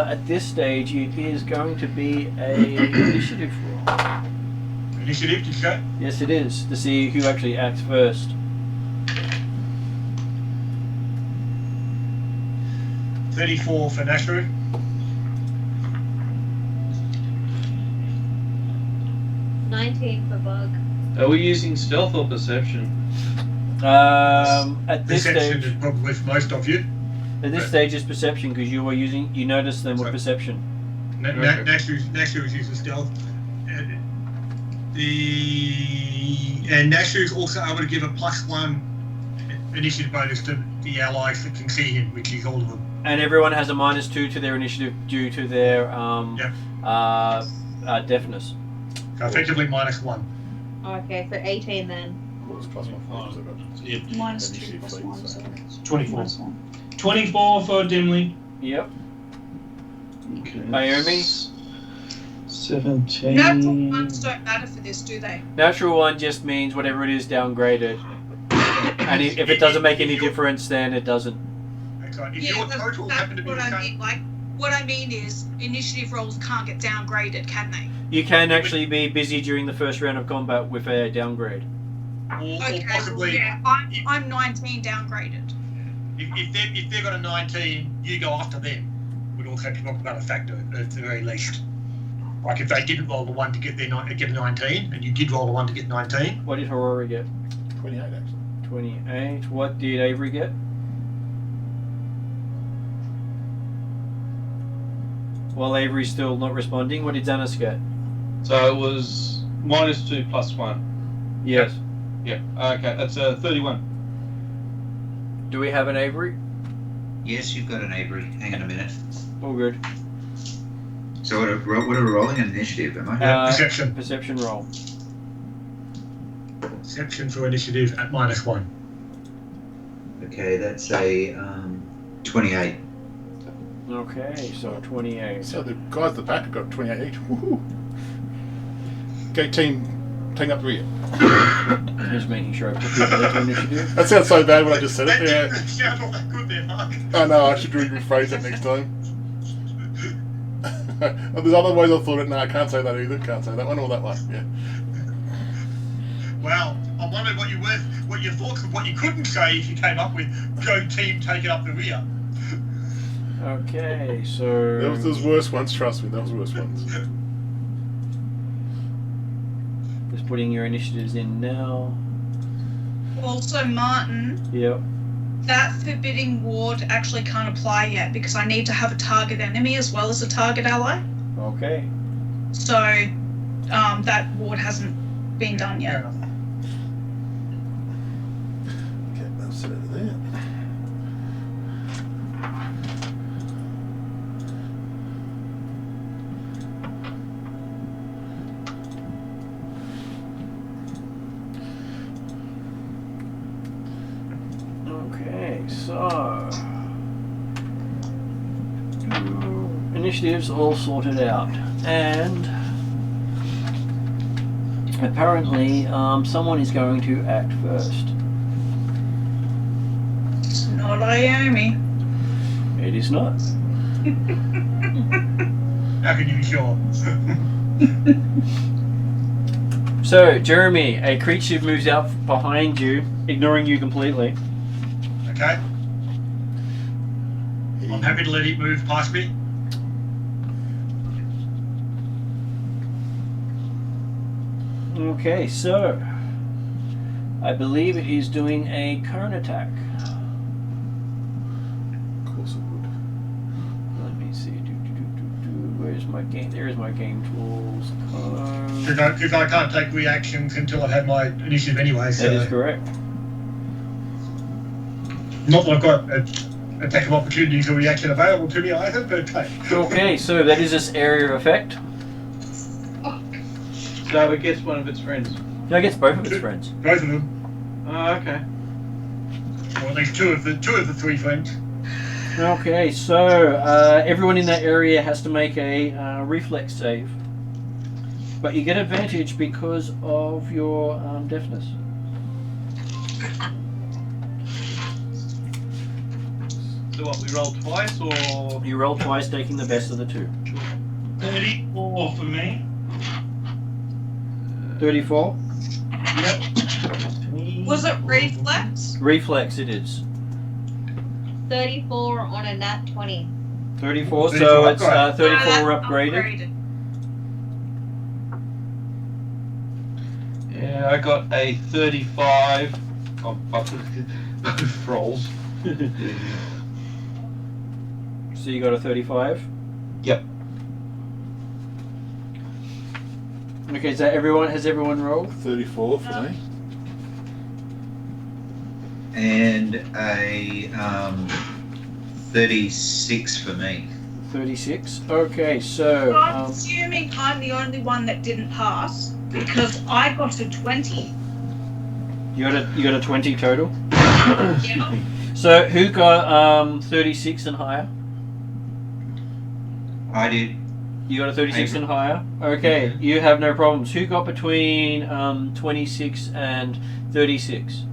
at this stage, it is going to be a initiative roll. Initiative, did you say? Yes, it is, to see who actually acts first. 34 for Nashu. For Bug. Are we using stealth or perception? At this Perception stage, is probably for most of you. at this stage is perception because you noticed them with perception. Nashu is using stealth. And Nashu is also able to give a +1 initiative bonus to the allies that can see him, which is all of them. And everyone has a -2 to their initiative due to their deafness. So effectively -1. Okay, so 18 then. Well, it's +1 for those that got Minus 2 initiative plus feat, 1, so- so 24. minus 1. 24 for Dimly. Yep. Okay. Naomi? 17. Natural ones don't matter for this, do they? Natural one just means whatever it is downgraded. And if it doesn't make any difference, then it doesn't. That's right. If Yeah, your that's total happened to be what the I same, mean. Like, what I mean is, initiative rolls can't get downgraded, can they? You can actually be busy during the first round of combat with a downgrade. or Okay, possibly, well, yeah, I'm 19 downgraded. if they've got a 19, you go after them. Would also be talking about a factor at the very least. Like if they didn't roll the 1 to get get a 19, and you did roll the 1 to get 19. What did Aurora get? 28 actually. 28. What did Avery get? Well, Avery's still not responding. What did Xanis get? So it was -2 +1. Yes. Yeah. Okay, that's 31. Do we have an Avery? Yes, you've got an Avery. Hang on a minute. All good. So what are we rolling? An initiative, am I? Perception. Perception roll. Perception for initiative at -1. Okay, that's a 28. Okay, so 28. So the guys at the back have got 28 each. Woohoo! Okay, team, take up the rear. Just making sure I put people into initiative. That sounds so bad when I just said it. Yeah. That sounds all that good there, Mark. I know, I should rephrase that next time. There's other ways I thought it. No, I can't say that either. Can't say that one or that one. Yeah. Well, I wondered what your thoughts of what you couldn't say if you came up with "Go team, take it up the rear." Okay, so There was worse ones. Trust me, there was worse ones. just putting your initiatives in now. Also, Martin, Yep. that forbidding ward actually can't apply yet because I need to have a target enemy as well as a target ally. Okay. So that ward hasn't been done yet. Okay, I'll set it there. Okay, so initiatives all sorted out, and apparently someone is going to act first. It's not Iomi. It is not. How can you be sure? So, Jeremy, a creature moves out behind you, ignoring you completely. Okay. I'm happy to let it move past me. Okay, so I believe it is doing a cone attack. Of course it would. Let me see. Where's my game? There's my game tools. Cone. Because I can't take reactions until I've had my initiative anyway. So That is correct. not that I've got an attack of opportunities or reaction available to me either, but hey. Okay, so that is this area of effect. So it gets one of its friends. I guess both of its friends. Both of them, Oh, okay. or at least two of the three friends. Okay, so everyone in that area has to make a reflex save. But you get advantage because of your deafness. So what, we roll twice or? You roll twice, taking the best of the two. 34 for me. 34? Yep. Was it reflex? Reflex it is. 34 on a nat 20. 34, 34 so it's upgrade. 34 That's upgraded. Yeah, I got a 35 on both rolls. So you got a 35? Yep. Okay, so has everyone rolled? 34 for me. And a 36 for me. 36. Okay, so I'm assuming I'm the only one that didn't pass because I got a 20. you got a 20 total. Yeah. So who got 36 and higher? I did. You got a 36 and higher. Okay, you have no problems. Who got between 26 and 36?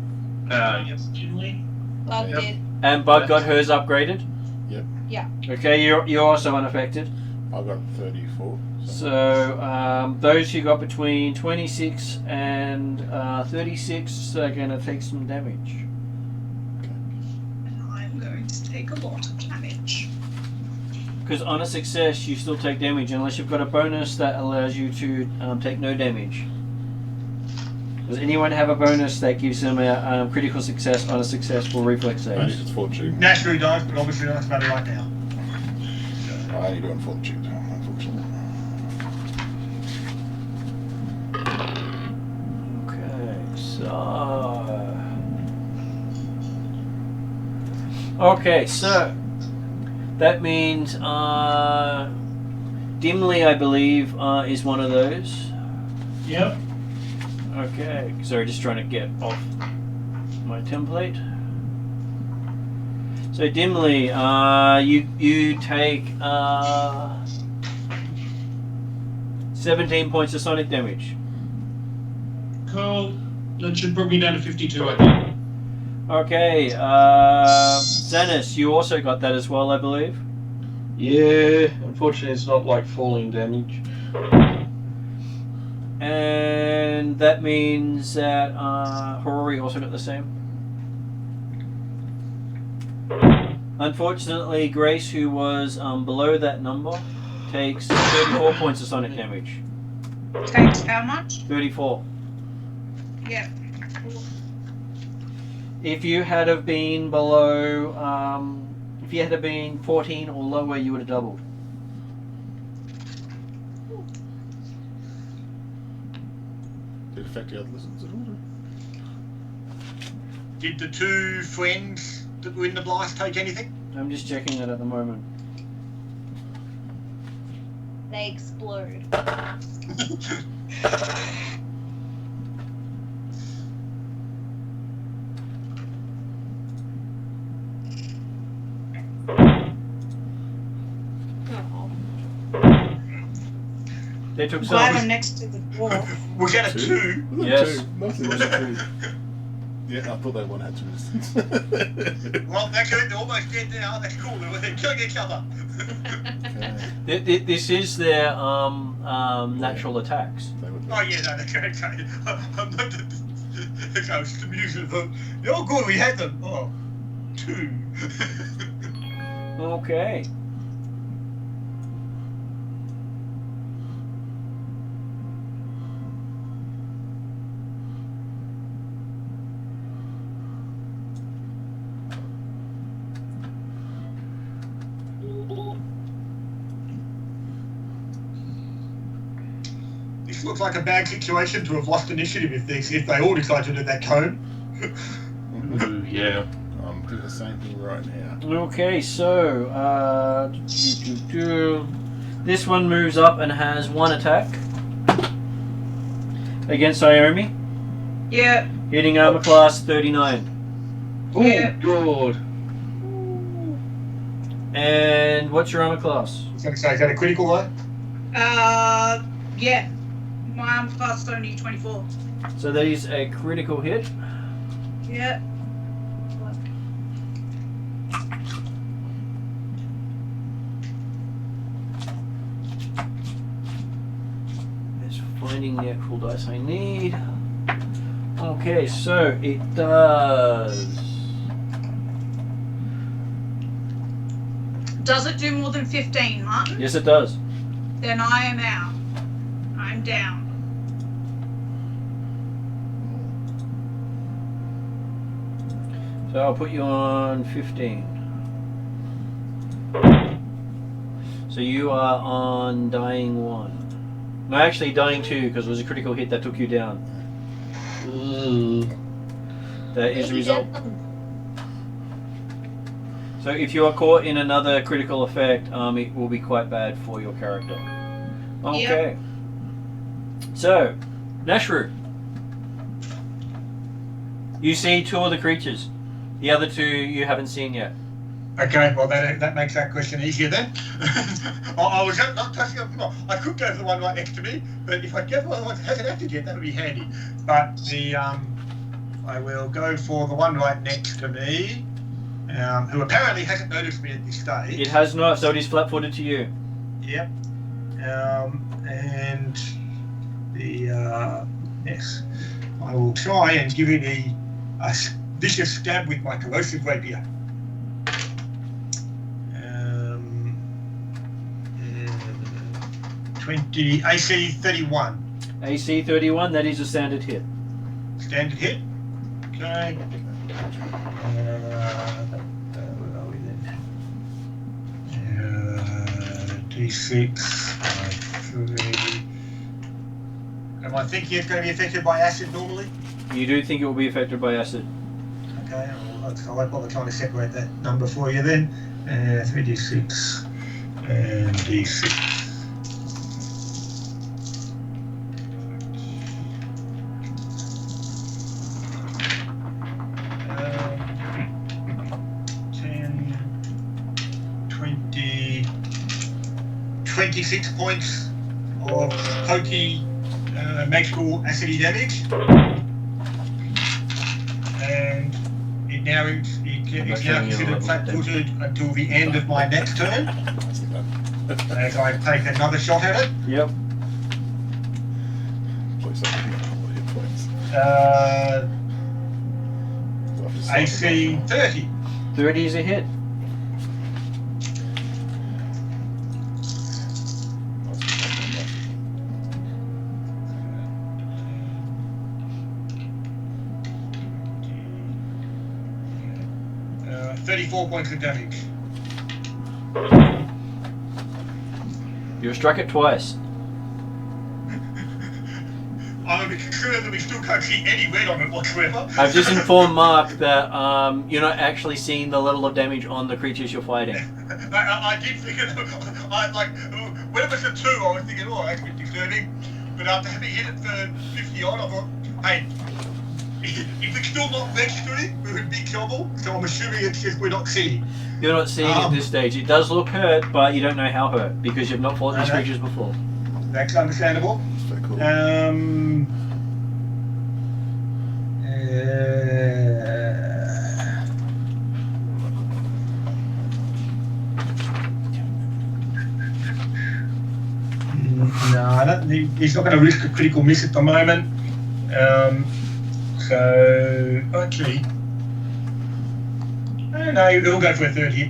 Yes. Ginley. Bug Yep. did. And Bud got hers upgraded. Yep. Yeah. Okay, you're also unaffected. I got 34. So those who got between 26 and 36 are going to take some damage. And I'm going to take a lot of damage. Because on a success, you still take damage unless you've got a bonus that allows you to take no damage. Does anyone have a bonus that gives them a critical success on a successful reflex Only if save? it's fortune. Naturally does, but obviously not about it right now. I only do it fortune, unfortunately. Okay, so... Okay, so... That means Dimly, I believe, is one of those. Yep. Okay, sorry, just trying to get off my template. So Dimly, you take 17 points of sonic damage. Cool. That should bring me down to 52, I think. Okay, Xanis, you also got that as well, I believe. Yeah, unfortunately it's not like falling damage. And that means that Horori also got the same. Unfortunately, Grace, who was below that number, takes 34 points of sonic damage. Takes how much? 34. Yeah. If you had have been below, if you had have been 14 or lower, you would have doubled. Did it affect the other lizards at all? Did the two friends that were in the blast take anything? I'm just checking that at the moment. They explode. Oh. They took Glad some. I'm next to the dwarf. Was that a two? Yes. Nothing was a two. Yeah, I thought that one had two lizards. Well, they're good. They're almost dead now. That's cool. They're killing each other. Okay. This is their natural attacks. They would be. Oh yeah, no, okay. I'm not the it's the music. Oh, good, we had them. Oh, two. Okay. This looks like a bad situation to have lost initiative if they all decide to do that cone. Ooh, yeah. I'm doing the same thing right now. Okay, so this one moves up and has one attack against Iomi, Yeah. hitting armor class 39. Oh, Yeah. God. And what's your armor class? I was going to say, is that a critical though? Yeah. My arm class is only 24. So that is a critical hit. Yeah. Just finding the actual dice I need. Okay, so it does. Does it do more than 15, Martin? Yes, it does. Then I am out. I'm down. So I'll put you on 15. So you are on dying 1. No, actually dying 2 because it was a critical hit that took you down. Ooh. That is the result. So if you are caught in another critical effect, it will be quite bad for your character. Okay. So, Nashru. You see 2 of the creatures. The other 2 you haven't seen yet. Okay, well that makes that question easier then. I was not touching up. I could go for the one right next to me, but if I get one that hasn't acted yet, that would be handy. But the I will go for the one right next to me, who apparently hasn't noticed me at this stage. It has not, so it is flat-footed to you. Yep. And the yes, I will try and give it a vicious stab with my corrosive rapier. 20 AC 31. AC 31, that is a standard hit. Standard hit. Okay. Where are we then? D6. 3. Am I thinking it's going to be affected by acid normally? You do think it will be affected by acid. Okay, I won't bother trying to separate that number for you then. 3d6 and d6. 26 points of pokey magical acidy damage. And it's now considered flat-footed until the end of my next turn. As I take another shot at it. Yep. AC 30. 30 is a hit. Uh, 34 points of damage. You struck it twice. I'm a bit concerned that we still can't see any red on it whatsoever. I've just informed Mark that you're not actually seeing the level of damage on the creatures you're fighting. I did think when it was a 2, I was thinking, oh, that's a bit disturbing. But after having hit it for 50 odd, I thought, hey, if it's still not registered, we're in big trouble. So I'm assuming it's just we're not seeing. You're not seeing at this stage. It does look hurt, but you don't know how hurt because you've not fought these Okay. creatures before. That's understandable. That's very cool. No, I don't think he's not going to risk a critical miss at the moment. So actually, no, he'll go for a 3rd hit.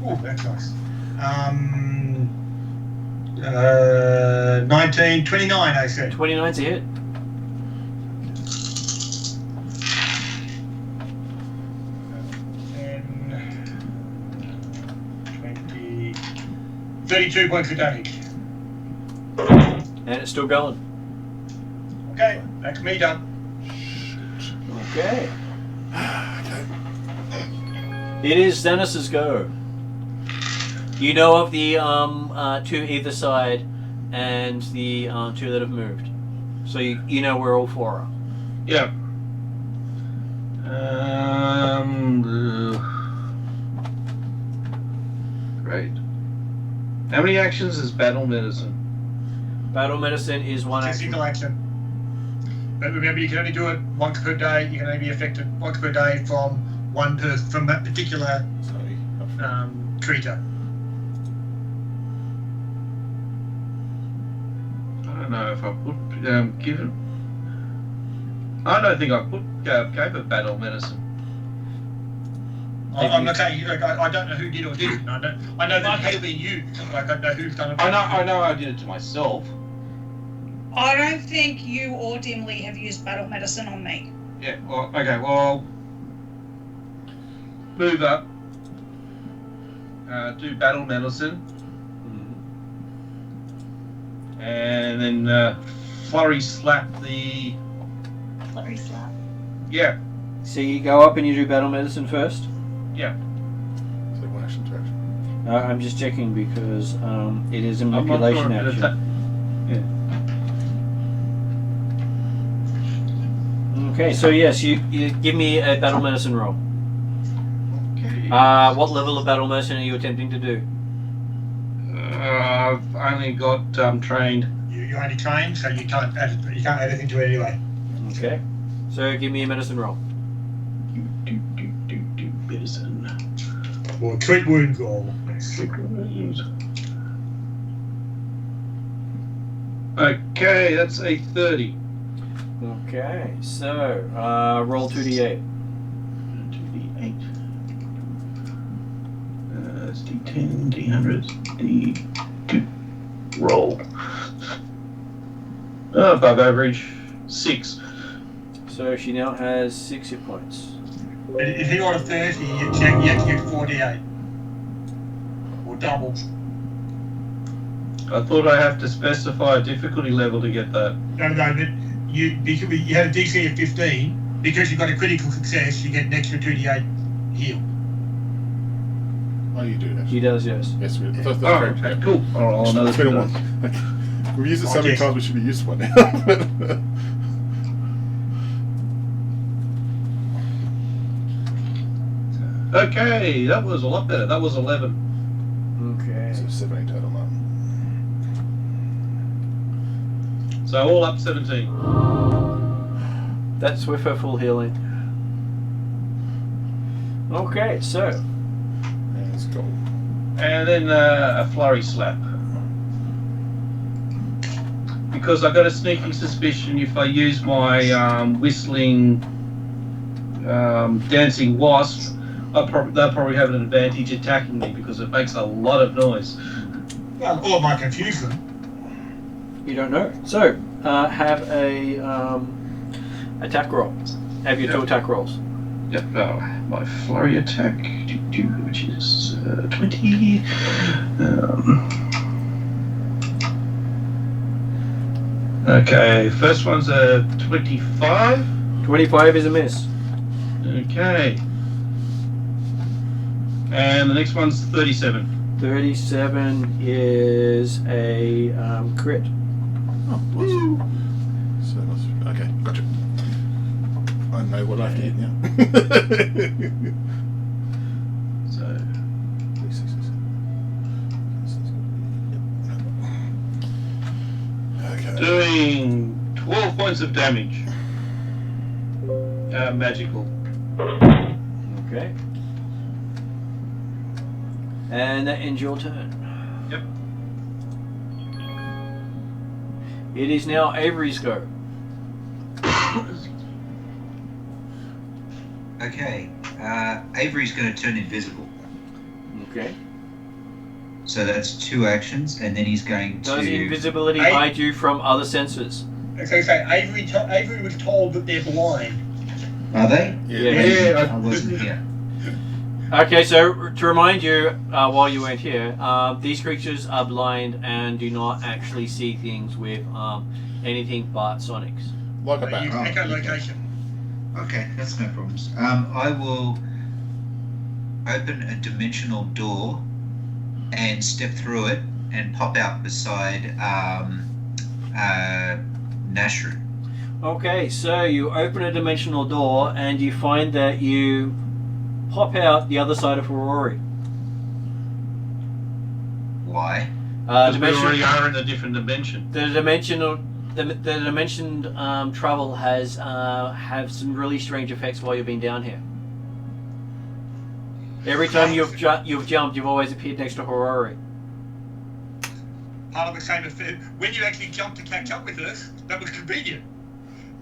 Oh, that's nice. 19, 29, I said. 29's a hit. And 20, 32 points of damage. And it's still going. Okay, that's me done. Okay. It is Xenos's go. You know of the 2 either side and the 2 that have moved. So you know where all 4 are. Yeah. Great. How many actions is battle medicine? Battle medicine is 1 It's a action. single action. But remember, you can only do it once per day. You can only be affected once per day from from that particular creature. I don't know if I put given. I don't think I put gave it battle medicine. I'm not saying I don't know who did or didn't. I know that it has been used. I don't know who's done it. I know I did it to myself. I don't think you or Dimly have used battle medicine on me. Yeah. Well, okay. Well, move up. Do battle medicine, and then flurry slap the. Flurry slap. Yeah. So you go up and you do battle medicine first? Yeah. So 1 action to action. I'm just checking because it is a I'm not manipulation sure if it action. Okay, so yes, you give me a battle medicine roll. Okay. What level of battle medicine are you attempting to do? I've only got trained. You're only trained, so you can't add anything to it anyway. Okay. So give me a medicine roll. Medicine. Or treat wounds roll. Okay, that's a 30. Okay, so roll 2d8. 2d8. That's d10, d100, d2. Roll. Above average. 6. So she now has 6 hit points. If you got a 30, you have to get 4d8. Or double. I thought I have to specify a difficulty level to get that. No, but you had a DC of 15. Because you got a critical success, you get an extra 2d8 heal. Oh, you do that. He does, yes. Yes, we that's Oh, correct. okay, cool. I'll know It's been a that. one. We've used it so many Yes. times, we should be used to one now. Okay, that was a lot better. That was 11. Okay. So 17 total now. So all up 17. That's with her full healing. Okay, so And let's go. And then a flurry slap. Because I got a sneaking suspicion if I use my whistling dancing wasp, they'll probably have an advantage attacking me because it makes a lot of noise. Well, or it might confuse them. you don't know. So have a attack roll. Have your two attack rolls. Yep, my flurry attack, which is 20. Okay, first one's a 25. 25 is a miss. Okay. And the next one's 37. 37 is a crit. Oh, woo! So that's, okay, gotcha. I know what I have to hit now. So, Okay. doing 12 points of damage. Magical. Okay. And that ends your turn. Yep. It is now Avery's go. Okay, Avery's going to turn invisible. Okay. So that's 2 actions, and then he's going to... Does invisibility hide you from other senses? So Avery was told that they're blind. Are they? Yeah. I wasn't here. Okay, so to remind you, while you weren't here, these creatures are blind and do not actually see things with anything but sonics. Like a bat. Use echolocation. Okay, that's no problems. I will open a dimensional door and step through it and pop out beside Nashru. Okay, so you open a dimensional door and you find that you pop out the other side of Aurori. Why? Because we already are in a different dimension. The dimension travel has have some really strange effects while you've been down here. Every time you've jumped, you've always appeared next to Aurori. Part of the same effect. When you actually jumped to catch up with us, that was convenient.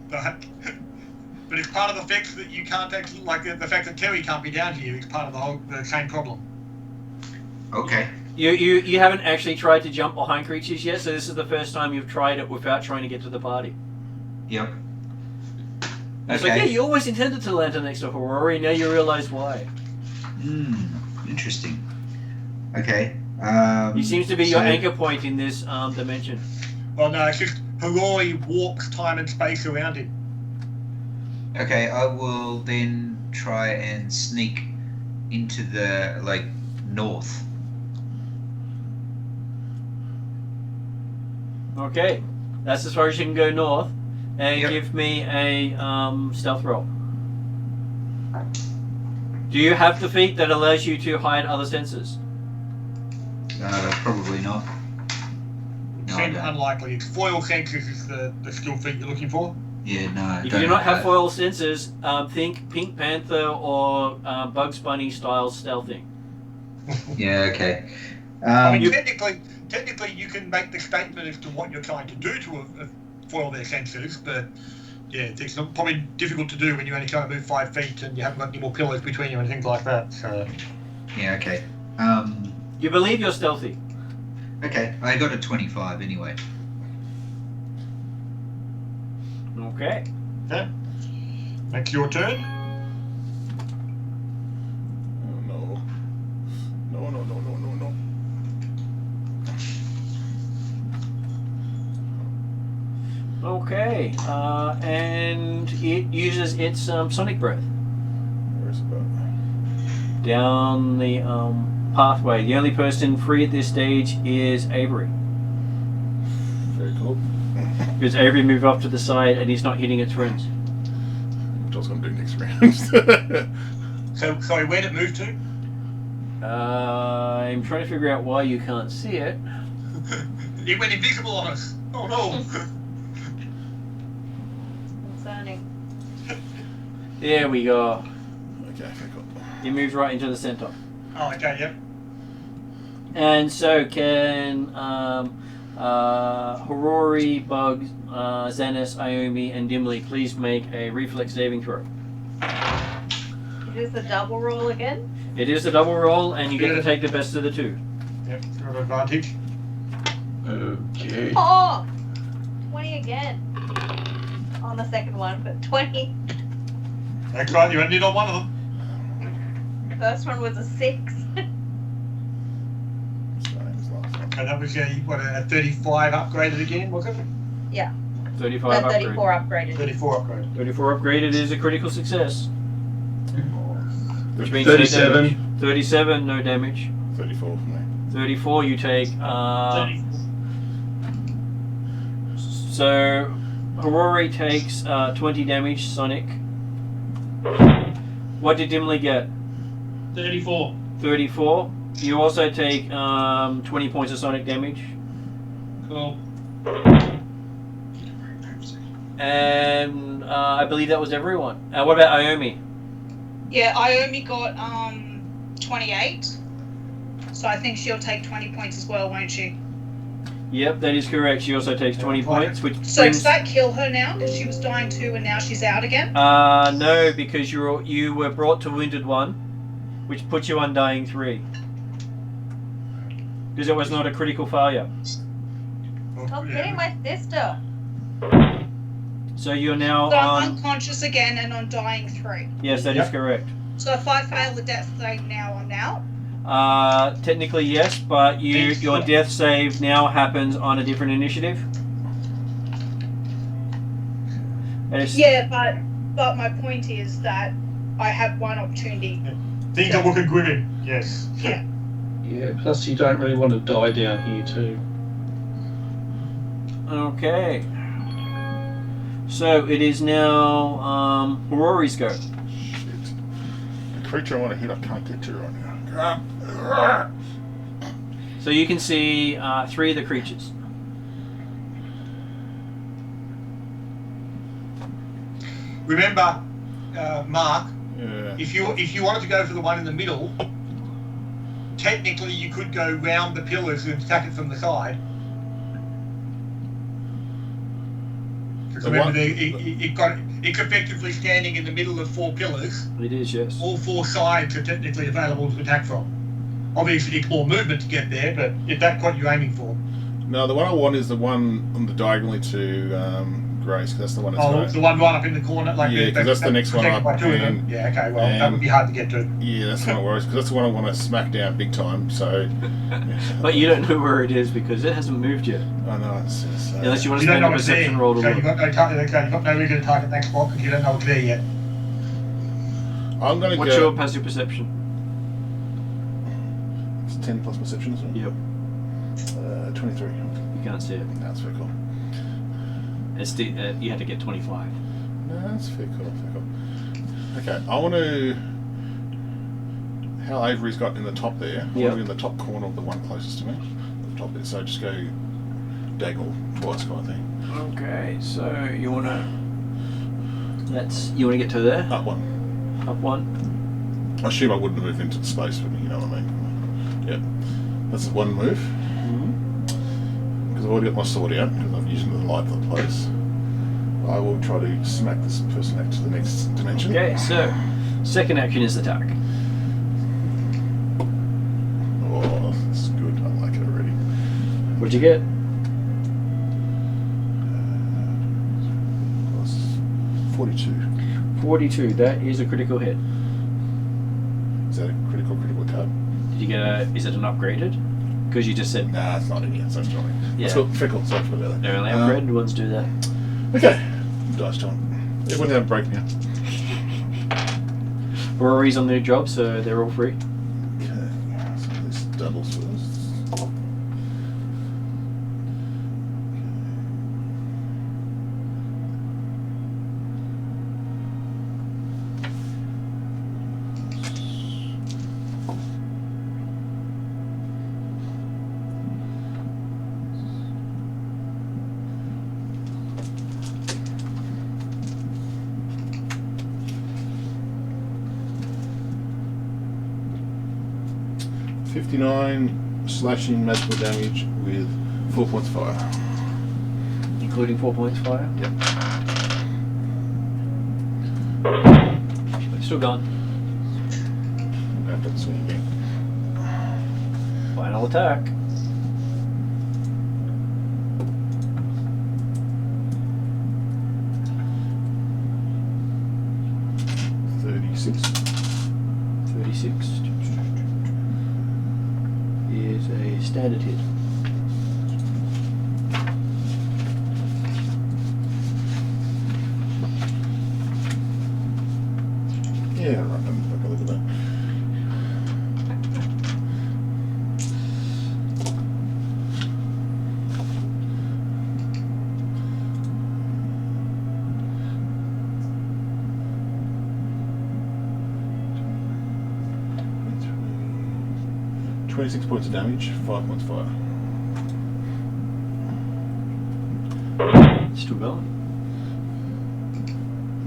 But it's part of the effects that you can't actually, like the fact that Terry can't be down here is part of the same problem. Okay. You haven't actually tried to jump behind creatures yet, so this is the first time you've tried it without trying to get to the party. Yep. It's like, yeah, you always intended to land next to Aurori, now you realise why. Interesting. Okay. He seems to be your anchor point in this dimension. Well, no, it's just Harori warps time and space around him. Okay, I will then try and sneak into the, north. Okay, that's as far as you can go north, and Yep. give me a stealth roll. Do you have the feat that allows you to hide other senses? Probably not. No, I Seems don't. unlikely. It's foil senses is the skill feat you're looking for. Yeah, no. If you do not have foil senses, think Pink Panther or Bugs Bunny style stealthing. Yeah, okay. I mean, technically, you can make the statement as to what you're trying to do to foil their senses, but yeah, it's probably difficult to do when you only try to move 5 feet and you haven't got any more pillars between you and things like that. So Yeah, okay. You believe you're stealthy. Okay, I got a 25 anyway. Okay. Next, your turn. Oh, no. No. Okay, and it uses its sonic breath Where's it about? down the pathway. The only person free at this stage is Avery. Very cool. Because Avery moved off to the side and he's not hitting its friends. Which I was going to do next round. So, sorry, where'd it move to? I'm trying to figure out why you can't see it. It went invisible on us. Oh no. Concerning. There we go. Okay, cool. It moves right into the center. Oh, okay, yep. And so can Horori, Bugs, Xenis, Iomi, and Dimly please make a reflex saving throw. Is this a double roll again? It is a double roll, and you get to take the best of the two. Yep, got advantage. Okay. Oh! 20 again. On the second one, but 20. That's right, you only did on one of them. First one was a 6. And that was, a 35 upgraded again, was it? Yeah. 35 No, 34 upgraded. 34 upgraded. 34 upgraded is a critical success. Which means 37. No damage. 37, no damage. 34 for me. 34, you take. So, Horori takes 20 damage, Sonic. What did Dimly get? 34. 34. You also take 20 points of Sonic damage. Cool. And I believe that was everyone. What about Iomi? Yeah, Iomi got 28. So I think she'll take 20 points as well, won't she? Yep, that is correct. She also takes 20 points, which So brings... does that kill her now? Because she was dying too and now she's out again? No, because you were brought to Wounded 1, which puts you on Dying 3. Because it was not a critical failure. Stop getting my sister. So you're now So I'm on... unconscious again and on dying 3. Yes, that is correct. So if I fail the death save now, I'm out? Technically yes, but your death save now happens on a different initiative. Yeah, but my point is that I have one opportunity. Things are looking grim, yes. Yeah. Yeah, plus you don't really want to die down here too. Okay. So it is now Horori's go. Shit. The creature I want to hit, I can't get to right now. So you can see 3 of the creatures. Remember, Mark, Yeah. if you wanted to go for the one in the middle, technically you could go round the pillars and attack it from the side. Because remember, it's effectively standing in the middle of 4 pillars. It is, yes. All 4 sides are technically available to attack from. Obviously, it's more movement to get there, but if that's what you're aiming for. No, the one I want is the one on the diagonally to Grace, because that's the one that's Oh, the one right up in the corner? Yeah, because that's the next one up. By 2 of them. Yeah, okay, well, that would be hard to get to. Yeah, that's the one I worries, because that's the one I want to smack down big time, so... But you don't know where it is because it hasn't moved yet. I know, it's Unless you want to You don't spend know a what's there, perception roll to so look. you've got no reason to target that spot because you don't know what's there yet. I'm going to What's go... your passive perception? It's 10 plus perception, isn't it? Yep. 23. You can't see it. That's very cool. It's you had to get 25. No, that's fair cool, Okay, I want to... How Avery's got in the top there, I want to be in the top corner of the one closest to me. The top there, so just go diagonal twice kind of thing. Okay, so you want to... You want to get to there? Up one. Up 1. I assume I wouldn't move into the space, but you know what I mean. Yep. That's one move. Because I've already got my sword out, because I'm using the light of the place. I will try to smack this person out to the next dimension. Okay, so second action is attack. Oh, that's good. I like it already. What'd you get? Plus 42. 42. That is a critical hit. Is that a critical card? Did you get is it an upgraded? Because you just said... Nah, it's not in here, so it's not. Yeah. Let's go fickle, so I forgot about that. They're only upgraded ones do that. Okay. Dice time. Everyone have a break now. Rory's on their job, so they're all free. Okay. So this doubles first. 59 slashing magical damage with 4 points fire. Including 4 points fire? Yep. Still gone. After the swing again. Final attack. $36. 36 is a standard hit. Yeah, right. Let me take a look at that. $26 points of damage, 5 points fire. Still going.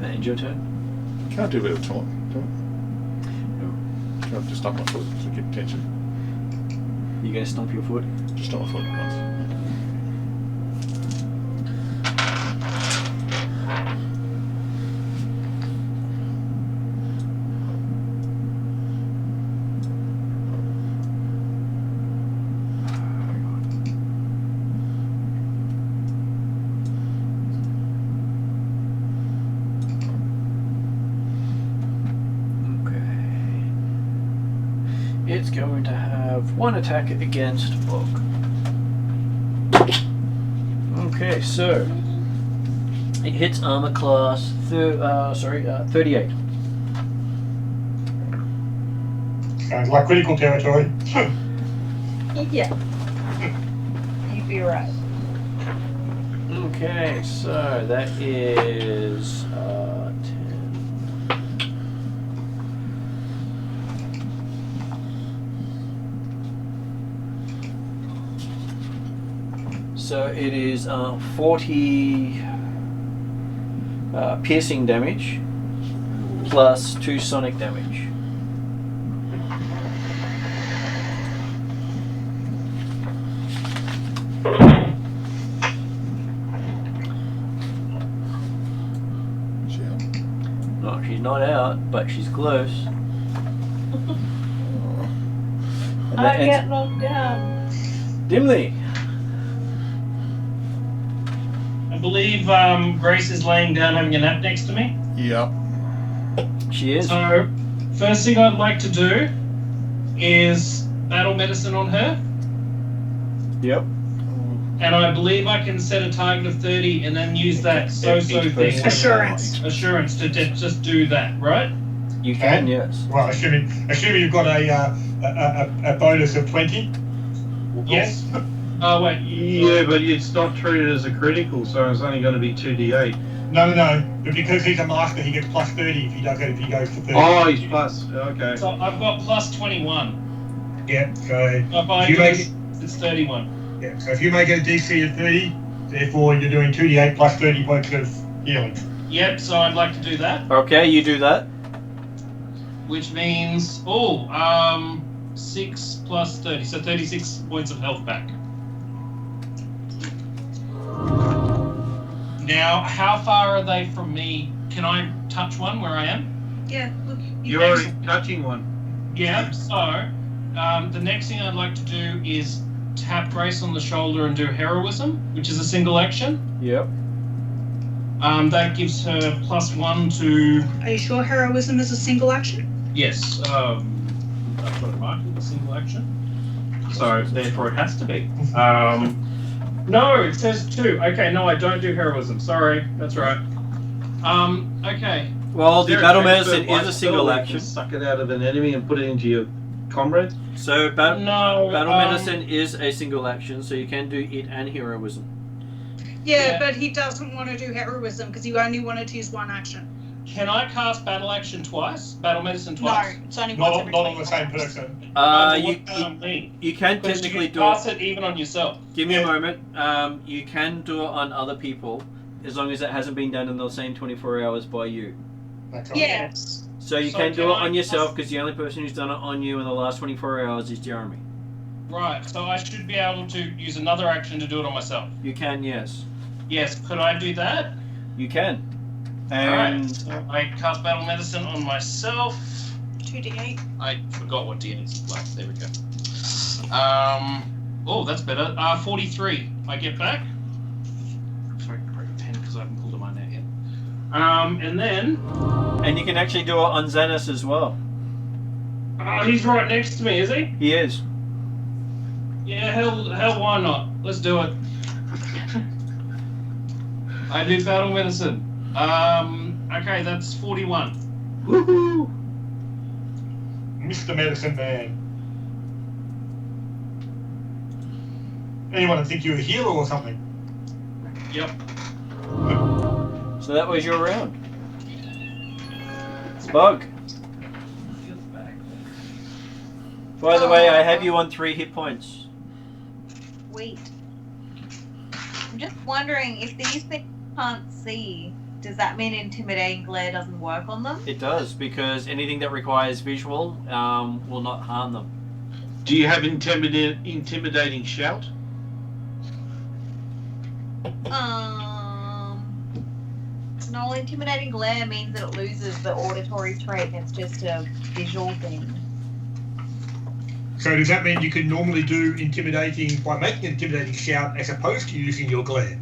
And your turn. Can't do a bit of taunt. I've just stuck my foot to keep tension. You gonna stomp your foot? Just stomp my foot once. It's going to have one attack against Bog. Okay, so it hits armor class 38. Sounds like critical territory. Yeah. You'd be right. Okay, so that is 10. So it is 40 piercing damage plus 2 sonic damage. No, she's not out, but she's close. And I get knocked down. Dimly. I believe Grace is laying down having a nap next to me. Yep. She is. So, first thing I'd like to do is battle medicine on her. Yep. And I believe I can set a target of 30 and then use that so-so Each thing. person. Assurance to just do that, right? You can, And? yes. Well, assuming you've got a bonus of 20. Yes. Oh, wait. Yeah, but it's not treated as a critical, so it's only going to be 2d8. No. But because he's a master, he gets plus 30 if he goes for 30. Oh, he's plus. Okay. So I've got plus 21. Yeah. So If I if you do make this, it's 31. yeah. So if you make it a DC of 30, therefore you're doing 2d8 plus 30 points of healing. Yep, so I'd like to do that. Okay, you do that. Which means, 6 plus 30, so 36 points of health back. Now, how far are they from me? Can I touch one where I am? Yeah, look. You're already touching one. Yeah, so the next thing I'd like to do is tap Grace on the shoulder and do heroism, which is a single action. Yep. That gives her +1 to... Are you sure heroism is a single action? Yes, I've got it marked with a single action. So, therefore it has to be. No, it says 2. Okay, no, I don't do heroism. Sorry, that's right. Okay. Well, the Is there battle a medicine expert is a life single spell where you action. can suck it out of an enemy and put it into your comrade? So battle No, medicine is a single action, so you can do it and heroism. Yeah, but he doesn't want to do heroism because you only wanted to use one action. Can I cast battle action twice? Battle medicine No, twice? it's only once Not every on 20 the same minutes. person. You can Because technically you do can cast it. it even on yourself. Give me a moment. You can do it on other people as long as it hasn't been done in the same 24 hours by you. That's all. Yes. So you So can do can it I on yourself cast- because the only person who's done it on you in the last 24 hours is Jeremy. Right, so I should be able to use another action to do it on myself. You can, yes. Yes, could I do that? You can. Alright, And so I cast Battle Medicine on myself. 2d8. I forgot what D8 is like. There we go. Oh, that's better. 43. I get back. Sorry, grab a pen because I haven't pulled a mine out yet. And then you can actually do it on Xenos as well. he's right next to me, is he? He is. Yeah, hell, why not? Let's do it. I do Battle Medicine. Okay, that's 41. Woohoo! Mr. Medicine Man. Anyone would think you were a healer or something. Yep. So that was your round. Bug. By the way, I have you on 3 hit points. Wait. I'm just wondering if these things can't see, does that mean intimidating glare doesn't work on them? It does, because anything that requires visual will not harm them. Do you have intimidating shout? No, intimidating glare means that it loses the auditory trait and it's just a visual thing. So does that mean you can normally do intimidating by making an intimidating shout as opposed to using your glare?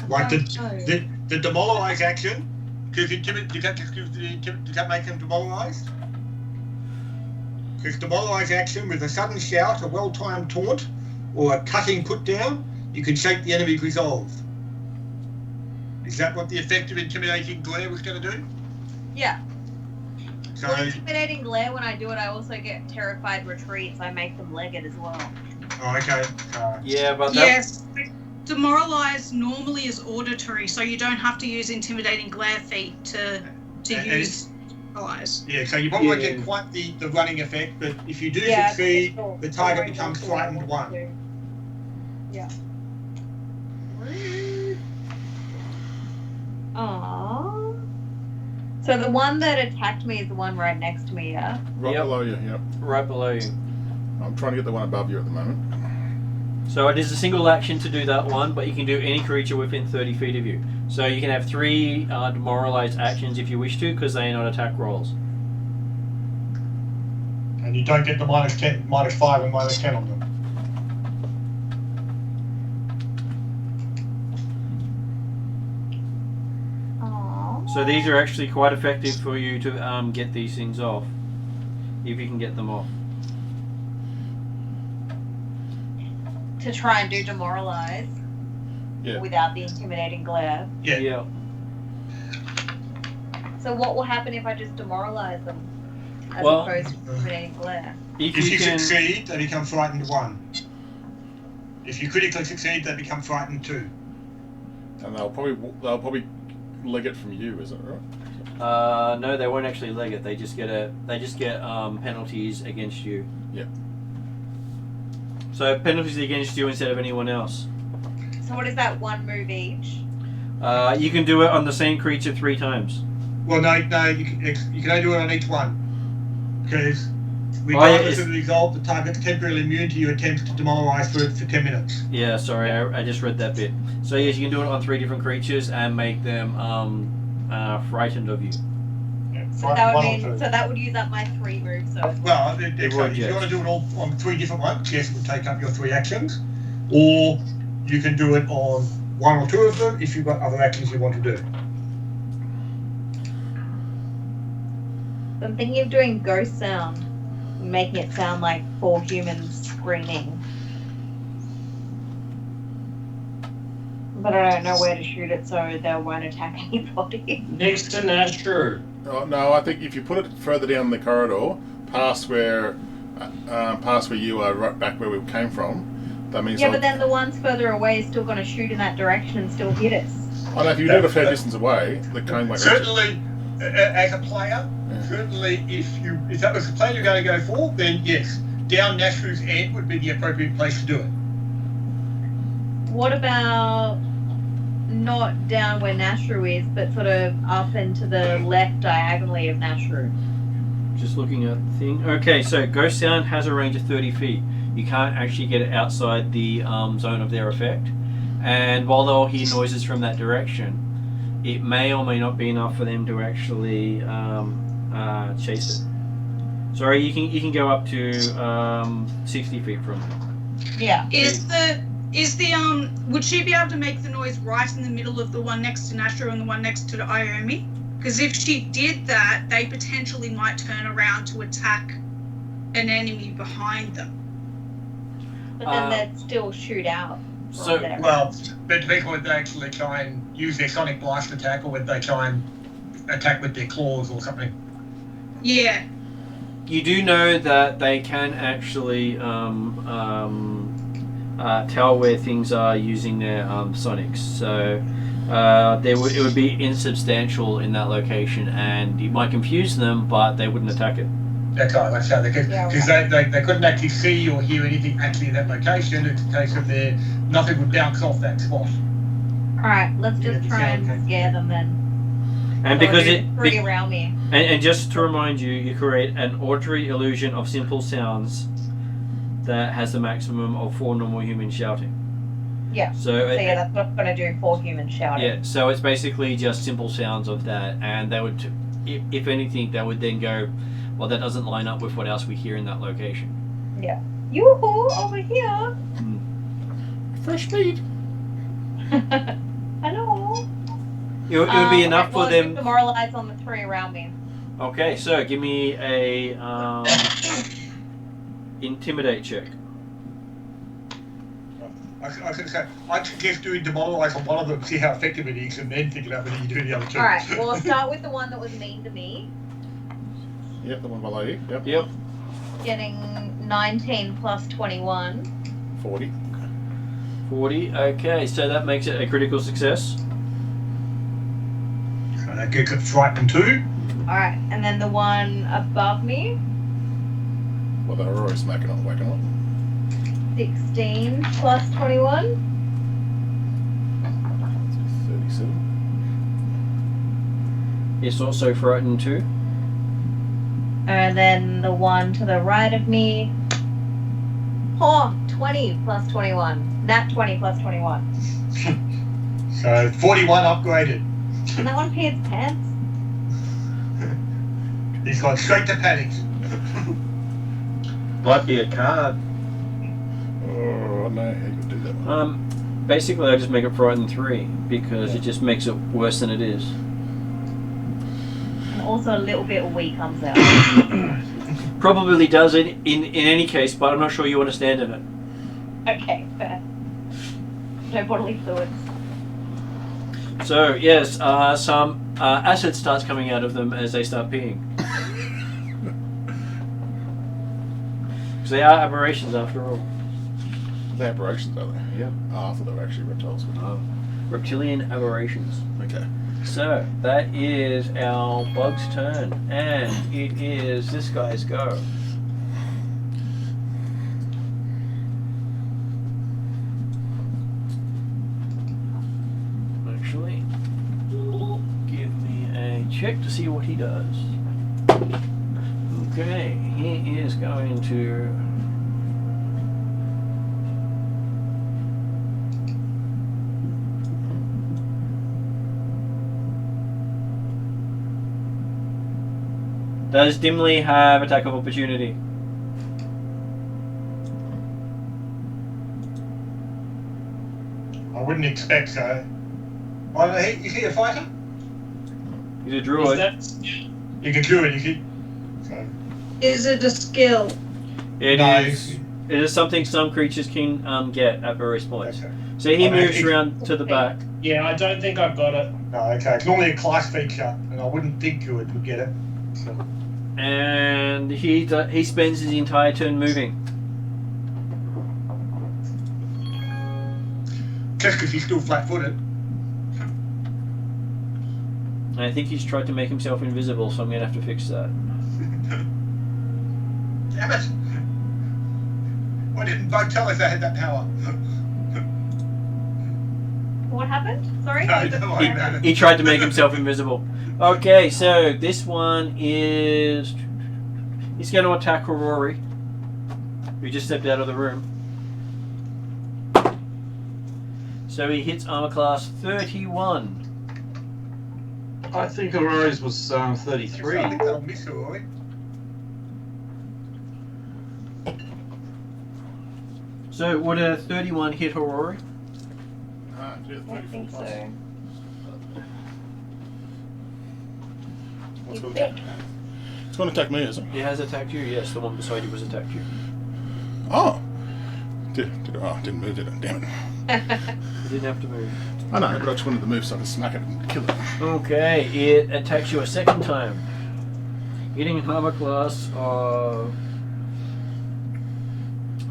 Like the demoralize action, because does that make them demoralized? Because demoralize action with a sudden shout, a well-timed taunt, or a cutting put down, you can shake the enemy resolve. Is that what the effect of intimidating glare was going to do? Yeah. So, Well, intimidating glare, when I do it, I also get terrified retreats. I make them leg it as well. oh, okay. Yeah, but that, Yes. Demoralize normally is auditory, so you don't have to use intimidating glare feat to And- use demoralize. Yeah, so you probably won't Yeah. get quite the running effect, but if you do Yeah, succeed, cool. the target Alright, becomes cool. frightened 1. Yeah. Aww. So the one that attacked me is the one right next to me, yeah? Right Yep. below you, yep. right below you. I'm trying to get the one above you at the moment. So it is a single action to do that one, but you can do any creature within 30 feet of you. So you can have 3 demoralized actions if you wish to, because they are not attack rolls. And you don't get the -10, -5 and -10 on them. Aww. So these are actually quite effective for you to get these things off, if you can get them off. To try and do demoralize Yeah. without the intimidating glare. Yeah. So what will happen if I just demoralize them as Well- opposed to intimidating glare? If If you you can, succeed, they become frightened 1. If you critically succeed, they become frightened 2. And they'll probably leg it from you, is it right? no, they won't actually leg it. They just get penalties against you. Yeah. So penalties against you instead of anyone else. So what is that, 1 move each? You can do it on the same creature 3 times. Well, no, you can only do it on each one. Because yeah, regardless of the result, the target's temporarily immune to your attempts to demoralize for 10 minutes. Yeah, sorry, I just read that bit. So yes, you can do it on 3 different creatures and make them frightened of you. So that would mean, so that would use up my 3 moves. So Well, would, if you yes. want to do it all on 3 different ones, yes, it would take up your 3 actions. Or you can do it on 1 or 2 of them if you've got other actions you want to do. I'm thinking of doing ghost sound, making it sound like 4 humans screaming. But I don't know where to shoot it so they won't attack anybody. Next to Nashru. Oh, no, I think if you put it further down the corridor, past where you are, right back where we came from, that means. Yeah, but then the ones further away is still going to shoot in that direction and still hit us. I know if you do it a fair distance away, the cone won't reach it. Certainly, as a player, certainly if that was the plan you're going to go for, then yes, down Nashru's end would be the appropriate place to do it. What about not down where Nashru is, but sort of up and to the left diagonally of Nashru. Just looking at the thing. Okay, so ghost sound has a range of 30 feet. You can't actually get it outside the zone of their effect. And while they'll hear noises from that direction, it may or may not be enough for them to actually chase it. Sorry, you can go up to 60 feet from it. Yeah. Would she be able to make the noise right in the middle of the one next to Nashru and the one next to Iomi? Because if she did that, they potentially might turn around to attack an enemy behind them. But then they'd still shoot out. So, Well, but people would actually try and use their sonic blast attack, or would they try and attack with their claws or something? Yeah. you do know that they can actually tell where things are using their sonics. So it would be insubstantial in that location, and you might confuse them, but they wouldn't attack it. That's right, that's how they could, because they couldn't actually see or hear anything actually in that location. It's a case of nothing would bounce off that spot. Alright, let's just try and scare them then. And So because there's three around me. And just to remind you, you create an auditory illusion of simple sounds that has a maximum of 4 normal humans shouting. Yeah. So yeah, that's what I'm gonna do for human shouting. Yeah, so it's basically just simple sounds of that, and they would, if anything, they would then go, well, that doesn't line up with what else we hear in that location. Yeah. Yoo-hoo, over here. Fresh meat. Hello. It would be enough for them. Demoralize on the 3 around me. Okay, so give me a intimidate check. I could say, I'd suggest doing demoralize on one of them, see how effective it is, and then think about whether you do the other two. Alright, well, I'll start with the one that was mean to me. Yep, the one below you. Yep. Yep. Getting 19 plus 21. 40. 40. Okay, so that makes it a critical success. So that gets frightened too. Alright, and then the one above me, Well, they're already smacking on, whacking on. 16 plus 21. 37. It's also frightened too. And then the one to the right of me, 20 plus 21. Nat 20 plus 21. So 41 upgraded. And that one peed its pants. He's gone straight to panic. Might be a card. Oh, no, how you do that one? Basically, I just make it frightened 3 because it just makes it worse than it is. And also a little bit of wee comes out. Probably does it in any case, but I'm not sure you understand in it. Okay, fair. No bodily fluids. So yes, some acid starts coming out of them as they start peeing. Because they are aberrations after all. They're aberrations, are they? Yeah. Oh, I thought they were actually reptiles. Reptilian aberrations. Okay. So that is our bug's turn, and it is this guy's go. Actually, give me a check to see what he does. Okay, he is going to. Does Dimly have attack of opportunity? I wouldn't expect so. Oh, is he a fighter? He's a druid. You can do it, you can. So. Is it a skill? It No, is. It is something some creatures can get at various points. Okay. So he Okay. moves around to the back. Yeah, I don't think I've got it. No, okay. It's normally a class feature, and I wouldn't think you would get it. So. And he spends his entire turn moving. Just because he's still flat-footed. And I think he's tried to make himself invisible, so I'm going to have to fix that. Damn it! Why didn't Bug tell us I had that power? What happened? Sorry. No, don't worry about it. He tried to make himself invisible. Okay, so this one is... He's going to attack Aurori, who just stepped out of the room. So he hits armor class 31. I think Aurora's was 33. I think that'll miss her, right? So would a 31 hit Aurori? I think so. What's going to attack? It's going to attack me, isn't it? He has attacked you, yes. The one beside you was attacked you. Oh! Didn't move, did it? Damn it. You didn't have to move. I know, but I just wanted to move so I could smack it and kill it. Okay, it attacks you a second time. Hitting armor class of...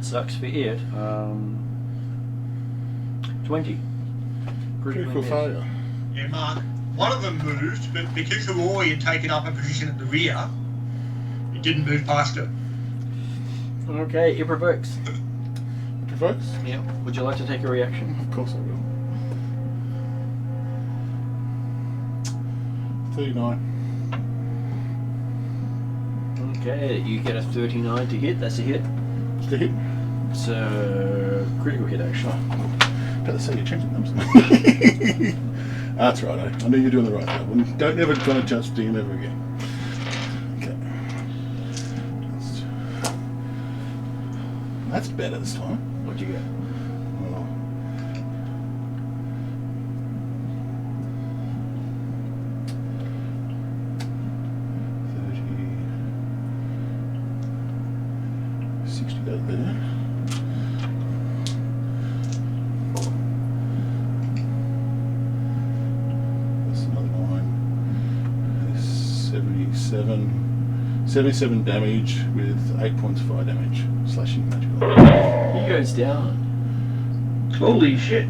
Sucks for it. 20. Critical failure. Yeah, Mark. One of them moved, but because Aurori had taken up a position at the rear, it didn't move past her. Okay, it provokes. It provokes? Yeah. Would you like to take a reaction? Of course I will. 39. Okay, you get a 39 to hit. That's a hit. Just a hit. It's a critical hit, actually. Better say you're changing numbers. That's right, I knew you were doing the right thing. Don't ever try to judge Dean ever again. Okay. That's better this time. What'd you get? Oh. There. That's another one. 77 damage with 8 points of fire damage. Slashing magical. He goes down. Holy shit.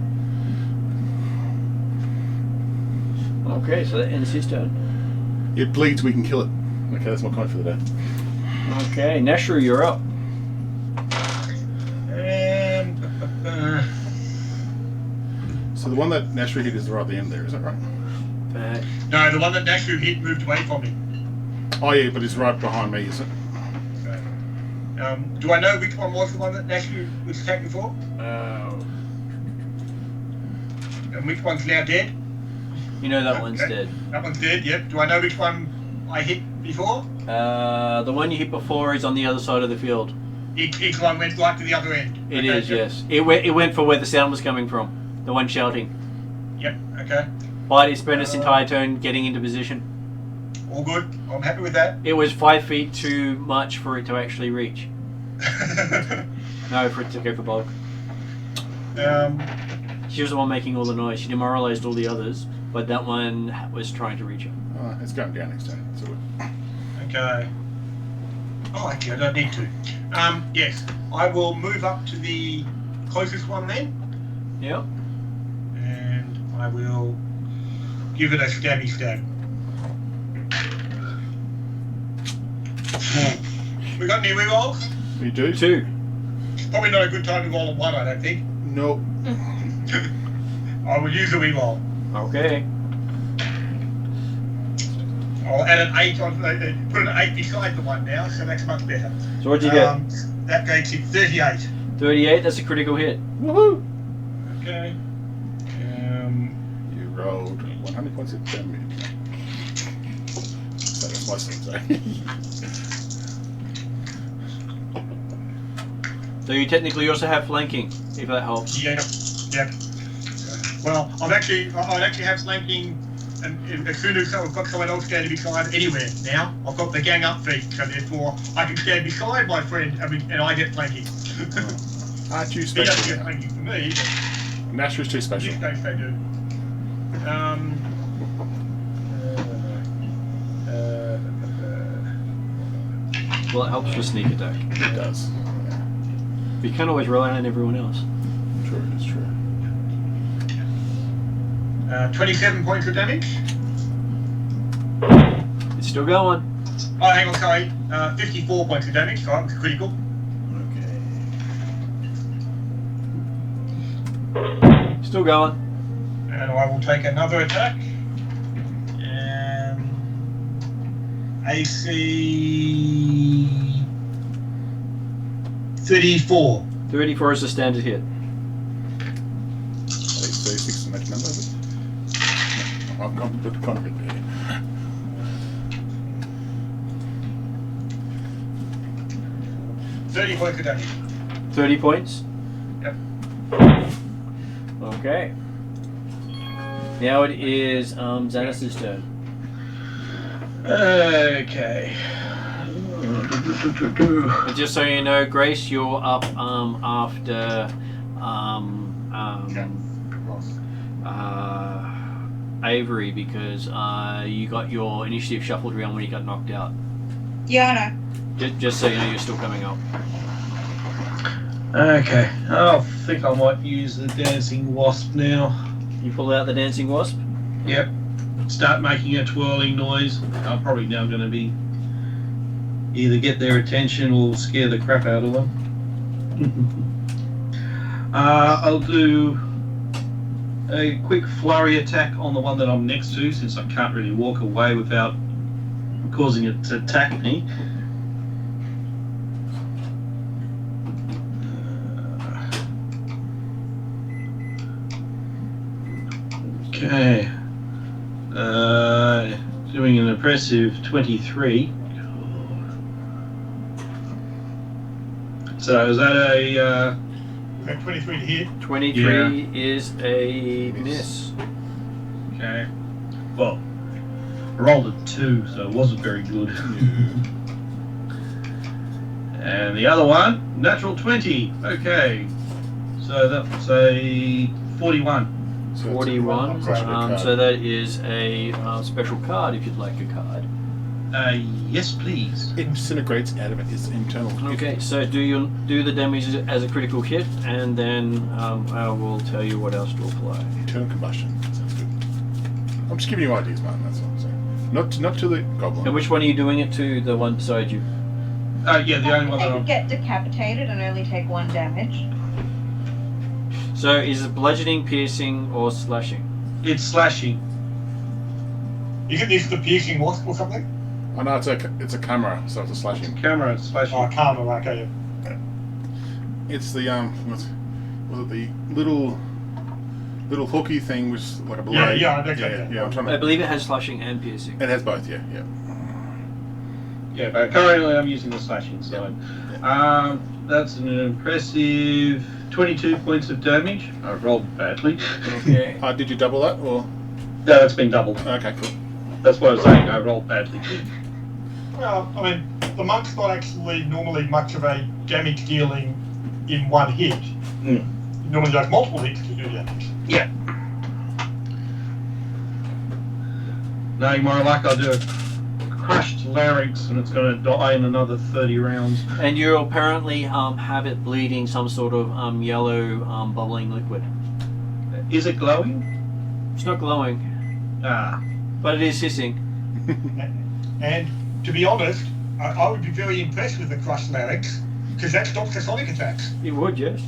Okay, so that ends his turn. It bleeds, we can kill it. Okay, that's my comment for the day. Okay, Nashru, you're up. So the one that Nashru hit is right at the end there, is that right? No, the one that Nashru hit moved away from me. Oh yeah, but it's right behind me, is it? Okay. Do I know which one was the one that Nashru was attacking for? And which one's now dead? You know that one's dead. That one's dead, yep. Do I know which one I hit before? The one you hit before is on the other side of the field. Each one went right to the other end. It Okay, is, yep. yes. It went for where the sound was coming from. The one shouting. Yep, okay. But it spent its entire turn getting into position. All good. I'm happy with that. It was 5 feet too much for it to actually reach. No, for it to go for bulk. She was the one making all the noise. She demoralized all the others, but that one was trying to reach her. It's going down next turn. So Okay. Oh, actually, I don't need to. Yes, I will move up to the closest one then, Yep. and I will give it a stabby stab. We got any rerolls? we do? 2. Probably not a good time to roll a 1, I don't think. Nope. I will use a reroll. Okay. I'll add an 8 on, put an 8 beside the 1 now, so that's much better. So what'd you get? That makes it 38. 38, that's a critical hit. Woohoo! Okay. You rolled 100 points of damage. So that's my thing, So you technically also have flanking, if that helps. Yep. Well, I'd actually have flanking, and as soon as I've got someone else standing beside anywhere now, I've got the gang up feat, so therefore I can stand beside my friend, and I get flanking. Aren't you He special? doesn't get flanking for me. Nashru's too special. In this case they do. Well, it helps for sneak attack. It does. But you can't always rely on everyone else. True, it's true. 27 points of damage. It's still going. Oh, hang on, sorry. 54 points of damage, so that was critical. Still going. And I will take another attack. And AC 34. 34 is the standard hit. 36 the next number, is it? No, I've got the concrete there. Points of damage. 30 points? Yep. Okay. Now it is Xanus' turn. Okay. And just so you know, Grace, you're up after Avery because you got your initiative shuffled around when you got knocked out. Yeah, I know. Just so you know, you're still coming up. Okay. I think I might use the dancing wasp now. You pull out the dancing wasp. Yep. Start making a twirling noise. I'm probably now going to be either get their attention or scare the crap out of them. I'll do a quick flurry attack on the one that I'm next to, since I can't really walk away without causing it to attack me. Okay. Doing an impressive 23. So is that a... 23 to hit. 23 is a miss. Okay. Well, I rolled a 2, so it wasn't very good. And the other one, natural 20. Okay. So that was a 41. So 41. So that is a special card if you'd like a card. Yes, please. It disintegrates out of its internal. Okay, so do the damage as a critical hit, and then I will tell you what else to apply. Internal combustion. Sounds good. I'm just giving you ideas, man. That's all I'm saying. Not to the goblin. And which one are you doing it to? The one beside you. Yeah, the only one They that could I'm... get decapitated and only take 1 damage. So is it bludgeoning, piercing, or slashing? It's slashing. You can use the piercing wasp or something? Oh no, it's a camera, so it's a slashing. Camera, it's slashing. Oh, karma, okay. It's the was it the little hooky thing, which is like a blade? Yeah, okay, yeah. I'm trying I to. believe it has slashing and piercing. It has both. Yeah. Yeah, but currently I'm using the slashing side. That's an impressive 22 points of damage. I rolled badly. Okay. Did you double that or? No, it's been doubled. Okay, cool. That's what I was saying. I rolled badly. Well, I mean, the monk's not actually normally much of a damage dealing in one hit. Mm. It normally does multiple hits to do damage. Yeah. Knowing my luck, I'll do a crushed larynx and it's going to die in another 30 rounds. And you apparently have it bleeding some sort of yellow bubbling liquid. Is it glowing? It's not glowing, but it is hissing. And to be honest, I would be very impressed with the crushed larynx, because that stops the sonic attacks. It would, yes.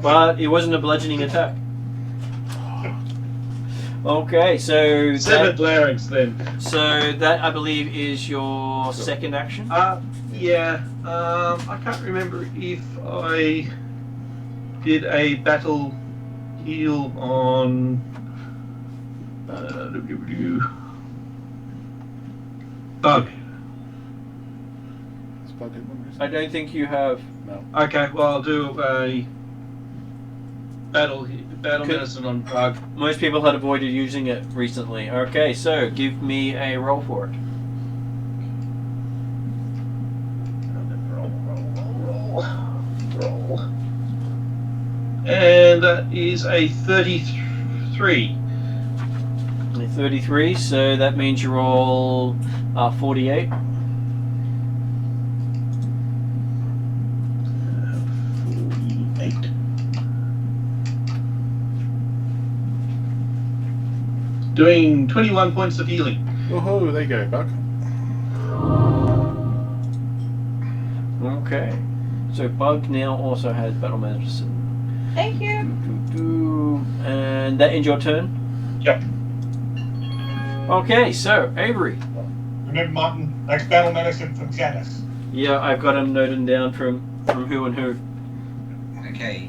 But it wasn't a bludgeoning attack. Okay, so Severed larynx then. So that I believe is your second action. Yeah. I can't remember if I did a battle heal on Bug. I don't think you have. No. Okay, well I'll do a battle medicine on Bug. Most people had avoided using it recently. Okay, so give me a roll for it. Roll. And that is a 33. A 33, so that means you roll 48. 48. Doing 21 points of healing. Oh, there you go, Buck. Okay. So Bug now also has battle medicine. Thank you. And that ends your turn? Yep. Okay, so Avery. Remember, Martin, that's battle medicine from Janice. Yeah, I've got them noted down from who and who. Okay.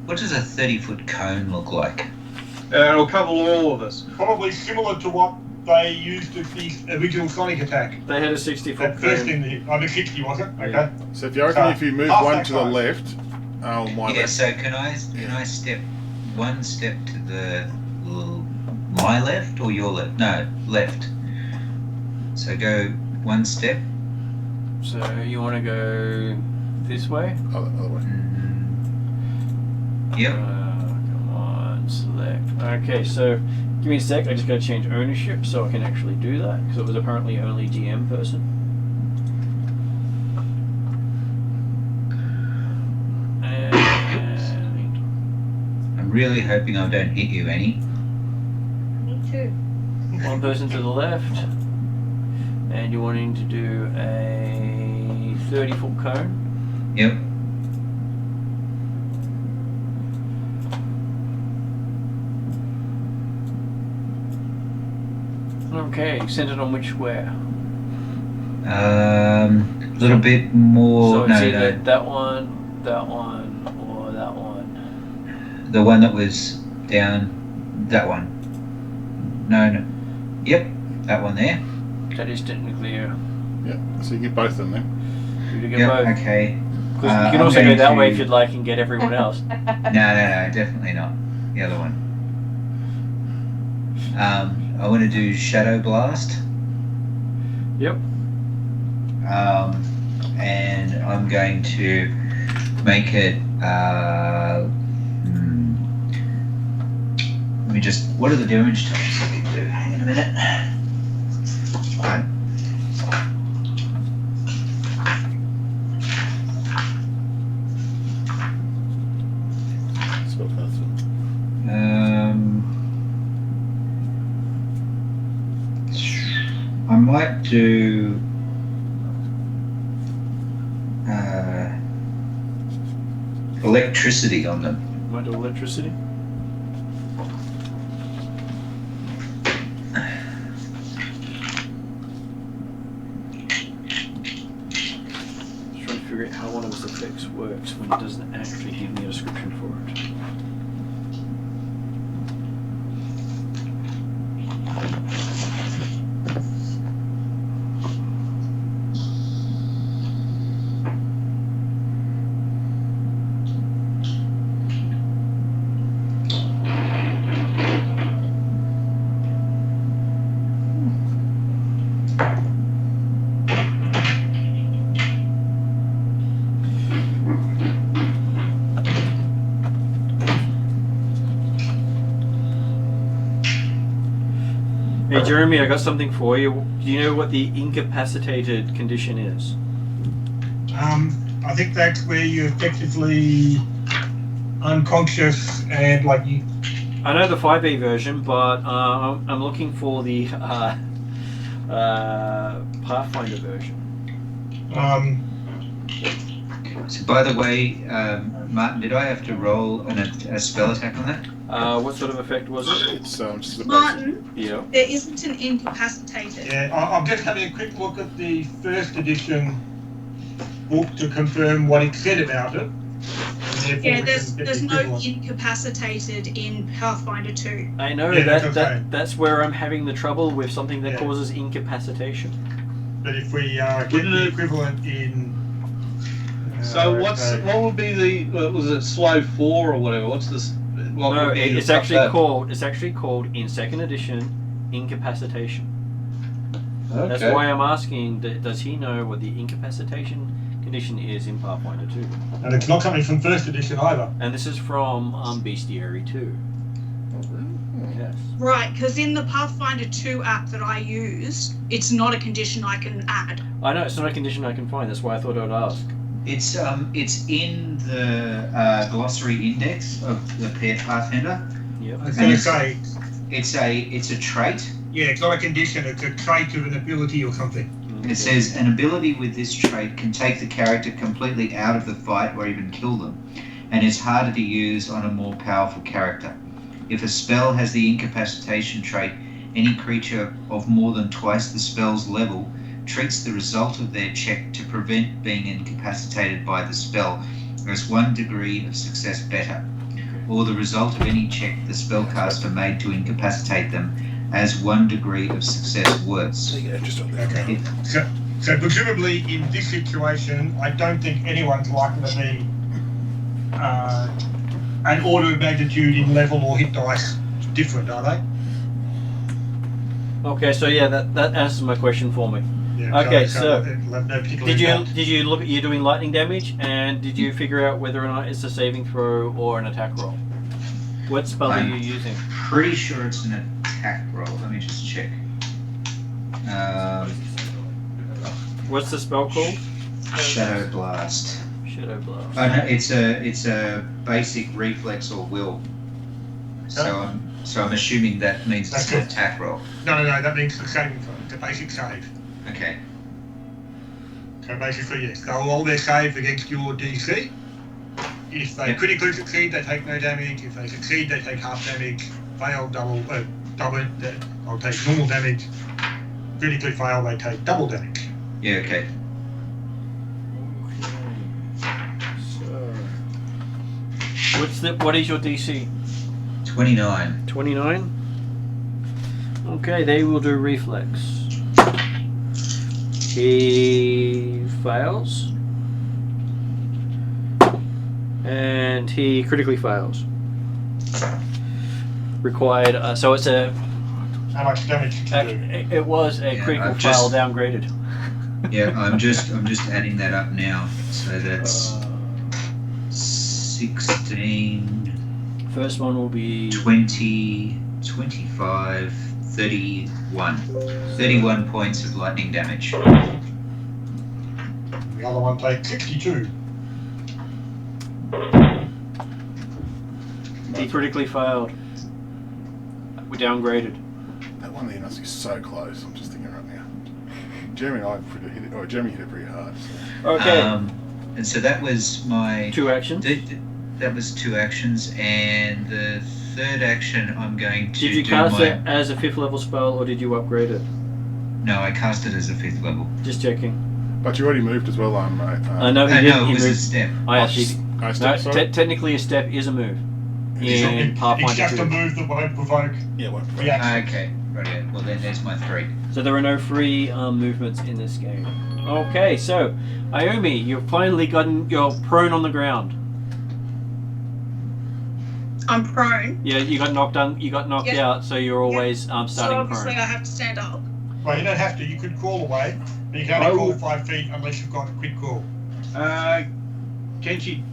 What does a 30-foot cone look like? It'll cover all of us. Probably similar to what they used at the original Sonic attack. They had a 60-foot At first cone. in the 60, was it? Okay. Yeah. So if you reckon if you move half one that to the size. left, oh my Yeah. left. So can I step one step to the my left or your left? No, left. So go one step. So you want to go this way? Other way. Yep. Come on, select. Okay, so give me a sec. I just got to change ownership so I can actually do that because it was apparently only GM person. And I'm really hoping I don't hit you, Annie. Me too. one person to the left, and you're wanting to do a 30-foot cone. Yep. Okay, centered on which square? A little bit more. So it's No, either no. that one, or that one. The one that was down. That one. No. Yep. That one there. That is technically a... Yeah. So you get both of them then. You get Yep. both. Okay. 'Cause you I'm can also go going that way to- if you'd like and get everyone else. No, definitely not. The other one. I want to do Shadow Blast. Yep. And I'm going to make it. Let me just. What are the damage types that we do? Hang on a minute. Right. Spell path. I might do electricity on them. Might do electricity. Just trying to figure out how one of his effects works when it doesn't actually give me a description for it. Hey Jeremy, I got something for you. Do you know what the incapacitated condition is? I think that's where you're effectively unconscious and like you. I know the 5e version, but I'm looking for the Pathfinder version. So, by the way, Martin, did I have to roll a spell attack on that? What sort of effect was it? It's just a basic. Martin, Yeah. there isn't an incapacitated. Yeah, I'm just having a quick look at the first edition book to confirm what it said about it. Yeah, there's no incapacitated in Pathfinder 2. I know Yeah, that's okay. that's where I'm having the trouble with something that Yeah. causes incapacitation. But if we get the equivalent in. So what would be the was it slow 4 or whatever? What's this? What No, would be it's the- actually that? called in second edition incapacitation. Okay. That's why I'm asking. Does he know what the incapacitation condition is in Pathfinder 2? And it's not coming from first edition either. And this is from Bestiary 2. Yes. Right, because in the Pathfinder 2 app that I use, it's not a condition I can add. I know it's not a condition I can find. That's why I thought I'd ask. It's in the glossary index of the Pathfinder. Yep. I was And going to say, it's a trait. yeah, it's not a condition, it's a trait of an ability or something. It says an ability with this trait can take the character completely out of the fight or even kill them, and is harder to use on a more powerful character. If a spell has the incapacitation trait, any creature of more than twice the spell's level treats the result of their check to prevent being incapacitated by the spell as 1 degree of success better, or the result of any check the spellcaster made to incapacitate them as 1 degree of success worse. Okay. So presumably in this situation, I don't think anyone's likely to be an order of magnitude in level or hit dice different, are they? Okay, so yeah, that answers my question for me. Yeah, Okay, so so no particular did impact. you look at you doing lightning damage, and did you figure out whether or not it's a saving throw or an attack roll? What spell are you using? Pretty sure it's an attack roll. Let me just check. What's the spell called? Shadow Blast. Shadow Blast. Oh no, it's a basic reflex or will. So I'm assuming that means it's an attack roll. No, that means the saving throw. It's a basic save. Okay. So basically, yes, they'll roll their save against your DC. If they critically succeed, they take no damage. If they succeed, they take half damage. Fail, double it. They'll take normal damage. Critically fail, they take double damage. Yeah, okay. So, what is your DC? 29. 29. Okay, they will do reflex. He fails. And he critically fails. Required, so it's a... How much damage did you do? It was a critical fail downgraded. Yeah, I'm just adding that up now. So that's 16. First one will be 20, 25, 31. 31 points of lightning damage. The other one takes 62. He critically failed. We downgraded. That one there must be so close. I'm just thinking right now. Jeremy and I hit it. Jeremy hit it pretty hard. So. Okay. And so that was my 2 actions. That was 2 actions, and the 3rd action I'm going to. Did you cast it as a 5th level spell, or did you upgrade it? No, I cast it as a 5th level. Just checking. But you already moved as well, mate. No, it was a step. Technically, a step is a move. In Pathfinder it's just 2. a move that won't provoke. Yeah, won't provoke. Reaction. Okay, right. Well, then there's my 3. So there are no free movements in this game. Okay, so Iomi, you're prone on the ground. I'm prone. Yeah, you got knocked out, so you're always So starting obviously prone. I have to stand up. Well, you don't have to. You could crawl away, but you can only crawl 5 feet unless you've got a quick crawl. Can she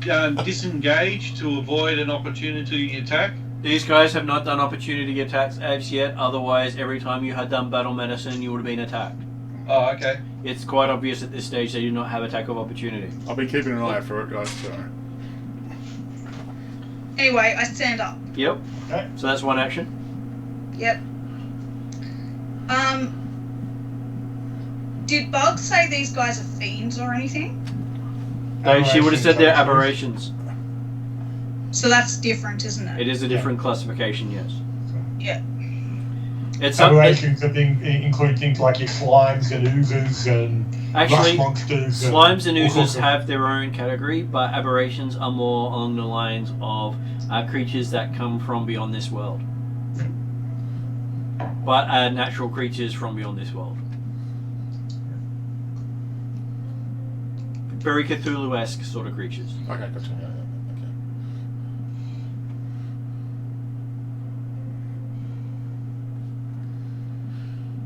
disengage to avoid an opportunity attack? These guys have not done opportunity attacks as yet, otherwise every time you had done battle medicine you would have been attacked. Oh, okay. It's quite obvious at this stage they do not have attack of opportunity. I'll be keeping an eye out for it, guys. So. Anyway, I stand up. Yep. Okay. So that's 1 action. Yep. Did Bug say these guys are fiends or anything? She would have said they're aberrations. So that's different, isn't it? It is a different classification, yes. Yeah. It's Aberrations include things like your slimes and oozes and actually, rust monsters. slimes and oozes have their own category, but aberrations are more along the lines of creatures that come from beyond this world. But natural creatures from beyond this world. Very Cthulhu-esque sort of creatures. Okay, gotcha. Yeah, okay.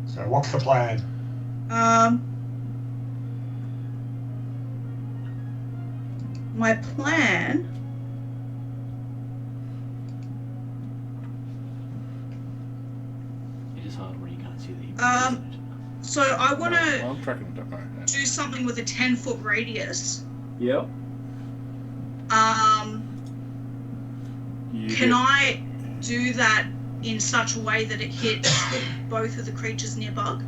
So what's the plan? My plan. It is hard when you can't see the So I want to I'm tracking, don't know. Yeah. do something with a 10-foot radius. Yep. Can I do that in such a way that it hits both of the creatures near Bug?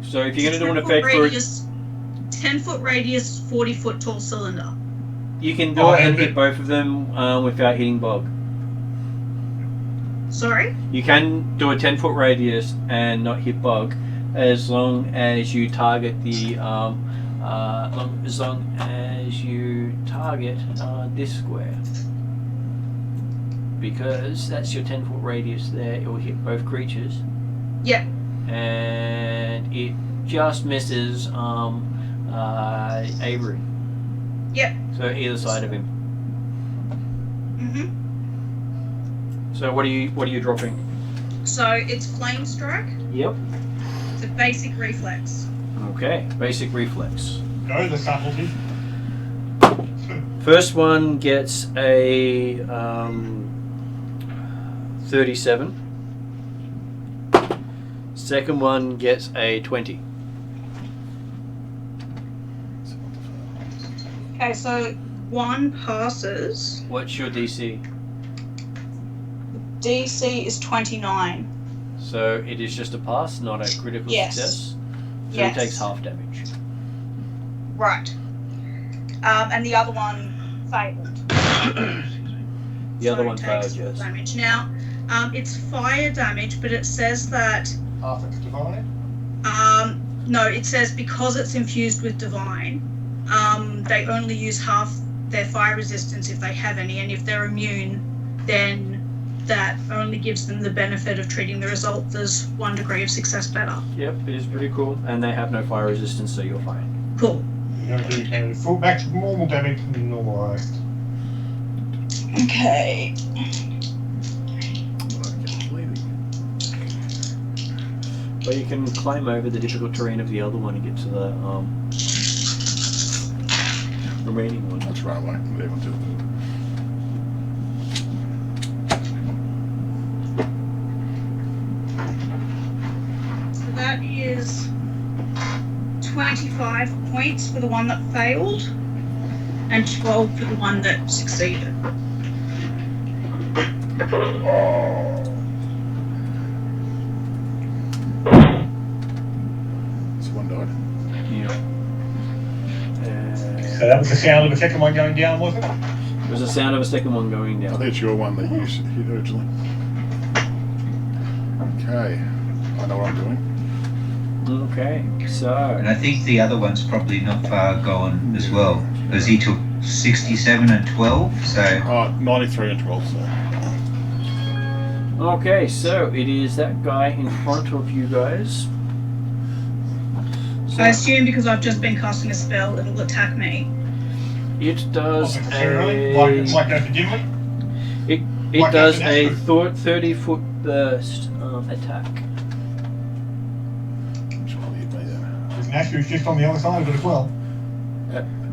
So if you're going to do an effect for it, 10-foot radius, 40-foot tall cylinder. you can do it and hit both of them without hitting Bug. Sorry? You can do a 10-foot radius and not hit bug, as long as you target the as long as you target this square, because that's your 10-foot radius there. It will hit both creatures. Yep. And it just misses Avery. Yep. So either side of him. Mhm. So what are you dropping? So it's Flame Strike. Yep. It's a basic reflex. Okay. Basic reflex. Go the subtlety. First one gets a 37. Second one gets a 20. Okay, so one passes. What's your DC? DC is 29. So it is just a pass, not a critical Yes. success. So Yes. it takes half damage. Right. And the other one failed. The other So one it failed, takes full yes. damage. Now, it's fire damage, but it says that Half it's divine. no, it says because it's infused with divine, they only use half their fire resistance if they have any, and if they're immune, then that only gives them the benefit of treating the result as 1 degree of success better. Yep, it is pretty cool. And they have no fire resistance, so you're fine. Cool. You're going to do full back to normal damage and normalised. Okay. But you can climb over the difficult terrain of the other one and get to the remaining one. That's right away. Leave until So that is 25 points for the one that failed, and 12 for the one that succeeded. so one died. Yeah. So that was the sound of the second one going down, was it? There was a sound of a second one going I down. think it's your one that you hit originally. Okay. I know what I'm doing. Okay, so And I think the other one's probably not far gone as well, because he took 67 and 12, so 93 and 12, so. okay, so it is that guy in front of you guys. So I assume because I've just been casting a spell, it'll attack me. it does Like a go for dimly? it like does after a Nashville. 30-foot burst attack. Which one hit me then? Because Nashville's just on the other side of it as well.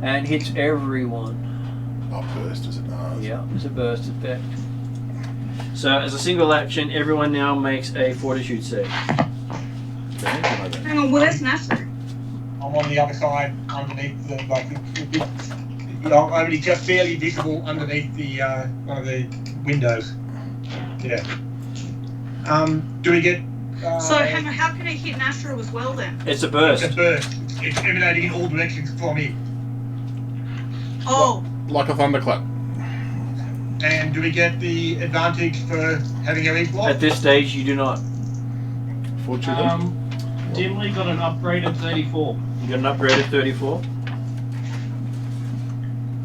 And hits everyone. Oh, burst, is it? No. Yeah, it's a burst effect. So as a single action, everyone now makes a fortitude save. Hang on, where's Nasser? I'm on the other side, underneath the only just fairly visible underneath the one of the windows. Yeah. Do we get? So hang on, how can it hit Nasser as well then? It's a burst. It's a burst. It's emanating in all directions from me. Oh, Like a thunderclap. And do we get the advantage for having a reflow? At this stage, you do not. Fortune. Dimly got an upgraded 34. You got an upgrade of 34.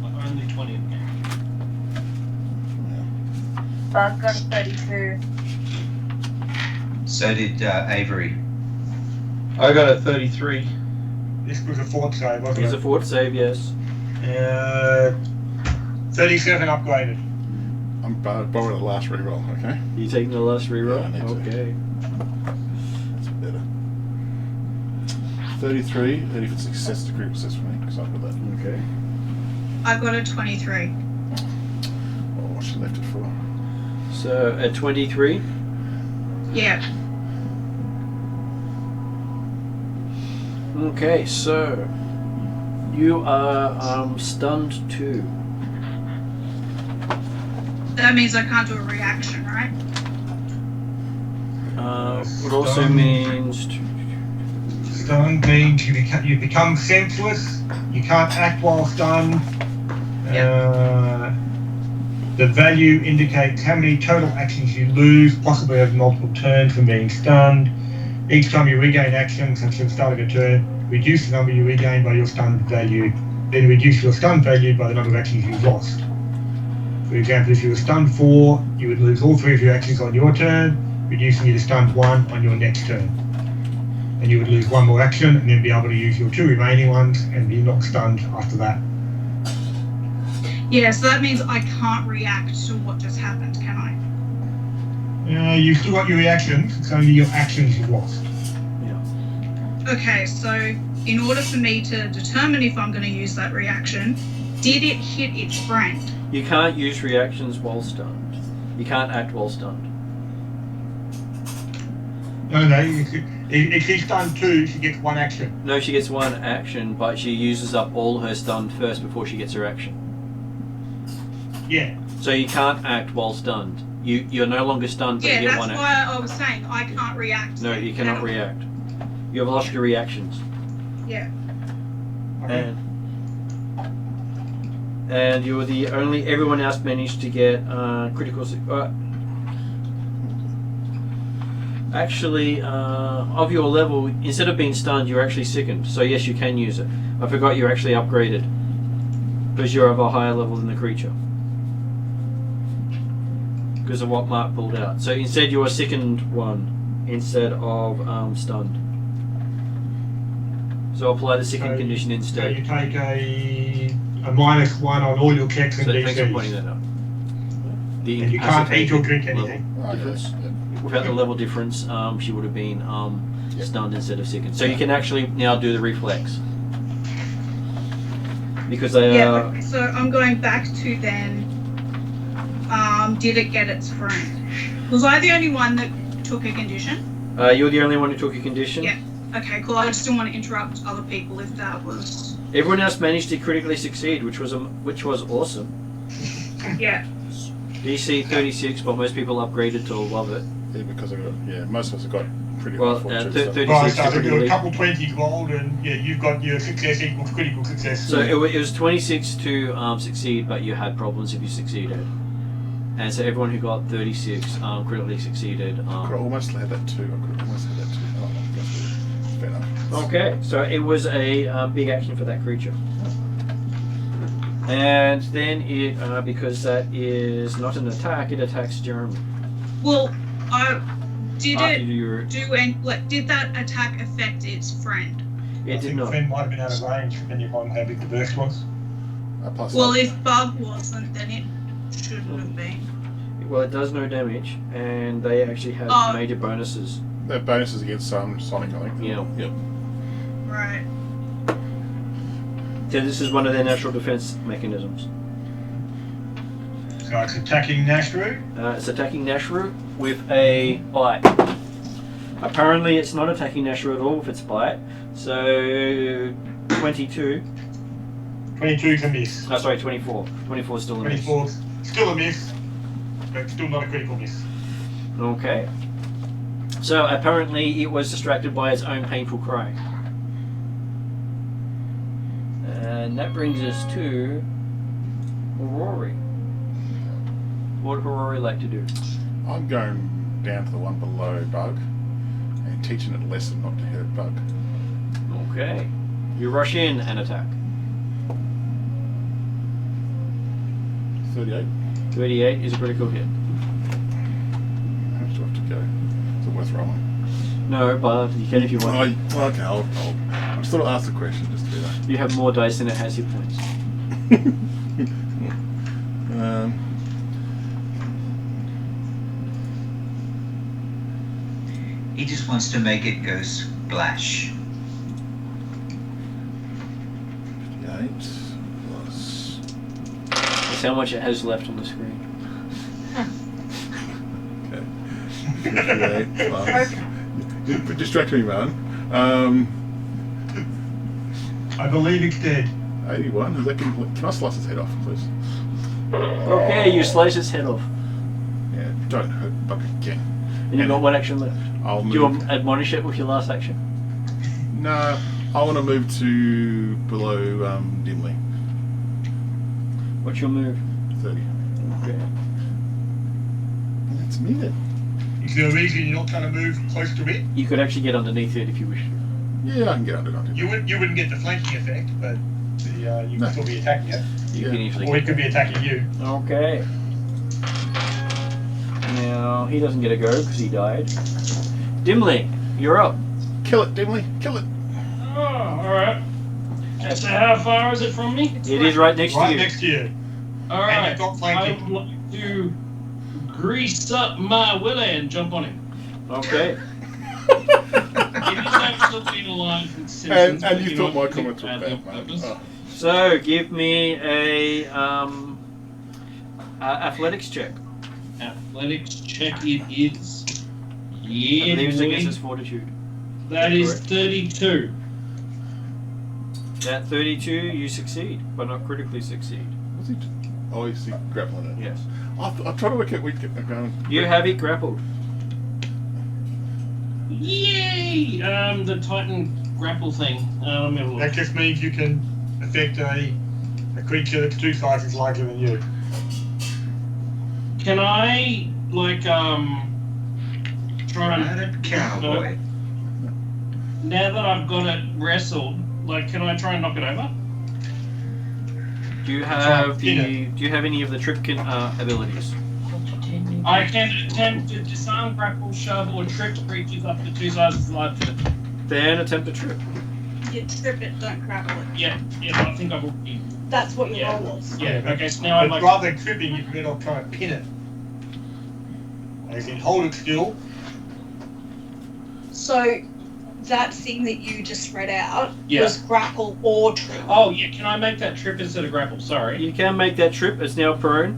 Only 20 in the game. Bug got a 32. so did Avery. I got a 33. This was a fort save, wasn't It's a it? fort save, yes. 37 upgraded. I'm borrowing the last reroll, okay? You taking the last reroll? Yeah, I need to. Okay. That's better. 33, and if it's success, the group success for me, because I've got that. Okay. I got a 23. Oh, what she left it for? So at 23. Yeah. Okay, so you are stunned too. That means I can't do a reaction, right? It also means Stunned means you become senseless. You can't act while stunned. The value indicates how many total actions you lose, possibly over multiple turns from being stunned. Each time you regain action, such as the start of a turn, reduce the number you regain by your stunned value, then reduce your stunned value by the number of actions you've lost. For example, if you were stunned 4, you would lose all 3 of your actions on your turn, reducing you to stunned 1 on your next turn. And you would lose 1 more action and then be able to use your 2 remaining ones and be not stunned after that. Yeah, so that means I can't react to what just happened, can I? You've still got your reactions, it's only your actions you've lost. Okay, so in order for me to determine if I'm going to use that reaction, did it hit its friend? You can't use reactions while stunned. You can't act while stunned. No, if she's stunned 2, she gets 1 action. No, she gets 1 action, but she uses up all her stun first before she gets her action. Yeah. So you can't act while stunned. You're no longer stunned, but Yeah, you get that's 1 why action. I was saying I can't react. No, you cannot react. You have lost your reactions. Yeah. Okay. And you were the only. Everyone else managed to get critical. Actually, of your level, instead of being stunned, you're actually sickened. So yes, you can use it. I forgot you're actually upgraded because you're of a higher level than the creature. Because of what Mark pulled out. So instead, you're a sickened 1 instead of stunned. So apply the sickened condition So instead. you take a -1 on all your checks and So thanks for DCs. pointing that out. The And you can't eat or drink level anything. difference. Without the level difference, she would have been stunned instead of sickened. So you can actually now do the reflex. Because they are... Okay, so I'm going back to then, did it get its friend? Was I the only one that took a condition? You're the only one who took a condition? Yeah. Okay, cool. I just didn't want to interrupt other people if that was... Everyone else managed to critically succeed, which was awesome. Yeah. DC 36, but most people upgraded to love it. Yeah, because most of us have got pretty Well, fortune. 36 Right, is so pretty you're a elite. couple 20s rolled, and you've got your success equals critical success. So it was 26 to succeed, but you had problems if you succeeded. And so everyone who got 36 critically succeeded. I could have almost had that too. Oh, that's fair enough. Okay, so it was a big action for that creature. And then it, because that is not an attack, it attacks Jeremy. Well, did After your- did that attack affect its friend? It I did think not. the friend might have been out of range, depending upon how big the burst was. Plus Well, if Bug wasn't, then it shouldn't have been. Well, it does no damage, and they actually have Oh. major bonuses. they have bonuses against Sonic, I think. Yeah. Yep. Right. So this is one of their natural defense mechanisms. So it's attacking Nashru. It's attacking Nashru with a bite. Apparently, it's not attacking Nashru at all with its bite. So 22. 22 is a miss. Oh, sorry, 24. 24 is still a miss. 24 still a miss, but still not a critical miss. Okay. So apparently, it was distracted by its own painful cry. And that brings us to Rory. What would Rory like to do? I'm going down to the one below Bug and teaching it a lesson not to hurt Bug. Okay. You rush in and attack. 38. 38 is a critical hit. How much do I have to go? Is it worth rolling? No, but you can if you want. Okay, I'll just thought I'd ask the question just to do that. You have more dice than it has hit points. He just wants to make it go splash. 58 plus. That's how much it has left on the screen. Okay. 58 plus. You distract me, man. I believe it's dead. 81. Is that complete? Can I slice his head off, please? Okay, you slice its head off. Yeah, don't hurt Bug again. And you've got one action left. I'll Do move. you want to admonish it with your last action? No, I want to move to below Dimly. What's your move? 30. Okay. That's me then. Is there a reason you're not trying to move close to it? You could actually get underneath it if you wish to. Yeah, I can get under it. You wouldn't get the flanking effect, but you No. could still be attacking it. You Yeah. can easily. Or he could be attacking you. Okay. Now he doesn't get a go because he died. Dimly, you're up. Kill it, Dimly. Kill it. Oh, alright. So how far is it from me? It is right next to Right you. next to you. And Alright. you've got I flanking. would like to grease up my willy and jump on him. Okay. It is absolutely in line with Simpsons. And but you know thought my what, comments were bad bad, on mate. purpose. Oh. So give me a athletics check. Athletics check it is. I Yeah, believe it's boy. against his fortitude. That is Correct. 32. At 32, you succeed, but not critically succeed. What's he? Oh, he's grappling it. Yes. I'm trying to work out where to get going. You have it grappled. Yay! The Titan grapple thing. Let me have a That look. just means you can affect a creature that's 2 sizes larger than you. Can I, like, try and... Murdered cowboy. Now that I've got it wrestled, like, can I try and knock it over? Do you have any of the trip abilities? I can attempt to disarm, grapple, shove, or trip creatures up to 2 sizes larger. Then attempt a trip. You trip it, don't grapple it. Yeah, I think I've already... That's what your Yeah. roll was. Yeah, okay, so now I'd But like... rather than tripping, you better try and pin it. As in, hold it still. So that thing that you just read out Yeah. was grapple or trip. Oh, yeah, can I make that trip instead of grapple? Sorry. You can make that trip. It's now prone.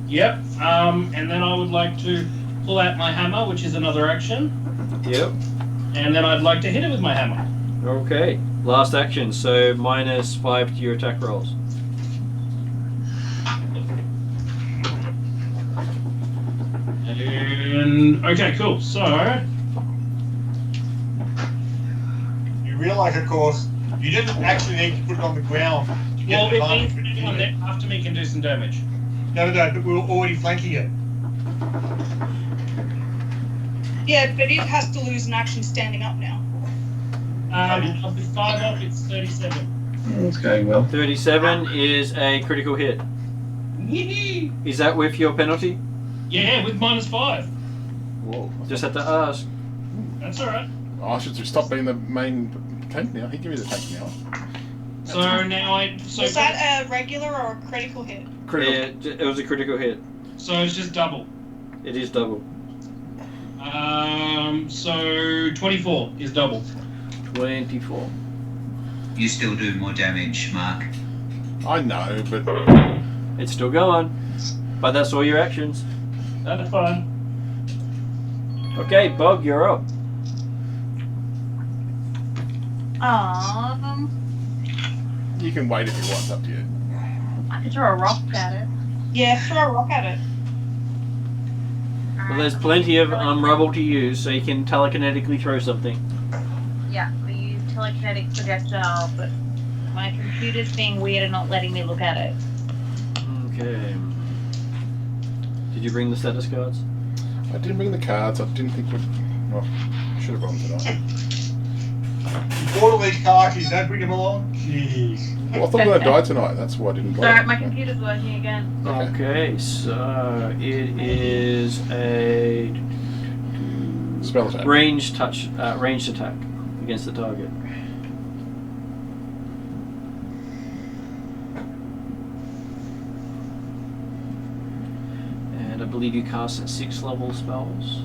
Yep, and then I would like to pull out my hammer, which is another action, Yep. and then I'd like to hit it with my hammer. Okay. Last action. So -5 to your attack rolls. And, okay, cool, so... You realise, of course, you didn't actually need to put it on the ground to get Well, an it advantage. means anyone that after me can do some damage. No, but we were already flanking it. Yeah, but it has to lose an action standing up now. Of the 5 off, it's 37. It's going well. 37 is a critical hit. Yee-hee. Is that with your penalty? Yeah, with -5. Whoa. Just have to ask. That's alright. Oh, I should stop being the main tank now. He give me the tank now. So now Was that a regular or a critical hit? Critical. It was a critical hit. So it's just double. It is double. So 24 is double. 24. You still do more damage, Mark. I know, but It's still going. But that's all your actions. That's fine. Okay, Bog, you're up. you can wait if you want. It's up to you. I could throw a rock at it. Yeah, throw a rock at it. Well, there's plenty of rubble to use, so you can telekinetically throw something. Yeah, we use telekinetic projectile, but my computer's being weird and not letting me look at it. Okay. Did you bring the status cards? I didn't bring the cards. I didn't think well, I should have brought them tonight. You bought all these cards, you don't bring them along? Jeez. Well, I thought we were going to die tonight. That's why I didn't buy Sorry, them. my computer's working again. Okay, so it is a Spell attack. ranged attack against the target. And I believe you cast at 6 level spells.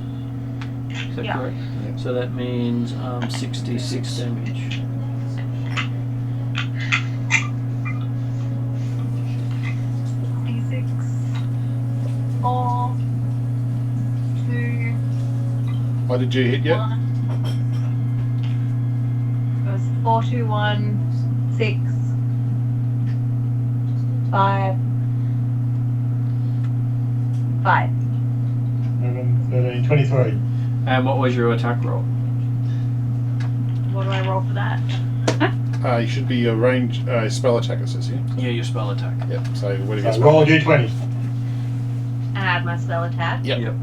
Is that Yeah. correct? So that means 66 damage. D6. 4. 2. Oh, did you hit yet? 1. It was 4, 2, 1, 6, 5. 5. 11, 13, 23. And what was your attack roll? What do I roll for that? You should be a range spell attack, it says here. Yeah, your spell attack. Yep. So what do you So roll a d20. add my spell attack. Yep.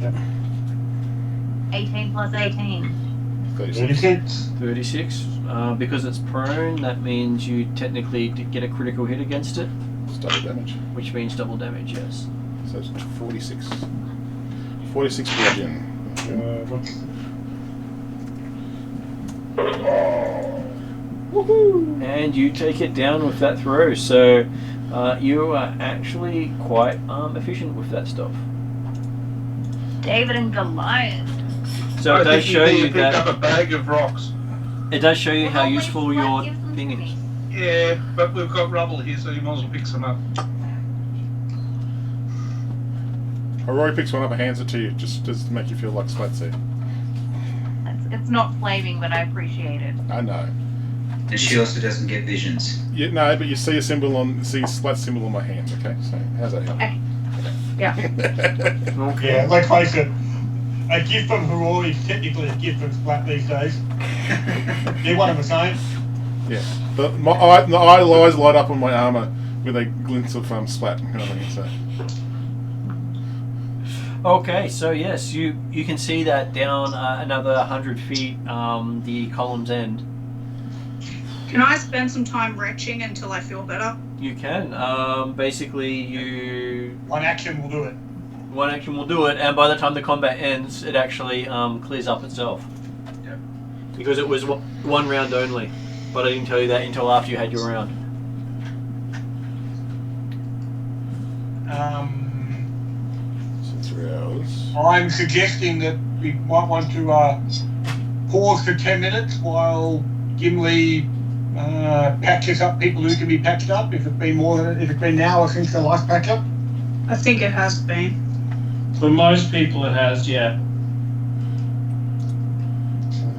18 plus 18. 36. 36. Because it's prone, that means you technically get a critical hit against it, It's double damage. which means double damage, yes. So it's 46. 46 bludgeon. And you take it down with that throw, so you are actually quite efficient with that stuff. David and Goliath. So I it does think show need you to pick up that. a bag of rocks. It does show you how Well, useful wait, your give them thing to is. me. Yeah, but we've got rubble here, so you might as well pick some up. Rory picks one up and hands it to you, just to make you feel like Splat said. It's not flaming, but I appreciate it. I know. And she also doesn't get visions. No, but you see a Splat symbol on my hand, okay? So, how's that help? Okay. Yeah. Yeah, let's face it. A gift from Harori is technically a gift from Splat these days. They're one of the same. Yeah. The eyes light up on my armour with a glint of Splat, kind of thing, so. Okay, so yes, you can see that down another 100 feet, the column's end. Can I spend some time retching until I feel better? You can. Basically, One action will do it. one action will do it, and by the time the combat ends, it actually clears up itself. Yep. Because it was one round only, but I didn't tell you that until after you had your round. So 3 hours. I'm suggesting that we might want to pause for 10 minutes while Gimli patches up people who can be patched up. If it's been an hour since the last patch up. I think it has been. For most people, it has, yeah.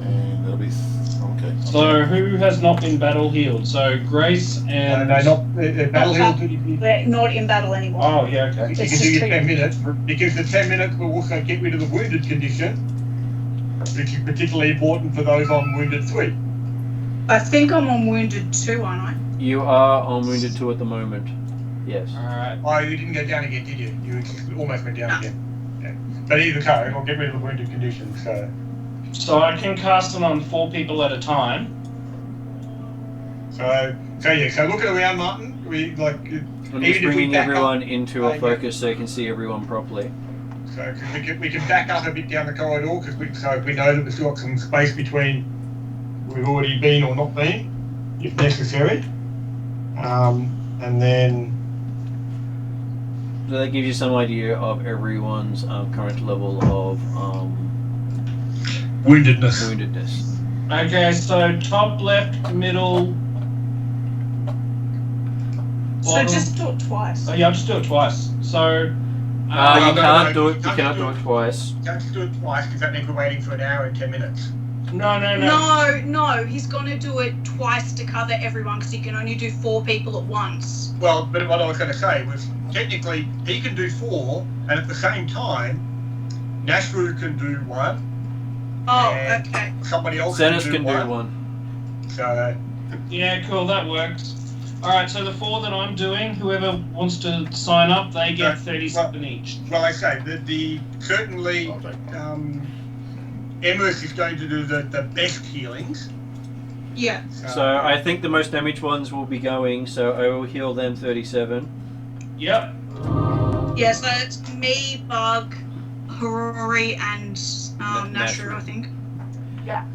And that'll be... Okay. So who has not been battle healed? So Grace and... No, not battle heal. They're not in battle anymore. Oh, yeah, okay. You can It's do your just 10 minutes, because the 10 minutes will also get rid of the wounded condition, which is particularly important for those on wounded 3. I think I'm on wounded 2, aren't I? You are on wounded 2 at the moment. Yes. Alright. Oh, you didn't go down again, did you? You almost went down again. Yeah. But either so, it'll get rid of the wounded condition, so... So I can cast it on 4 people at a time. So look at around, Martin. We like. I'm Even just if we bringing back up- everyone into a yeah. focus so you can see everyone properly. So we can back up a bit down the corridor because we know that we've still got some space between we've already been or not been, if necessary. And then So that gives you some idea of everyone's current level of woundedness. woundedness. Okay, so top left, middle... So bottom. just do it twice. Oh, yeah, I'll just do it twice. So... You no, can't do you it. You can't cannot do do it. it twice. Can't just do it twice because that means we're waiting for an hour and 10 minutes. No. No, he's gonna do it twice to cover everyone because he can only do 4 people at once. Well, but what I was going to say was technically he can do 4, and at the same time, Nashru can do 1. Oh, And okay. somebody else Xenos can can do do 1. one. So Yeah, cool, that works. Alright, so the 4 that I'm doing, whoever wants to sign up, they get 37 each. well, I say that certainly I'll take Emrys is going to do the best healings. Yeah. So I think the most damaged ones will be going. So I will heal them 37. Yep. Yeah, so it's me, Bug, Harori, and Nashru, Nashru. I think.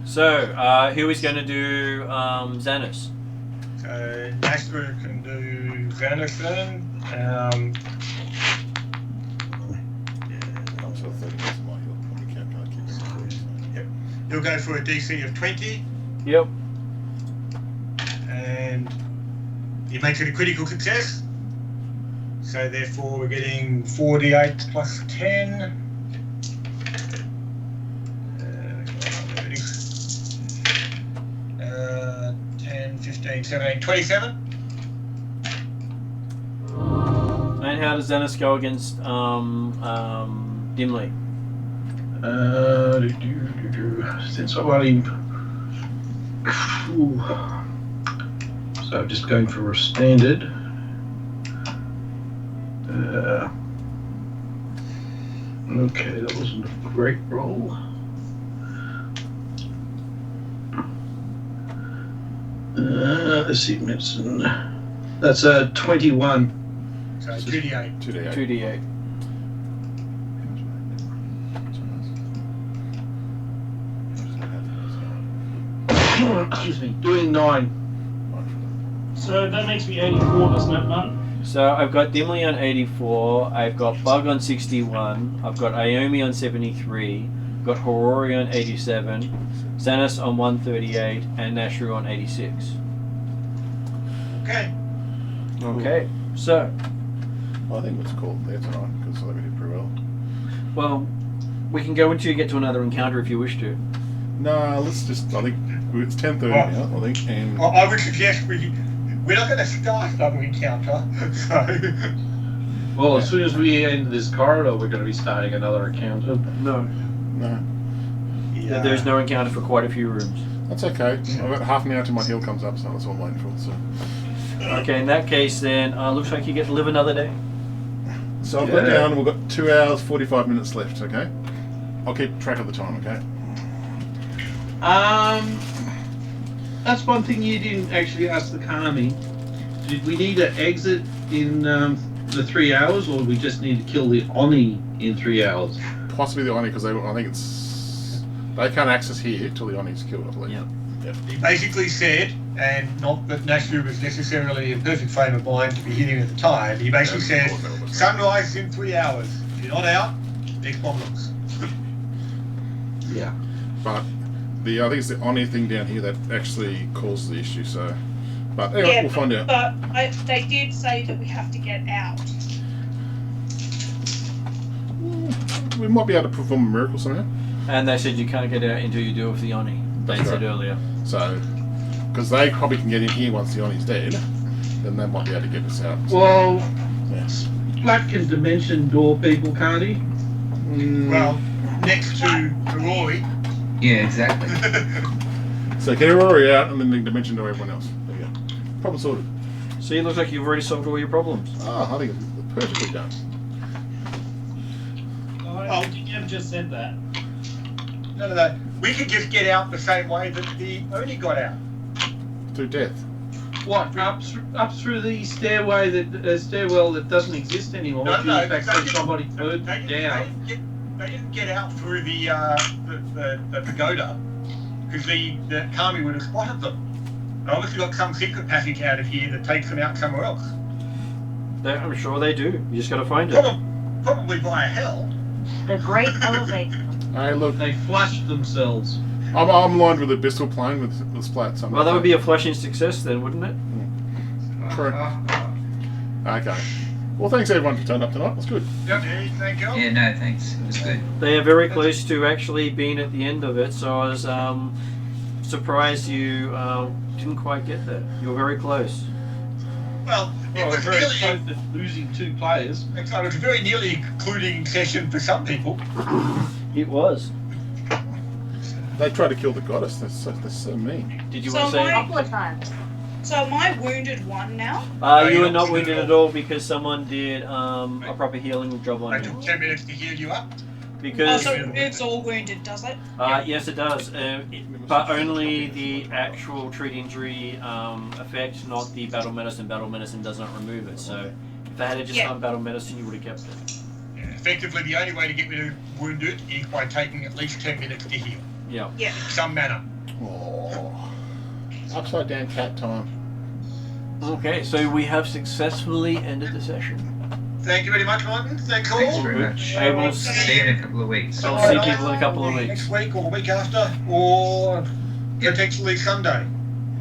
So who is going to do Xanos? So Nashru can do Xanathan. I'm sure 30 minutes of my heal. You can't keep it. He'll go for a DC of 20, Yep. and he makes it a critical success. So therefore we're getting 4d8 plus 10. 10, 15, 17, 27. And how does Xanos go against Dimly? Since I've only... So I'm just going for a standard. Okay, that wasn't a great roll. Let's see, medicine. That's a 21. So 2d8. 2d8. 2d8. Excuse me, doing 9. So that makes me 84, doesn't it, Martin? So I've got Dimly on 84, I've got Bug on 61, I've got Iomi on 73, I've got Horori on 87, Xanis on 138, and Nashru on 86. Okay. Okay, so, Well, I think it's called there tonight because I think we did pretty well. well, we can go until you get to another encounter if you wish to. No, let's just. I think it's 10:30 Right. now. I think, and I would suggest we're not going to start another encounter. So Well, as soon as we end this corridor, we're going to be starting another encounter. No, no, there's no encounter for quite a few rooms. that's okay. I've got half an hour till my heal comes up, so that's what I'm waiting for. So, Okay, in that case then, looks like you get to live another day. so I've got down. We've got 2 hours 45 minutes left. Okay, I'll keep track of the time. Okay. That's one thing you didn't actually ask the Kami. Did we need to exit in the 3 hours, or do we just need to kill the Oni in 3 hours? Possibly the Oni because I think they can't access here till the Oni's killed. I believe. Yep. he basically said, and not that Nashru was necessarily in perfect frame of mind to be hitting at the time, he basically said, sunrise is in 3 hours. If you're not out, big problems. Yeah. But I think it's the Oni thing down here that actually causes the issue. So, but anyway, we'll find out. But they did say that we have to get out. We might be able to perform a miracle somehow. And they said you can't get out until you do it with the Oni. They That's said right. earlier. So, because they probably can get in here once the Oni's dead, then they might be able to get us out. So, Well, yes. Black can dimension door people, can't he? Well, next to Rory. Yeah, exactly. So get Rory out and then they dimension to everyone else. There you go. Problem sorted. See, it looks like you've already solved all your problems. I think it's perfectly done. Oh, you have just said that. No. We could just get out the same way that the Oni got out. To death. What, up through the stairway stairwell that doesn't exist anymore? No, if you in fact they let somebody put down. They didn't get out through the pagoda because the Kami would have spotted them. They obviously got some secret passage out of here that takes them out somewhere else. I'm sure they do. You just got to find it. Probably via hell. The great elevator. Hey, look, They flushed themselves. I'm lined with a Bistal plane with splat. So Well, that would be a flushing success then, wouldn't it? True. Okay. Well, thanks everyone for turning up tonight. That's good. Yep. Thank you. Yeah, no, thanks. It was good. They are very close to actually being at the end of it, so I was surprised you didn't quite get there. You were very close. Well, it Well, was very really close to losing 2 players. it was very nearly a concluding session for some people. It was. They tried to kill the goddess. That's so mean. Did you So want to say? A couple of times. So am I wounded 1 now? You were not wounded at all because someone did a proper healing job I on took you. 10 minutes to heal you up. Because So it moves all wounded, does it? yes, it does, but only the actual treat injury effect, not the battle medicine. Battle medicine does not remove it. So if they had just Yeah. done battle medicine, you would have kept it. Yeah, effectively, the only way to get rid of wounded is by taking at least 10 minutes to heal. Yeah. Yeah. In some manner. Oh. Upside down cat time. Okay, so we have successfully ended the session. Thank you very much, Martin. Thanks all. Thanks very much. I will See you in a couple of weeks. I'll see people in a couple of weeks. Next week or the week after, or potentially Sunday.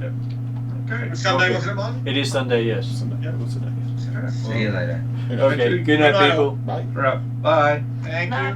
Okay. Sunday, wasn't it, Martin? It is Sunday, yes. Sunday. Yeah, what's today? See you later. Okay, good night, people. Bye. Right. Bye. Thank No. you.